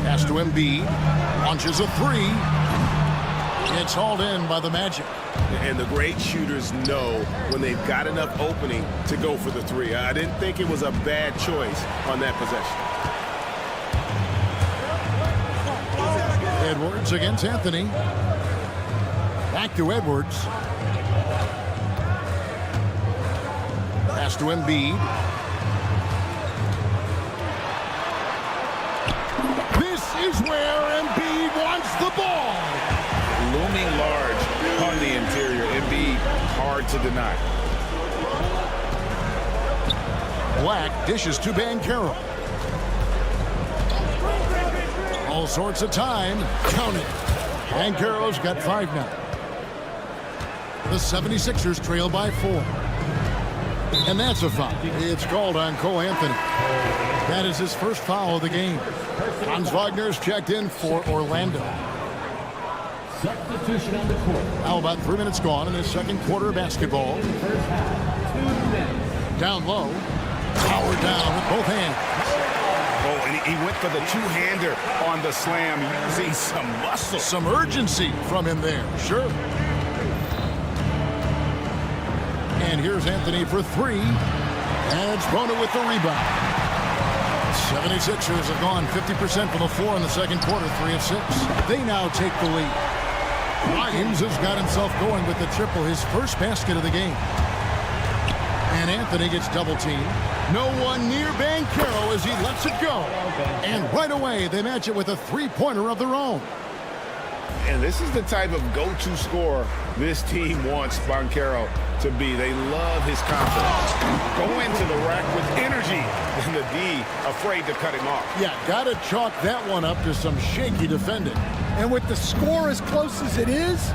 Pass to Embiid. Launches a 3. It's hauled in by the Magic. And the great shooters know when they've got enough opening to go for the 3. I didn't think it was a bad choice on that possession. Edwards against Anthony. Back to Edwards. Pass to Embiid. This is where Embiid wants the ball. Looming large on the interior. Embiid, hard to deny. Black dishes to Banchero. All sorts of time. Count it. Banchero's got 5 now. The 76ers trail by 4. And that's a foul. It's called on Cole Anthony. That is his first foul of the game. Franz Wagner's checked in for Orlando. Substitution on the court. Now about 3 minutes gone in this second quarter of basketball. Down low. Power down with both hands. Oh, and he went for the 2-hander on the slam, using some muscle. Some urgency from him there, sure. And here's Anthony for 3. And it's Bona with the rebound. 76ers have gone 50% from the floor in the second quarter, 3 of 6. They now take the lead. Grimes has got himself going with the triple, his first basket of the game. And Anthony gets double-teamed. No one near Banchero as he lets it go. And right away, they match it with a three-pointer of their own. And this is the type of go-to scorer this team wants Banchero to be. They love his confidence. Go into the rack with energy, and the D afraid to cut him off. Yeah, got to chalk that one up to some shaky defending. And with the score as close as it is,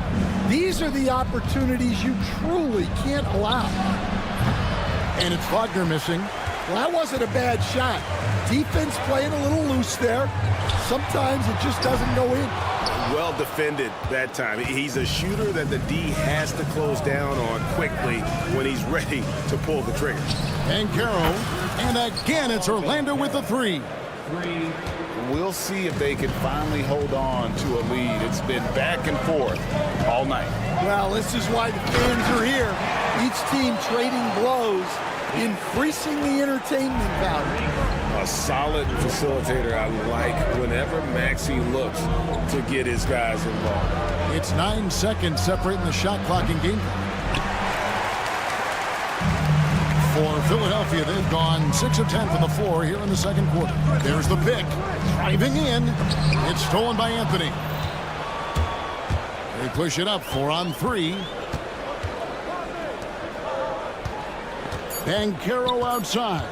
these are the opportunities you truly can't allow. And it's Wagner missing. Well, that wasn't a bad shot. Defense playing a little loose there. Sometimes it just doesn't go in. Well defended that time. He's a shooter that the D has to close down on quickly when he's ready to pull the trigger. Banchero, and again it's Orlando with the three. We'll see if they can finally hold on to a lead. It's been back and forth all night. Well, this is why the fans are here. Each team trading blows, increasing the entertainment value. A solid facilitator I like whenever Maxey looks to get his guys involved. It's 9 seconds separating the shot clock and game. For Philadelphia, they've gone 6 of 10 from the floor here in the second quarter. There's the pick. Driving in. It's stolen by Anthony. They push it up 4 on 3. Banchero outside.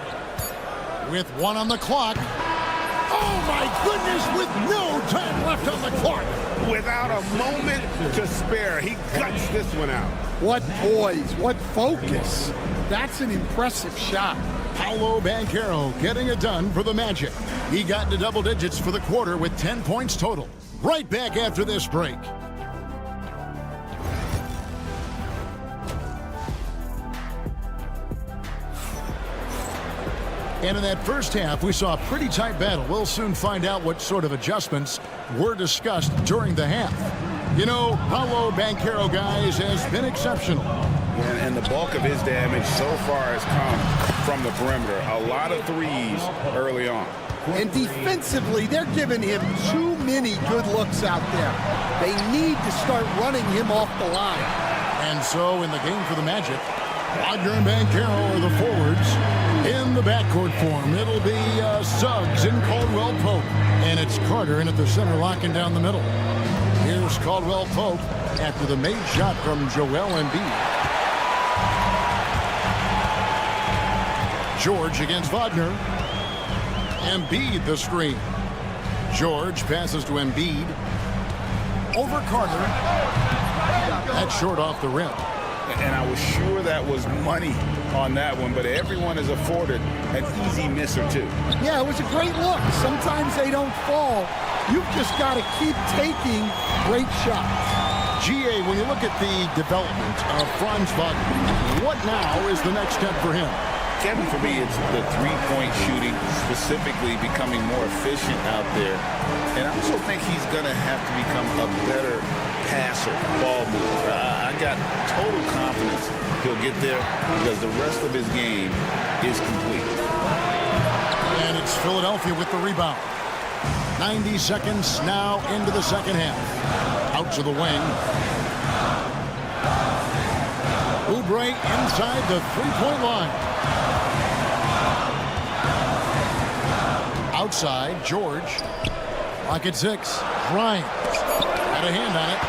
With 1 on the clock. Oh, my goodness, with no time left on the clock. Without a moment to spare, he guts this one out. What poise, what focus. That's an impressive shot. Paolo Banchero getting it done for the Magic. He got into double digits for the quarter with 10 points total. Right back after this break. And in that first half, we saw a pretty tight battle. We'll soon find out what sort of adjustments were discussed during the half. You know, Paolo Banchero, guys, has been exceptional. And the bulk of his damage so far has come from the perimeter. A lot of threes early on. And defensively, they're giving him too many good looks out there. They need to start running him off the line. And so in the game for the Magic, Wagner and Banchero are the forwards. In the backcourt form, it'll be Suggs and Caldwell Pope. And it's Carter in at the center, locking down the middle. Here's Caldwell Pope after the made shot from Joel Embiid. George against Wagner. Embiid the screen. George passes to Embiid. Over Carter. That's short off the rim. And I was sure that was money on that one, but everyone is afforded an easy miss or two. Yeah, it was a great look. Sometimes they don't fall. You've just got to keep taking great shots. GA, when you look at the development of Franz Wagner, what now is the next step for him? Kevin, for me, it's the three-point shooting, specifically becoming more efficient out there. And I also think he's going to have to become a better passer, ball mover. I got total confidence he'll get there because the rest of his game is complete. And it's Philadelphia with the rebound. 90 seconds now into the second half. Out to the wing. Oubre inside the three-point line. Outside, George. Lock at 6. Bryant. Got a hand on it.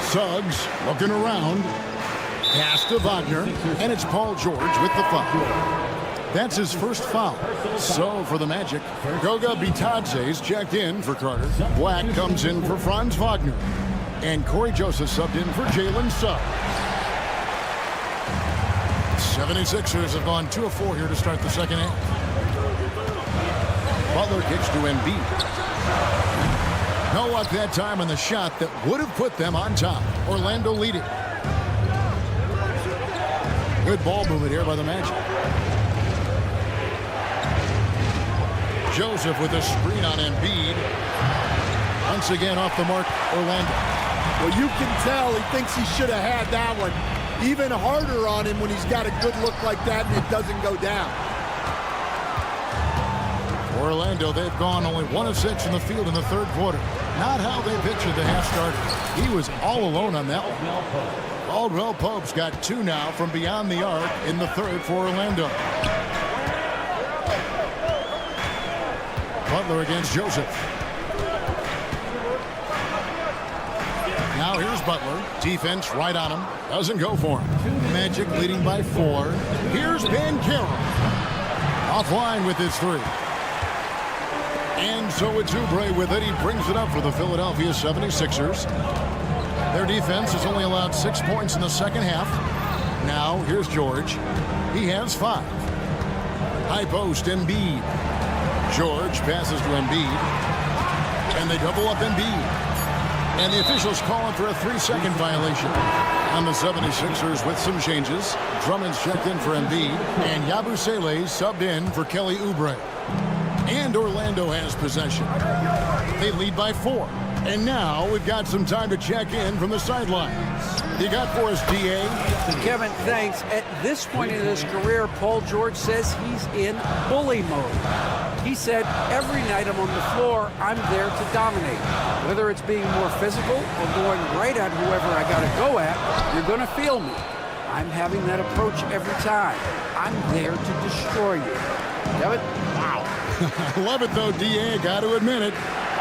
Suggs looking around. Pass to Wagner. And it's Paul George with the foul. That's his first foul. So for the Magic, Goga Bitadze's checked in for Carter. Black comes in for Franz Wagner. And Corey Joseph subbed in for Jalen Suggs. 76ers have gone 2 of 4 here to start the second half. Butler kicks to Embiid. No luck that time on the shot that would have put them on top. Orlando leading. Good ball movement here by the Magic. Joseph with a screen on Embiid. Once again off the mark, Orlando. Well, you can tell he thinks he should have had that one. even harder on him when he's got a good look like that and it doesn't go down. Orlando, they've gone only 1 of 6 in the field in the third quarter. Not how they pictured the half started. He was all alone on that one. Caldwell Pope's got 2 now from beyond the arc in the third for Orlando. Butler against Joseph. Now here's Butler. Defense right on him. Doesn't go for him. Magic leading by 4. Here's Banchero. Offline with his 3. And so it's Oubre with it. He brings it up for the Philadelphia 76ers. Their defense has only allowed 6 points in the second half. Now here's George. He has 5. High post, Embiid. George passes to Embiid. And they double up Embiid. And the officials calling for a 3-second violation on the 76ers with some changes. Drummond's checked in for Embiid. And Yabusele subbed in for Kelly Oubre. And Orlando has possession. They lead by 4. And now we've got some time to check in from the sidelines. You got for us, D.A.? Kevin, thanks. At this point in his career, Paul George says he's in bully mode. He said, every night I'm on the floor, I'm there to dominate. Whether it's being more physical or going right at whoever I got to go at, you're going to feel me. I'm having that approach every time. I'm there to destroy you. Kevin? Wow. I love it, though, D.A. Got to admit it.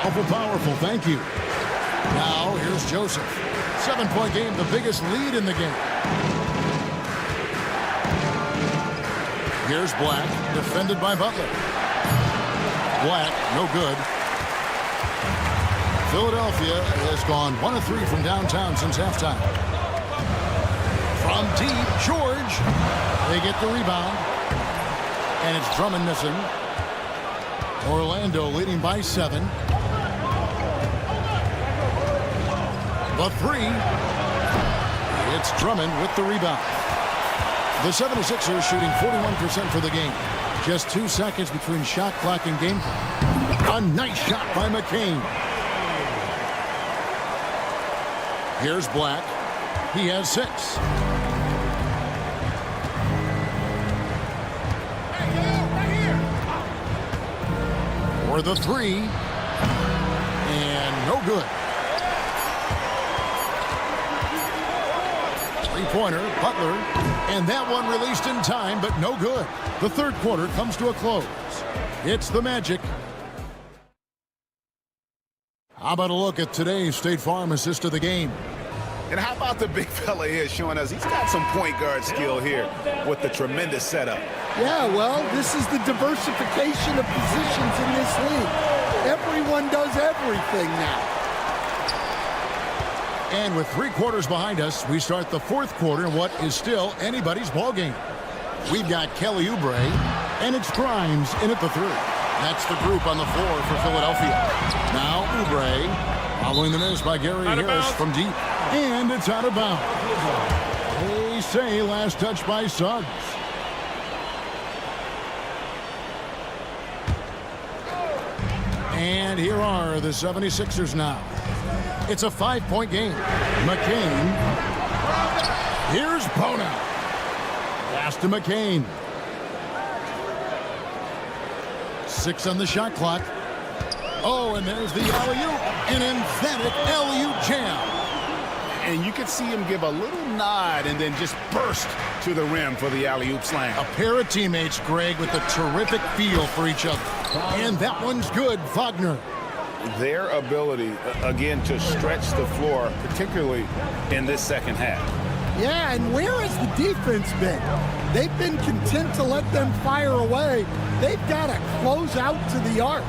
Awful powerful. Thank you. Now, here's Joseph. 7-point game, the biggest lead in the game. Here's Black, defended by Butler. Black, no good. Philadelphia has gone 1 of 3 from downtown since halftime. From deep, George. They get the rebound. And it's Drummond missing. Orlando leading by 7. The 3. It's Drummond with the rebound. The 76ers shooting 41% for the game. Just 2 seconds between shot clock and game clock. A nice shot by McCain. Here's Black. He has 6. For the 3. And no good. Three-pointer, Butler, and that one released in time, but no good. The third quarter comes to a close. It's the Magic. How about a look at today's State Farm assist of the game? And how about the big fella here showing us he's got some point guard skill here with the tremendous setup. Yeah, well, this is the diversification of positions in this league. Everyone does everything now. And with 3 quarters behind us, we start the fourth quarter in what is still anybody's ball game. We've got Kelly Oubre, and it's Grimes in at the 3. That's the group on the floor for Philadelphia. Now Oubre, following the miss by Gary Harris from deep. And it's out of bounds. They say last touch by Suggs. And here are the 76ers now. It's a 5-point game. McCain. Here's Bona. Pass to McCain. 6 on the shot clock. Oh, and there's the alley-oop. An emphatic alley-oop jam. And you could see him give a little nod and then just burst to the rim for the alley-oop slam. A pair of teammates, Greg, with a terrific feel for each other. And that one's good, Wagner. Their ability, again, to stretch the floor, particularly in this second half. Yeah, and where has the defense been? They've been content to let them fire away. They've got to close out to the arc.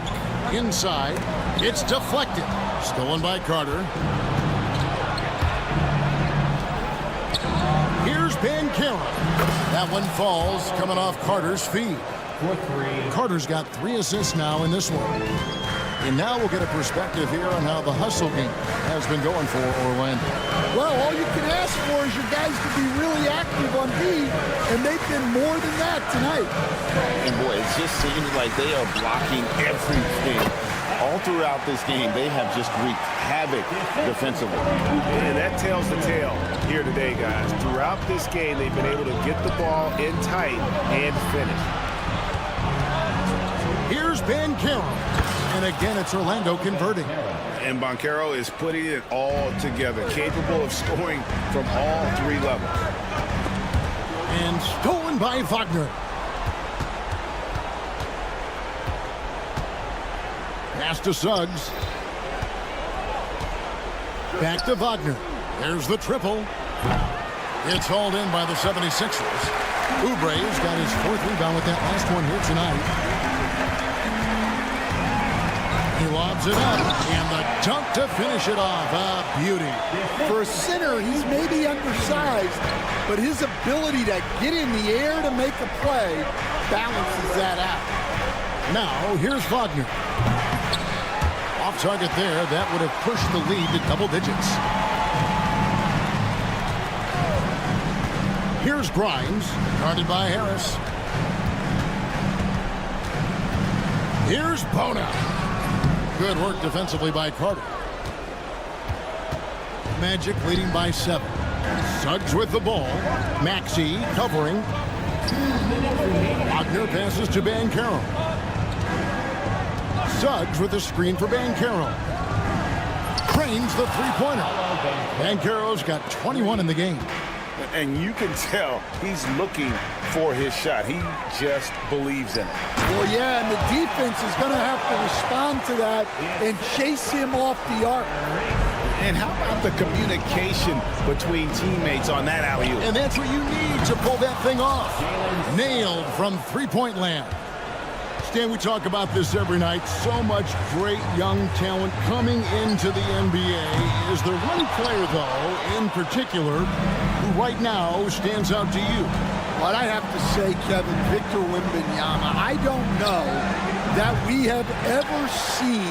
Inside, it's deflected. Stolen by Carter. Here's Banchero. That one falls, coming off Carter's feet. Carter's got 3 assists now in this one. And now we'll get a perspective here on how the hustle game has been going for Orlando. Well, all you can ask for is your guys to be really active on D, and they've been more than that tonight. And boy, it just seems like they are blocking everything all throughout this game, they have just wreaked havoc defensively. And that tells the tale here today, guys. Throughout this game, they've been able to get the ball in tight and finish. Here's Banchero. And again, it's Orlando converting. And Banchero is putting it all together, capable of scoring from all three levels. And stolen by Wagner. Pass to Suggs. Back to Wagner. There's the triple. It's hauled in by the 76ers. Oubre's got his 4th rebound with that last one here tonight. He lobs it up, and the dunk to finish it off. A beauty. For a center, he's maybe undersized, but his ability to get in the air to make a play balances that out. Now, here's Wagner. Off target there. That would have pushed the lead to double digits. Here's Grimes, guarded by Harris. Here's Bona. Good work defensively by Carter. Magic leading by 7. Suggs with the ball. Maxey covering. Wagner passes to Banchero. Suggs with the screen for Banchero. Cranes the three-pointer. Banchero's got 21 in the game. And you can tell he's looking for his shot. He just believes in it. Well, yeah, and the defense is going to have to respond to that and chase him off the arc. And how about the communication between teammates on that alley-oop? And that's what you need to pull that thing off. Nailed from three-point land. Stan, we talk about this every night. So much great young talent coming into the NBA. Is there one player, though, in particular, who right now stands out to you? But I have to say, Kevin, Victor Wembanyama, I don't know that we have ever seen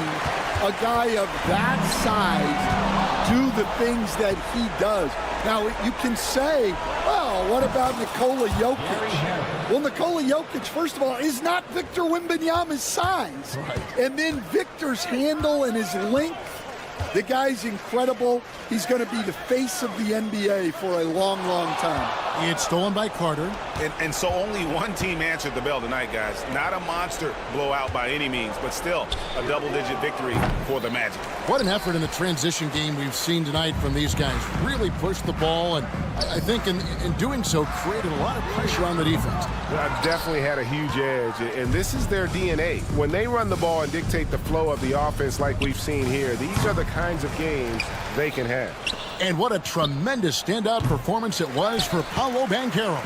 a guy of that size do the things that he does. Now, you can say, well, what about Nikola Jokic? Well, Nikola Jokic, first of all, is not Victor Wembanyama's size. Right. And then Victor's handle and his length, the guy's incredible. He's going to be the face of the NBA for a long, long time. It's stolen by Carter. And so only one team answered the bell tonight, guys. Not a monster blowout by any means, but still a double-digit victory for the Magic. What an effort in the transition game we've seen tonight from these guys. Really pushed the ball, and I think in doing so created a lot of pressure on the defense. Definitely had a huge edge, and this is their DNA. When they run the ball and dictate the flow of the offense like we've seen here, these are the kinds of games they can have. And what a tremendous standout performance it was for Paolo Banchero.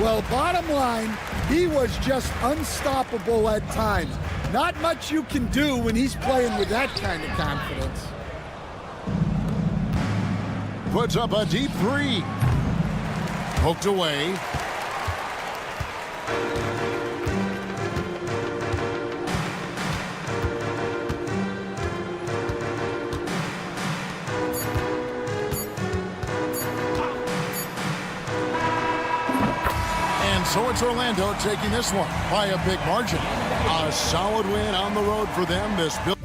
Well, bottom line, he was just unstoppable at times. Not much you can do when he's playing with that kind of confidence. Puts up a deep three. Poked away. So it's Orlando taking this one by a big margin. A solid win on the road for them. This build.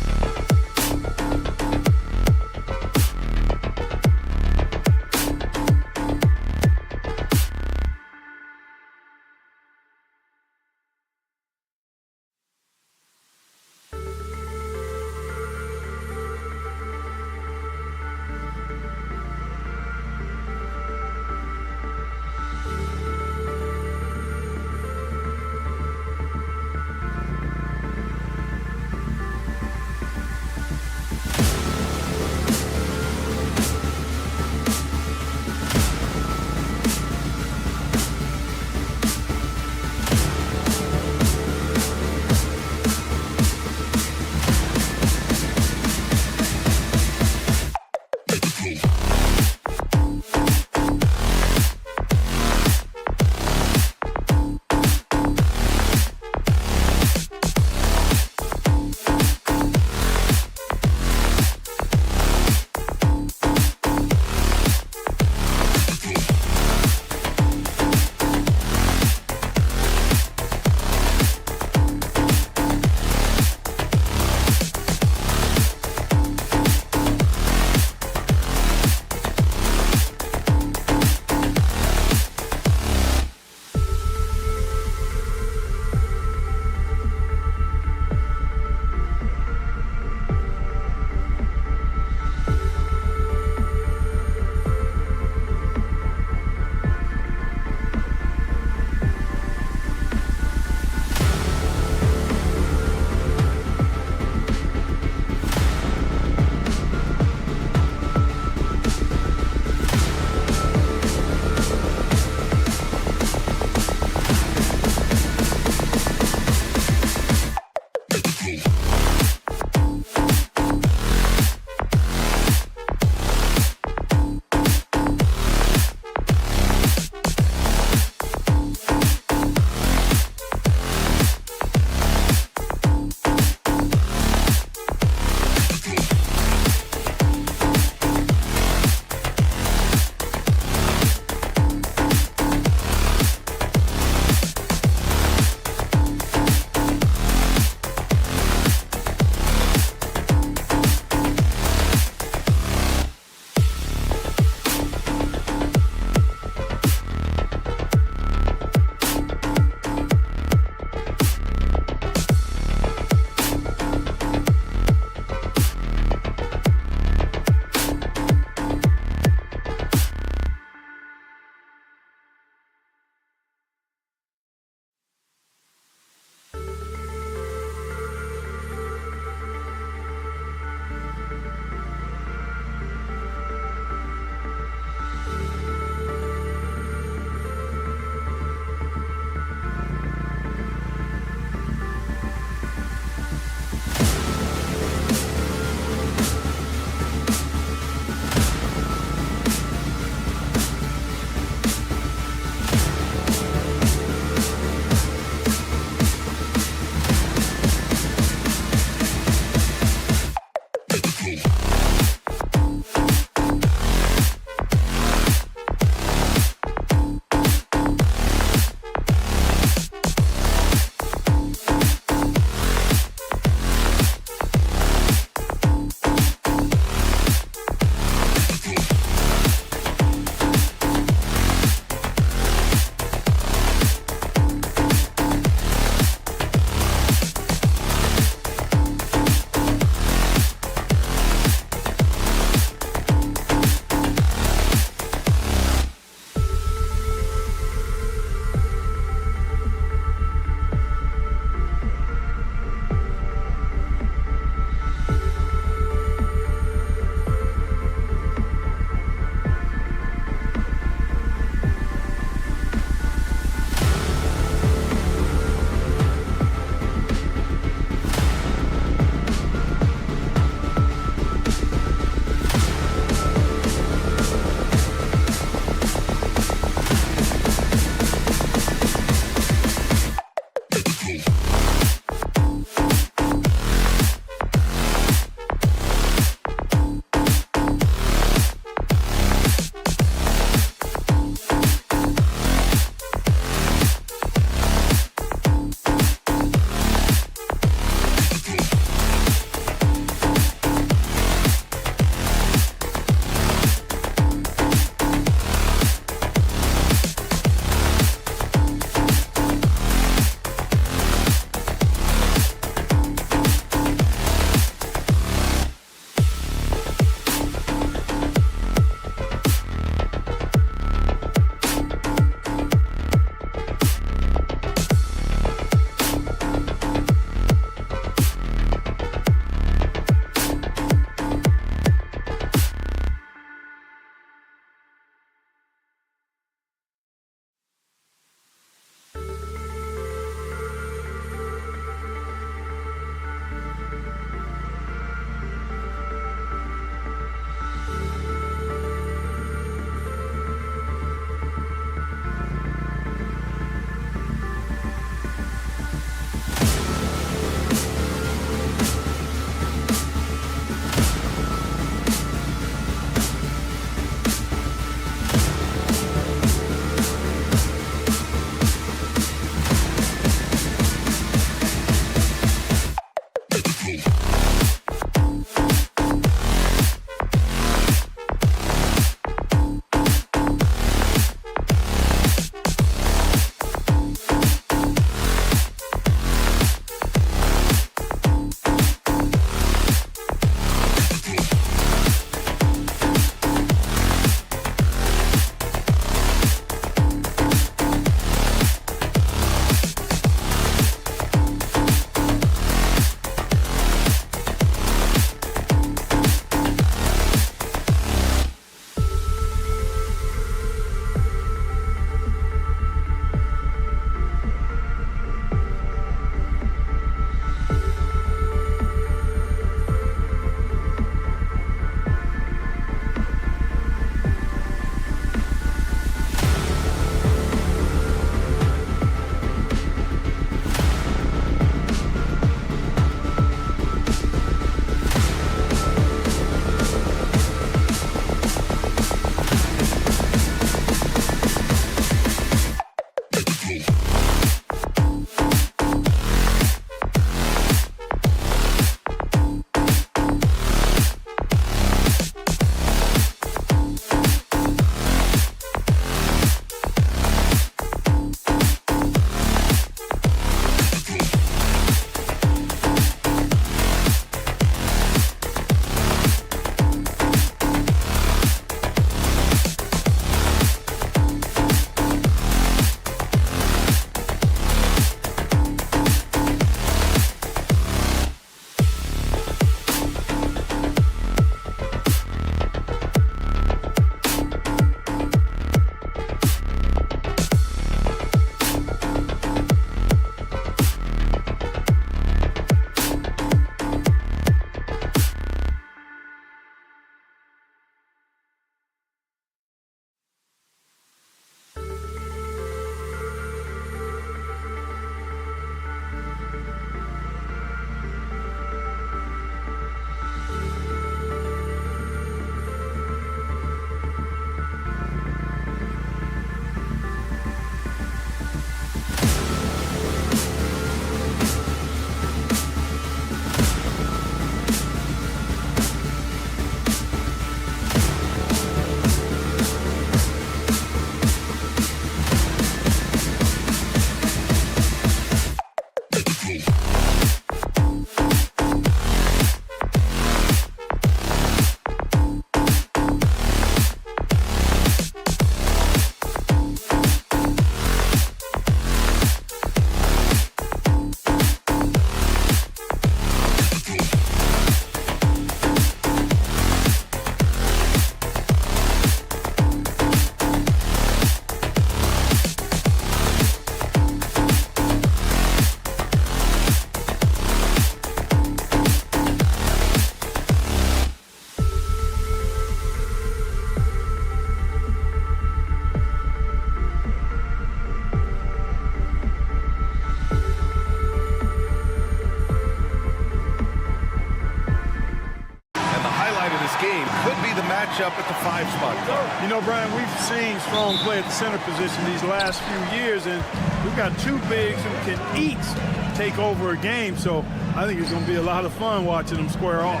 match up at the 5 spot. You know, Brian, we've seen strong play at the center position these last few years, and we've got 2 bigs who can each take over a game, so I think it's going to be a lot of fun watching them square off.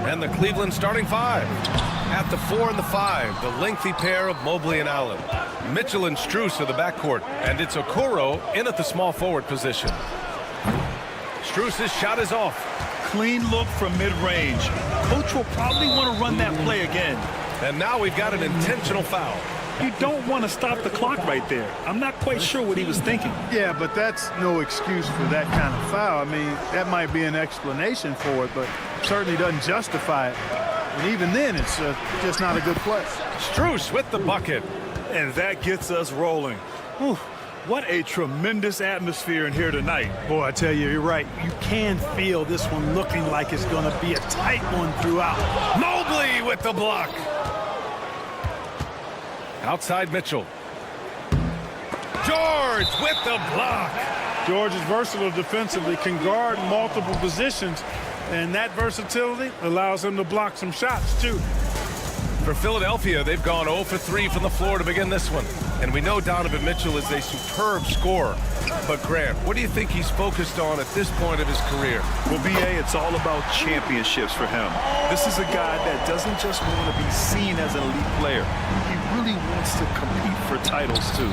And the Cleveland starting 5. At the 4 and the 5, the lengthy pair of Mobley and Allen. Mitchell and Strus are the backcourt, and it's Okoro in at the small forward position. Strus' shot is off. Clean look from mid-range. Coach will probably want to run that play again. And now we've got an intentional foul. You don't want to stop the clock right there. I'm not quite sure what he was thinking. Yeah, but that's no excuse for that kind of foul. I mean, that might be an explanation for it, but certainly doesn't justify it. And even then, it's just not a good play. Strus with the bucket. And that gets us rolling. Whew. What a tremendous atmosphere in here tonight. Boy, I tell you, you're right. You can feel this one looking like it's going to be a tight one throughout. Mobley with the block. Outside Mitchell. George with the block. George is versatile defensively, can guard multiple positions, and that versatility allows him to block some shots, too. For Philadelphia, they've gone 0 for 3 from the floor to begin this one. And we know Donovan Mitchell is a superb scorer. But Grant, what do you think he's focused on at this point of his career? Well, B.A., it's all about championships for him. This is a guy that doesn't just want to be seen as an elite player. He really wants to compete for titles, too.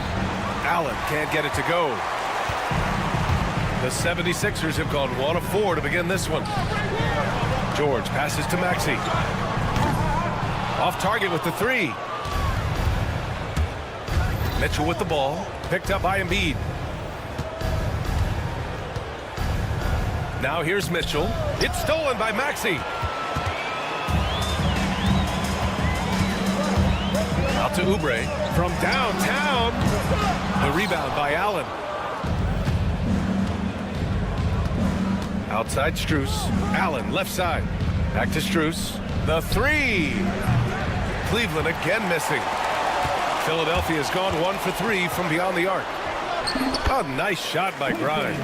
Allen can't get it to go. The 76ers have gone 1 of 4 to begin this one. George passes to Maxey. Off target with the 3. Mitchell with the ball. Picked up by Embiid. Now here's Mitchell. It's stolen by Maxey. Out to Oubre from downtown. The rebound by Allen. Outside Strus. Allen left side. Back to Strus. The 3. Cleveland again missing. Philadelphia has gone 1 for 3 from beyond the arc. A nice shot by Grimes.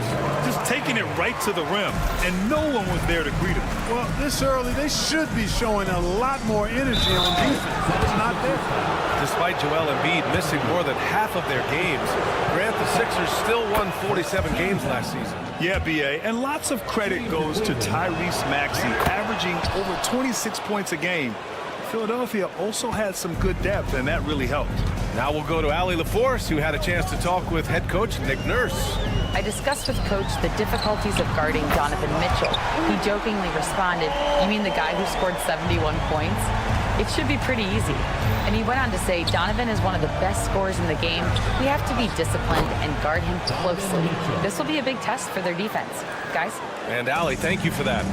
Just taking it right to the rim, and no one was there to greet him. Well, this early, they should be showing a lot more energy on defense. It's not there. Despite Joel Embiid missing more than half of their games, Grant, the Sixers still won 47 games last season. Yeah, B.A., and lots of credit goes to Tyrese Maxey, averaging over 26 points a game. Philadelphia also had some good depth, and that really helped. Now we'll go to Allie LaForce, who had a chance to talk with head coach Nick Nurse. I discussed with Coach the difficulties of guarding Donovan Mitchell. He jokingly responded, "You mean the guy who scored 71 points? It should be pretty easy." And he went on to say, "Donovan is one of the best scorers in the game. We have to be disciplined and guard him closely. This will be a big test for their defense." Guys? And Allie, thank you for that.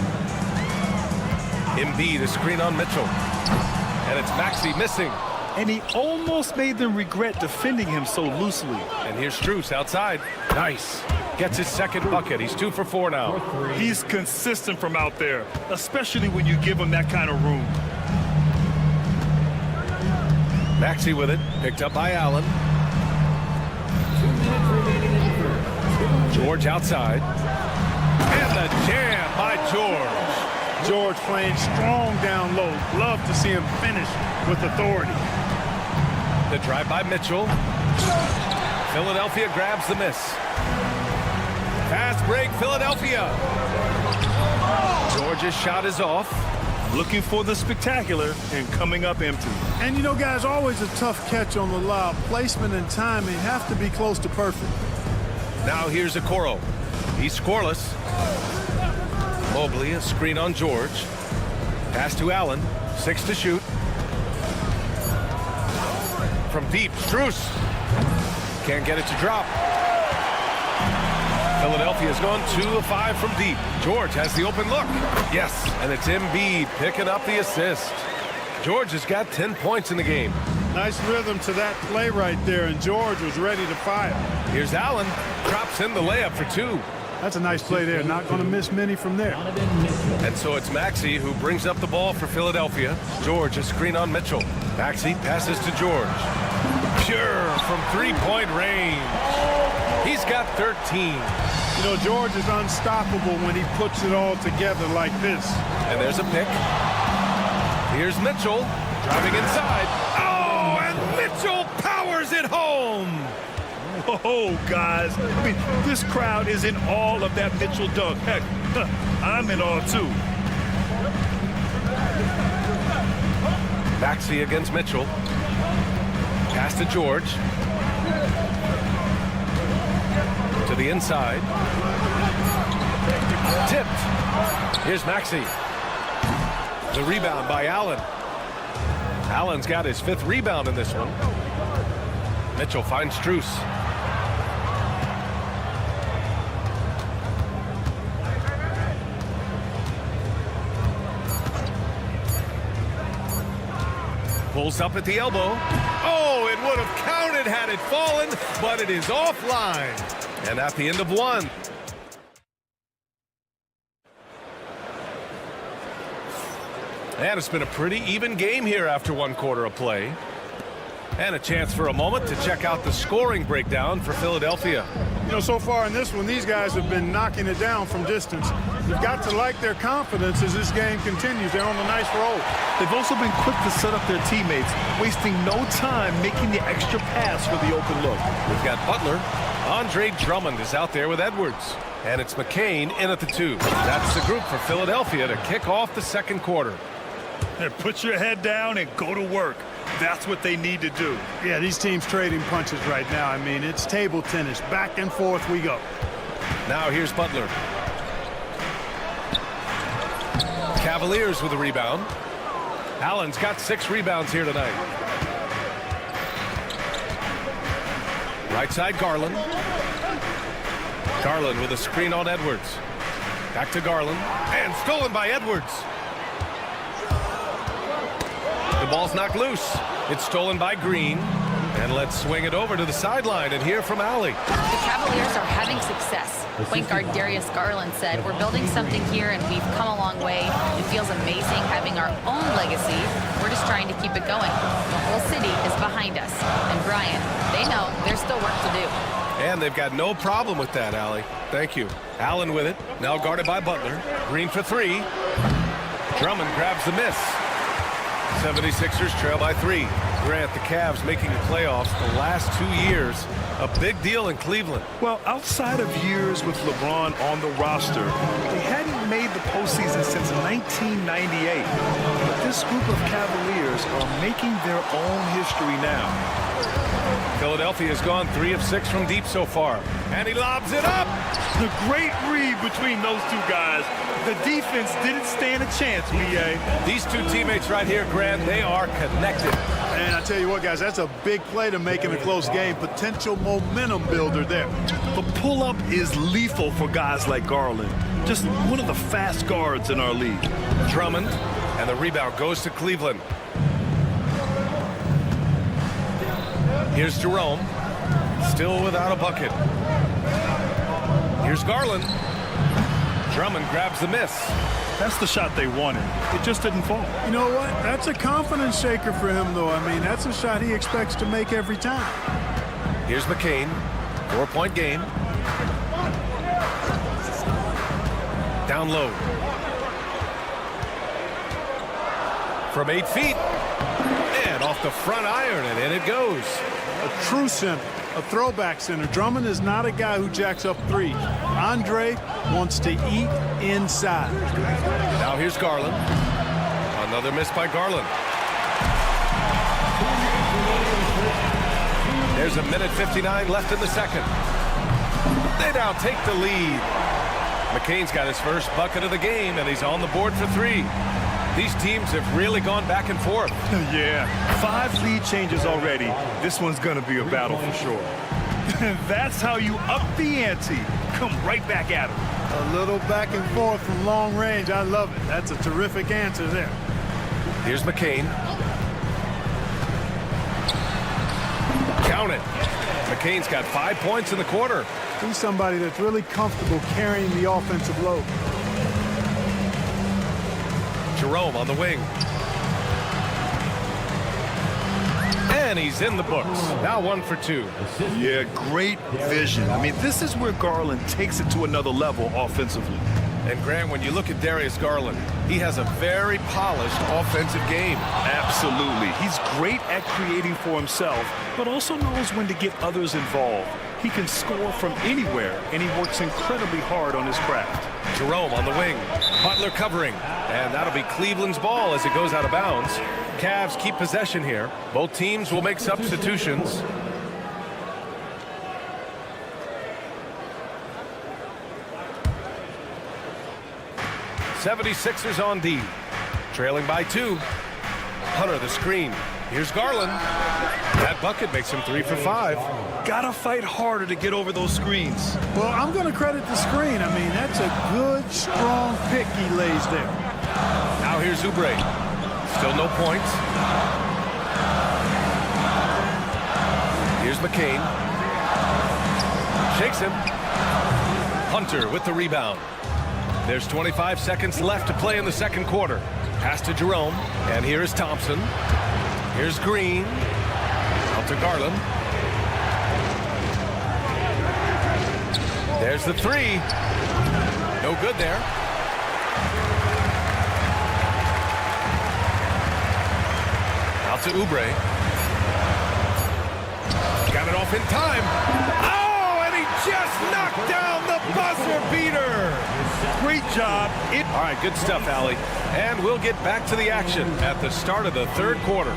Embiid, a screen on Mitchell. And it's Maxey missing. And he almost made them regret defending him so loosely. And here's Strus outside. Nice. Gets his second bucket. He's 2 for 4 now. He's consistent from out there, especially when you give him that kind of room. Maxey with it. Picked up by Allen. George outside. And the jam by George. George playing strong down low. Love to see him finish with authority. The drive by Mitchell. Philadelphia grabs the miss. Fast break, Philadelphia. George's shot is off. Looking for the spectacular and coming up empty. And you know, guys, always a tough catch on the lob. Placement and timing have to be close to perfect. Now here's Okoro. He's scoreless. Mobley, a screen on George. Pass to Allen. 6 to shoot. From deep, Strus. Can't get it to drop. Philadelphia's gone 2 of 5 from deep. George has the open look. Yes, and it's Embiid picking up the assist. George has got 10 points in the game. Nice rhythm to that play right there, and George was ready to fire. Here's Allen. Drops in the layup for 2. That's a nice play there. Not going to miss many from there. And so it's Maxey who brings up the ball for Philadelphia. George, a screen on Mitchell. Maxey passes to George. Pure from three-point range. He's got 13. You know, George is unstoppable when he puts it all together like this. And there's a pick. Here's Mitchell. Driving inside. Oh, and Mitchell powers it home. Whoa, guys. I mean, this crowd is in awe of that Mitchell dunk. Heck, I'm in awe, too. Maxey against Mitchell. Pass to George. To the inside. Tipped. Here's Maxey. The rebound by Allen. Allen's got his 5th rebound in this one. Mitchell finds Strus. Pulls up at the elbow. Oh, it would have counted had it fallen, but it is offline. And at the end of 1. And it's been a pretty even game here after 1 quarter of play. And a chance for a moment to check out the scoring breakdown for Philadelphia. You know, so far in this one, these guys have been knocking it down from distance. You've got to like their confidence as this game continues. They're on a nice roll. They've also been quick to set up their teammates, wasting no time making the extra pass for the open look. We've got Butler. Andre Drummond is out there with Edwards. And it's McCain in at the 2. That's the group for Philadelphia to kick off the 2nd quarter. Hey, put your head down and go to work. That's what they need to do. Yeah, these teams trading punches right now. I mean, it's table tennis. Back and forth we go. Now here's Butler. Cavaliers with a rebound. Allen's got 6 rebounds here tonight. Right side, Garland. Garland with a screen on Edwards. Back to Garland. And stolen by Edwards. The ball's knocked loose. It's stolen by Green. And let's swing it over to the sideline and hear from Allie. The Cavaliers are having success. Point guard Darius Garland said, "We're building something here and we've come a long way. It feels amazing having our own legacy. We're just trying to keep it going. The whole city is behind us." And Brian, they know there's still work to do. And they've got no problem with that, Allie. Thank you. Allen with it. Now guarded by Butler. Green for 3. Drummond grabs the miss. 76ers trail by 3. Grant, the Cavs making the playoffs the last 2 years. A big deal in Cleveland. Well, outside of years with LeBron on the roster, they hadn't made the postseason since 1998. But this group of Cavaliers are making their own history now. Philadelphia has gone 3 of 6 from deep so far. And he lobs it up. The great read between those 2 guys. The defense didn't stand a chance, B.A. These 2 teammates right here, Grant, they are connected. And I tell you what, guys, that's a big play to make in a close game. Potential momentum builder there. The pull-up is lethal for guys like Garland. Just one of the fast guards in our league. Drummond, and the rebound goes to Cleveland. Here's Jerome, still without a bucket. Here's Garland. Drummond grabs the miss. That's the shot they wanted. It just didn't fall. You know what? That's a confidence shaker for him, though. I mean, that's a shot he expects to make every time. Here's McCain. 4-point game. Down low. From 8 feet. And off the front iron, and in it goes. A true center, a throwback center. Drummond is not a guy who jacks up 3s. Andre wants to eat inside. Now here's Garland. Another miss by Garland. There's a minute 59 left in the 2nd. They now take the lead. McCain's got his first bucket of the game, and he's on the board for 3. These teams have really gone back and forth. Yeah, 5 lead changes already. This one's going to be a battle for sure. That's how you up the ante. Come right back at him. A little back and forth from long range. I love it. That's a terrific answer there. Here's McCain. Count it. McCain's got 5 points in the quarter. He's somebody that's really comfortable carrying the offensive load. Jerome on the wing. And he's in the books. Now 1 for 2. Yeah, great vision. I mean, this is where Garland takes it to another level offensively. And Grant, when you look at Darius Garland, he has a very polished offensive game. Absolutely. He's great at creating for himself, but also knows when to get others involved. He can score from anywhere, and he works incredibly hard on his craft. Jerome on the wing. Butler covering. And that'll be Cleveland's ball as it goes out of bounds. Cavs keep possession here. Both teams will make substitutions. '76ers on D. Trailing by 2. Hunter the screen. Here's Garland. That bucket makes him 3 for 5. Gotta fight harder to get over those screens. Well, I'm going to credit the screen. I mean, that's a good, strong pick he lays there. Now here's Oubre. Still no points. Here's McCain. Shakes him. Hunter with the rebound. There's 25 seconds left to play in the second quarter. Pass to Jerome. And here is Thompson. Here's Green. Out to Garland. There's the 3. No good there. Out to Oubre. Got it off in time. Oh, and he just knocked down the buzzer beater. Great job. All right, good stuff, Allie. And we'll get back to the action at the start of the third quarter.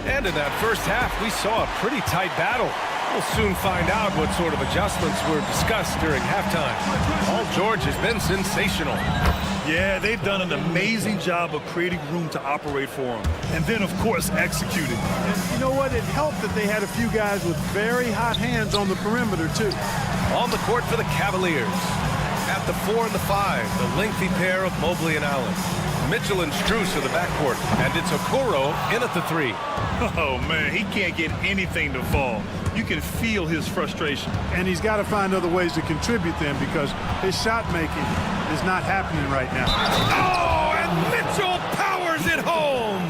And in that first half, we saw a pretty tight battle. We'll soon find out what sort of adjustments were discussed during halftime. Paul George has been sensational. Yeah, they've done an amazing job of creating room to operate for him. And then, of course, executing. And you know what? It helped that they had a few guys with very hot hands on the perimeter, too. On the court for the Cavaliers. At the 4 and the 5, the lengthy pair of Mobley and Allen. Mitchell and Strus are the backcourt, and it's Okoro in at the 3. Oh, man, he can't get anything to fall. You can feel his frustration. And he's got to find other ways to contribute them because his shot making is not happening right now. Oh, and Mitchell powers it home.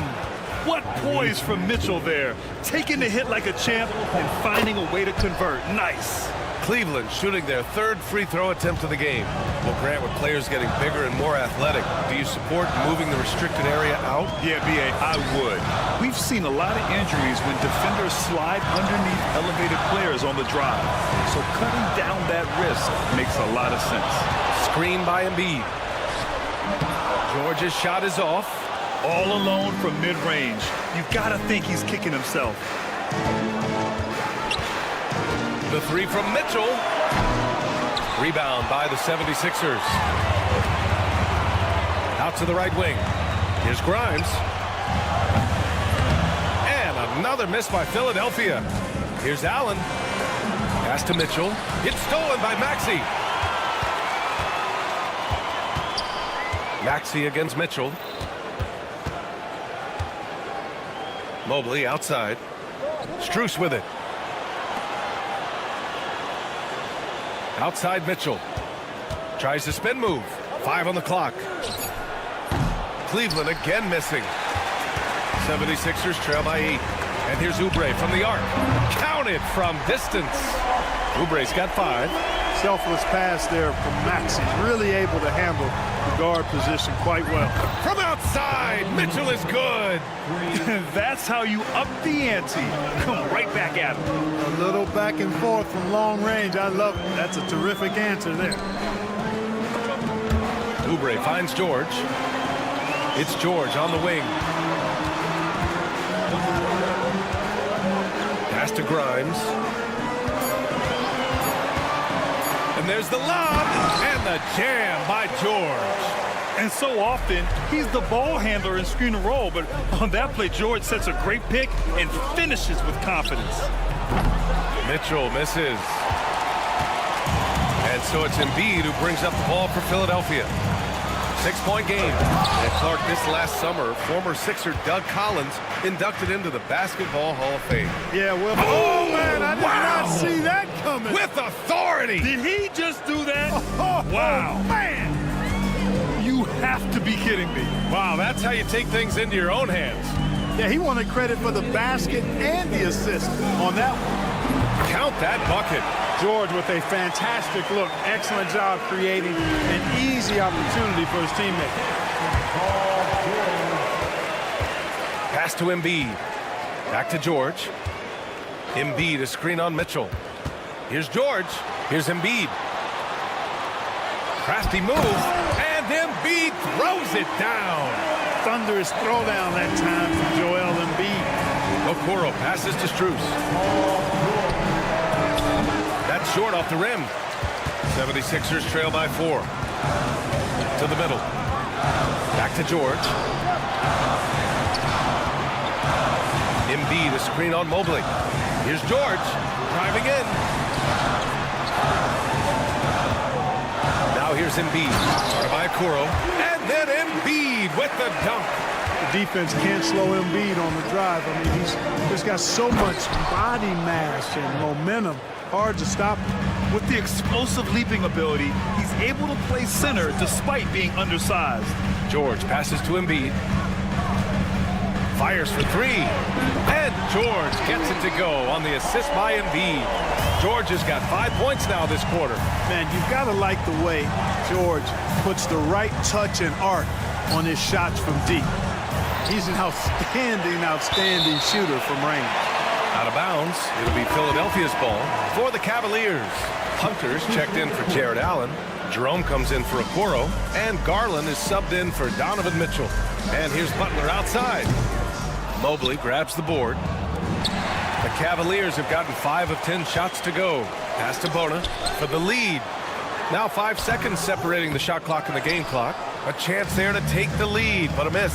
What poise from Mitchell there. Taking the hit like a champ and finding a way to convert. Nice. Cleveland shooting their third free throw attempt of the game. Well, Grant, with players getting bigger and more athletic, do you support moving the restricted area out? Yeah, B.A., I would. We've seen a lot of injuries when defenders slide underneath elevated players on the drive. So cutting down that risk makes a lot of sense. Screen by Embiid. George's shot is off. All alone from mid-range. You've got to think he's kicking himself. The 3 from Mitchell. Rebound by the 76ers. Out to the right wing. Here's Grimes. And another miss by Philadelphia. Here's Allen. Pass to Mitchell. It's stolen by Maxey. Maxey against Mitchell. Mobley outside. Strus with it. Outside Mitchell. Tries to spin move. 5 on the clock. Cleveland again missing. 76ers trail by 8. And here's Oubre from the arc. Counted from distance. Oubre's got 5. Selfless pass there from Maxey. Really able to handle the guard position quite well. From outside, Mitchell is good. That's how you up the ante. Come right back at him. A little back and forth from long range. I love it. That's a terrific answer there. Oubre finds George. It's George on the wing. Pass to Grimes. And there's the lob and the jam by George. And so often, he's the ball handler in screen and roll, but on that play, George sets a great pick and finishes with confidence. Mitchell misses. And so it's Embiid who brings up the ball for Philadelphia. 6-point game. And Clark, this last summer, former Sixer Doug Collins inducted into the Basketball Hall of Fame. Yeah, well, oh man, I did not see that coming. With authority. Did he just do that? Wow. Man. You have to be kidding me. Wow, that's how you take things into your own hands. Yeah, he wanted credit for the basket and the assist on that one. Count that bucket. George with a fantastic look. Excellent job creating an easy opportunity for his teammate. Pass to Embiid. Back to George. Embiid, a screen on Mitchell. Here's George. Here's Embiid. Crafty move, and Embiid throws it down. Thunderous throwdown that time from Joel Embiid. Okoro passes to Strus. That's short off the rim. 76ers trail by 4. To the middle. Back to George. Embiid, a screen on Mobley. Here's George, driving in. Now here's Embiid, started by Okoro, and then Embiid with the dunk. The defense can't slow Embiid on the drive. I mean, he's just got so much body mass and momentum. Hard to stop him. With the explosive leaping ability, he's able to play center despite being undersized. George passes to Embiid. Fires for 3. And George gets it to go on the assist by Embiid. George has got 5 points now this quarter. Man, you've got to like the way George puts the right touch and arc on his shots from deep. He's an outstanding shooter from range. Out of bounds. It'll be Philadelphia's ball for the Cavaliers. Hunter's checked in for Jared Allen. Jerome comes in for Okoro. And Garland is subbed in for Donovan Mitchell. And here's Butler outside. Mobley grabs the board. The Cavaliers have gotten 5 of 10 shots to go. Pass to Bona for the lead. Now 5 seconds separating the shot clock and the game clock. A chance there to take the lead, but a miss.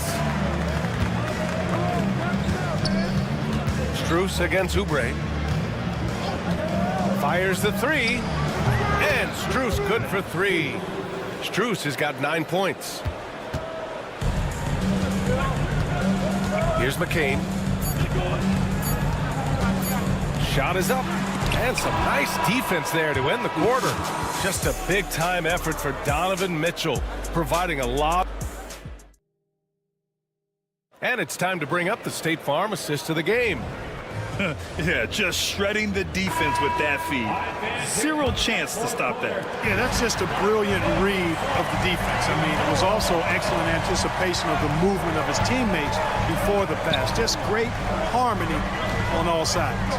Strus against Oubre. Fires the 3. And Strus good for 3. Strus has got 9 points. Here's McCain. Shot is up. And some nice defense there to end the quarter. Just a big-time effort for Donovan Mitchell, providing a lot. And it's time to bring up the State Farm assist of the game. Yeah, just shredding the defense with that feed. Zero chance to stop that. Yeah, that's just a brilliant read of the defense. I mean, it was also excellent anticipation of the movement of his teammates before the pass. Just great harmony on all sides.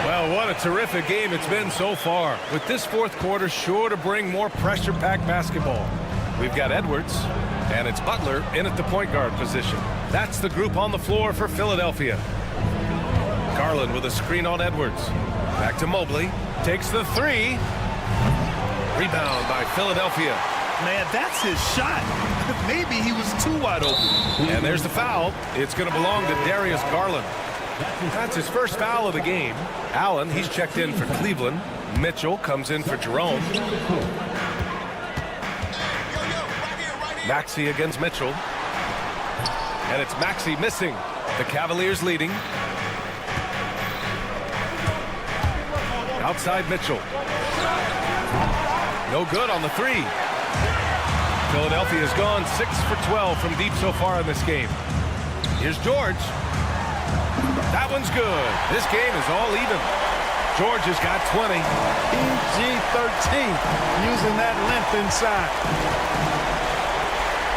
Well, what a terrific game it's been so far. With this fourth quarter sure to bring more pressure-packed basketball. We've got Edwards, and it's Butler in at the point guard position. That's the group on the floor for Philadelphia. Garland with a screen on Edwards. Back to Mobley. Takes the 3. Rebound by Philadelphia. Man, that's his shot. Maybe he was too wide open. And there's the foul. It's going to belong to Darius Garland. That's his first foul of the game. Allen, he's checked in for Cleveland. Mitchell comes in for Jerome. Maxey against Mitchell. And it's Maxey missing. The Cavaliers leading. Outside Mitchell. No good on the 3. Philadelphia has gone 6 for 12 from deep so far in this game. Here's George. That one's good. This game is all even. George has got 20. PG-13, using that length inside.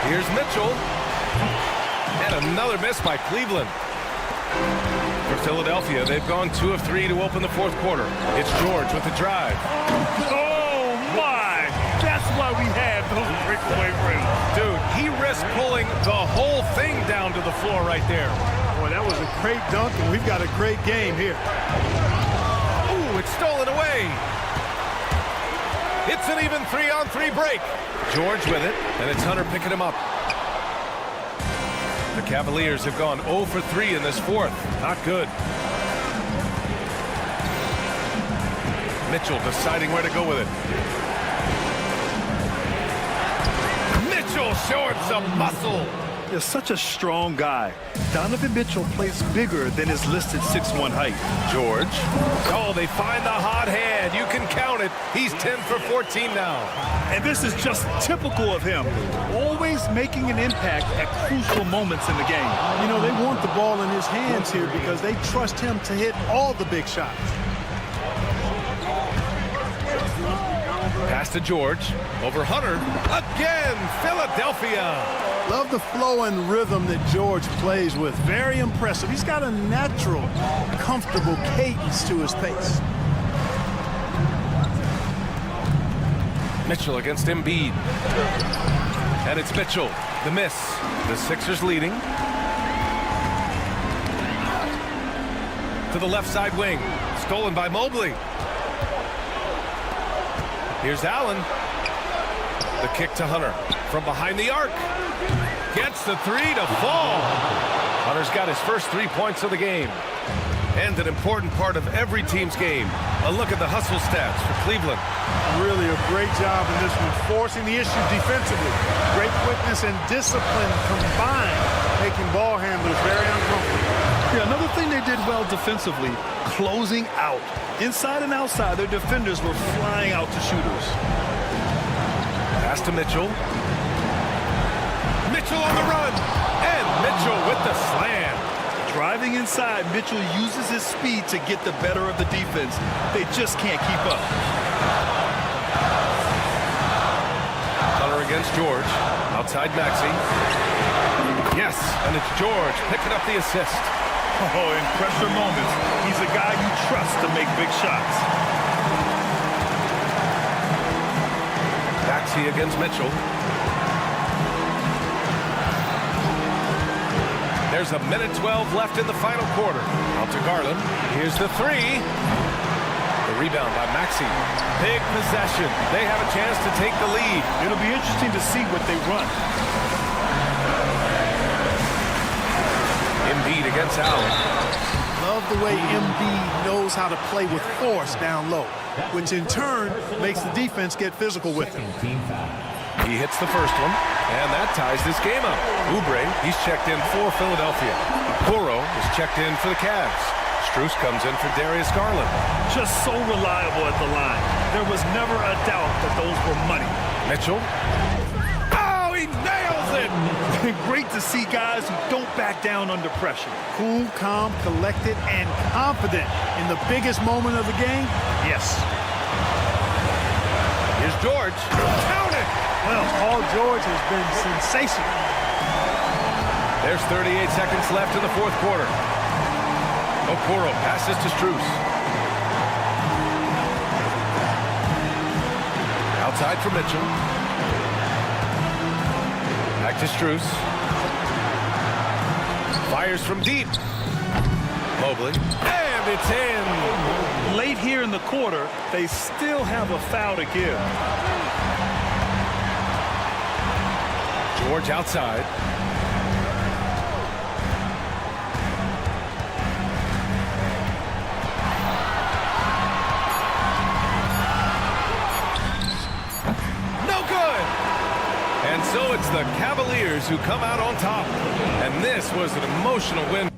Here's Mitchell. And another miss by Cleveland. For Philadelphia, they've gone 2 of 3 to open the fourth quarter. It's George with the drive. Oh, my. That's why we have those breakaway rims. Dude, he risked pulling the whole thing down to the floor right there. Boy, that was a great dunk, and we've got a great game here. Ooh, it's stolen away. It's an even 3-on-3 break. George with it, and it's Hunter picking him up. The Cavaliers have gone 0 for 3 in this fourth. Not good. Mitchell deciding where to go with it. Mitchell showing some muscle. He's such a strong guy. Donovan Mitchell plays bigger than his listed 6'1" height. George. Oh, they find the hot hand. You can count it. He's 10 for 14 now. And this is just typical of him. Always making an impact at crucial moments in the game. You know, they want the ball in his hands here because they trust him to hit all the big shots. Pass to George. Over Hunter. Again, Philadelphia. Love the flow and rhythm that George plays with. Very impressive. He's got a natural, comfortable cadence to his pace. Mitchell against Embiid. And it's Mitchell. The miss. The Sixers leading. To the left side wing. Stolen by Mobley. Here's Allen. The kick to Hunter. From behind the arc. Gets the three to fall. Hunter's got his first 3 points of the game. And an important part of every team's game. A look at the hustle stats for Cleveland. Really a great job in this one, forcing the issue defensively. Great quickness and discipline combined, making ball handlers very uncomfortable. Yeah, another thing they did well defensively, closing out. Inside and outside, their defenders were flying out to shooters. Pass to Mitchell. Mitchell on the run. And Mitchell with the slam. Driving inside, Mitchell uses his speed to get the better of the defense. They just can't keep up. Hunter against George. Outside Maxey. Yes, and it's George picking up the assist. Oh, in pressure moments, he's a guy you trust to make big shots. Maxey against Mitchell. There's a minute 12 left in the final quarter. Out to Garland. Here's the three. The rebound by Maxey. Big possession. They have a chance to take the lead. It'll be interesting to see what they run. Embiid against Allen. Love the way Embiid knows how to play with force down low, which in turn makes the defense get physical with him. He hits the first one, and that ties this game up. Oubre, he's checked in for Philadelphia. Okoro is checked in for the Cavs. Strus comes in for Darius Garland. Just so reliable at the line. There was never a doubt that those were money. Mitchell. Oh, he nails it! Great to see guys who don't back down under pressure. Cool, calm, collected, and confident in the biggest moment of the game. Yes. Here's George. Count it! Well, Paul George has been sensational. There's 38 seconds left in the fourth quarter. Okoro passes to Strus. Outside for Mitchell. Back to Strus. Fires from deep. Mobley. And it's in. Late here in the quarter, they still have a foul to give. George outside. No good! And so it's the Cavaliers who come out on top. And this was an emotional win.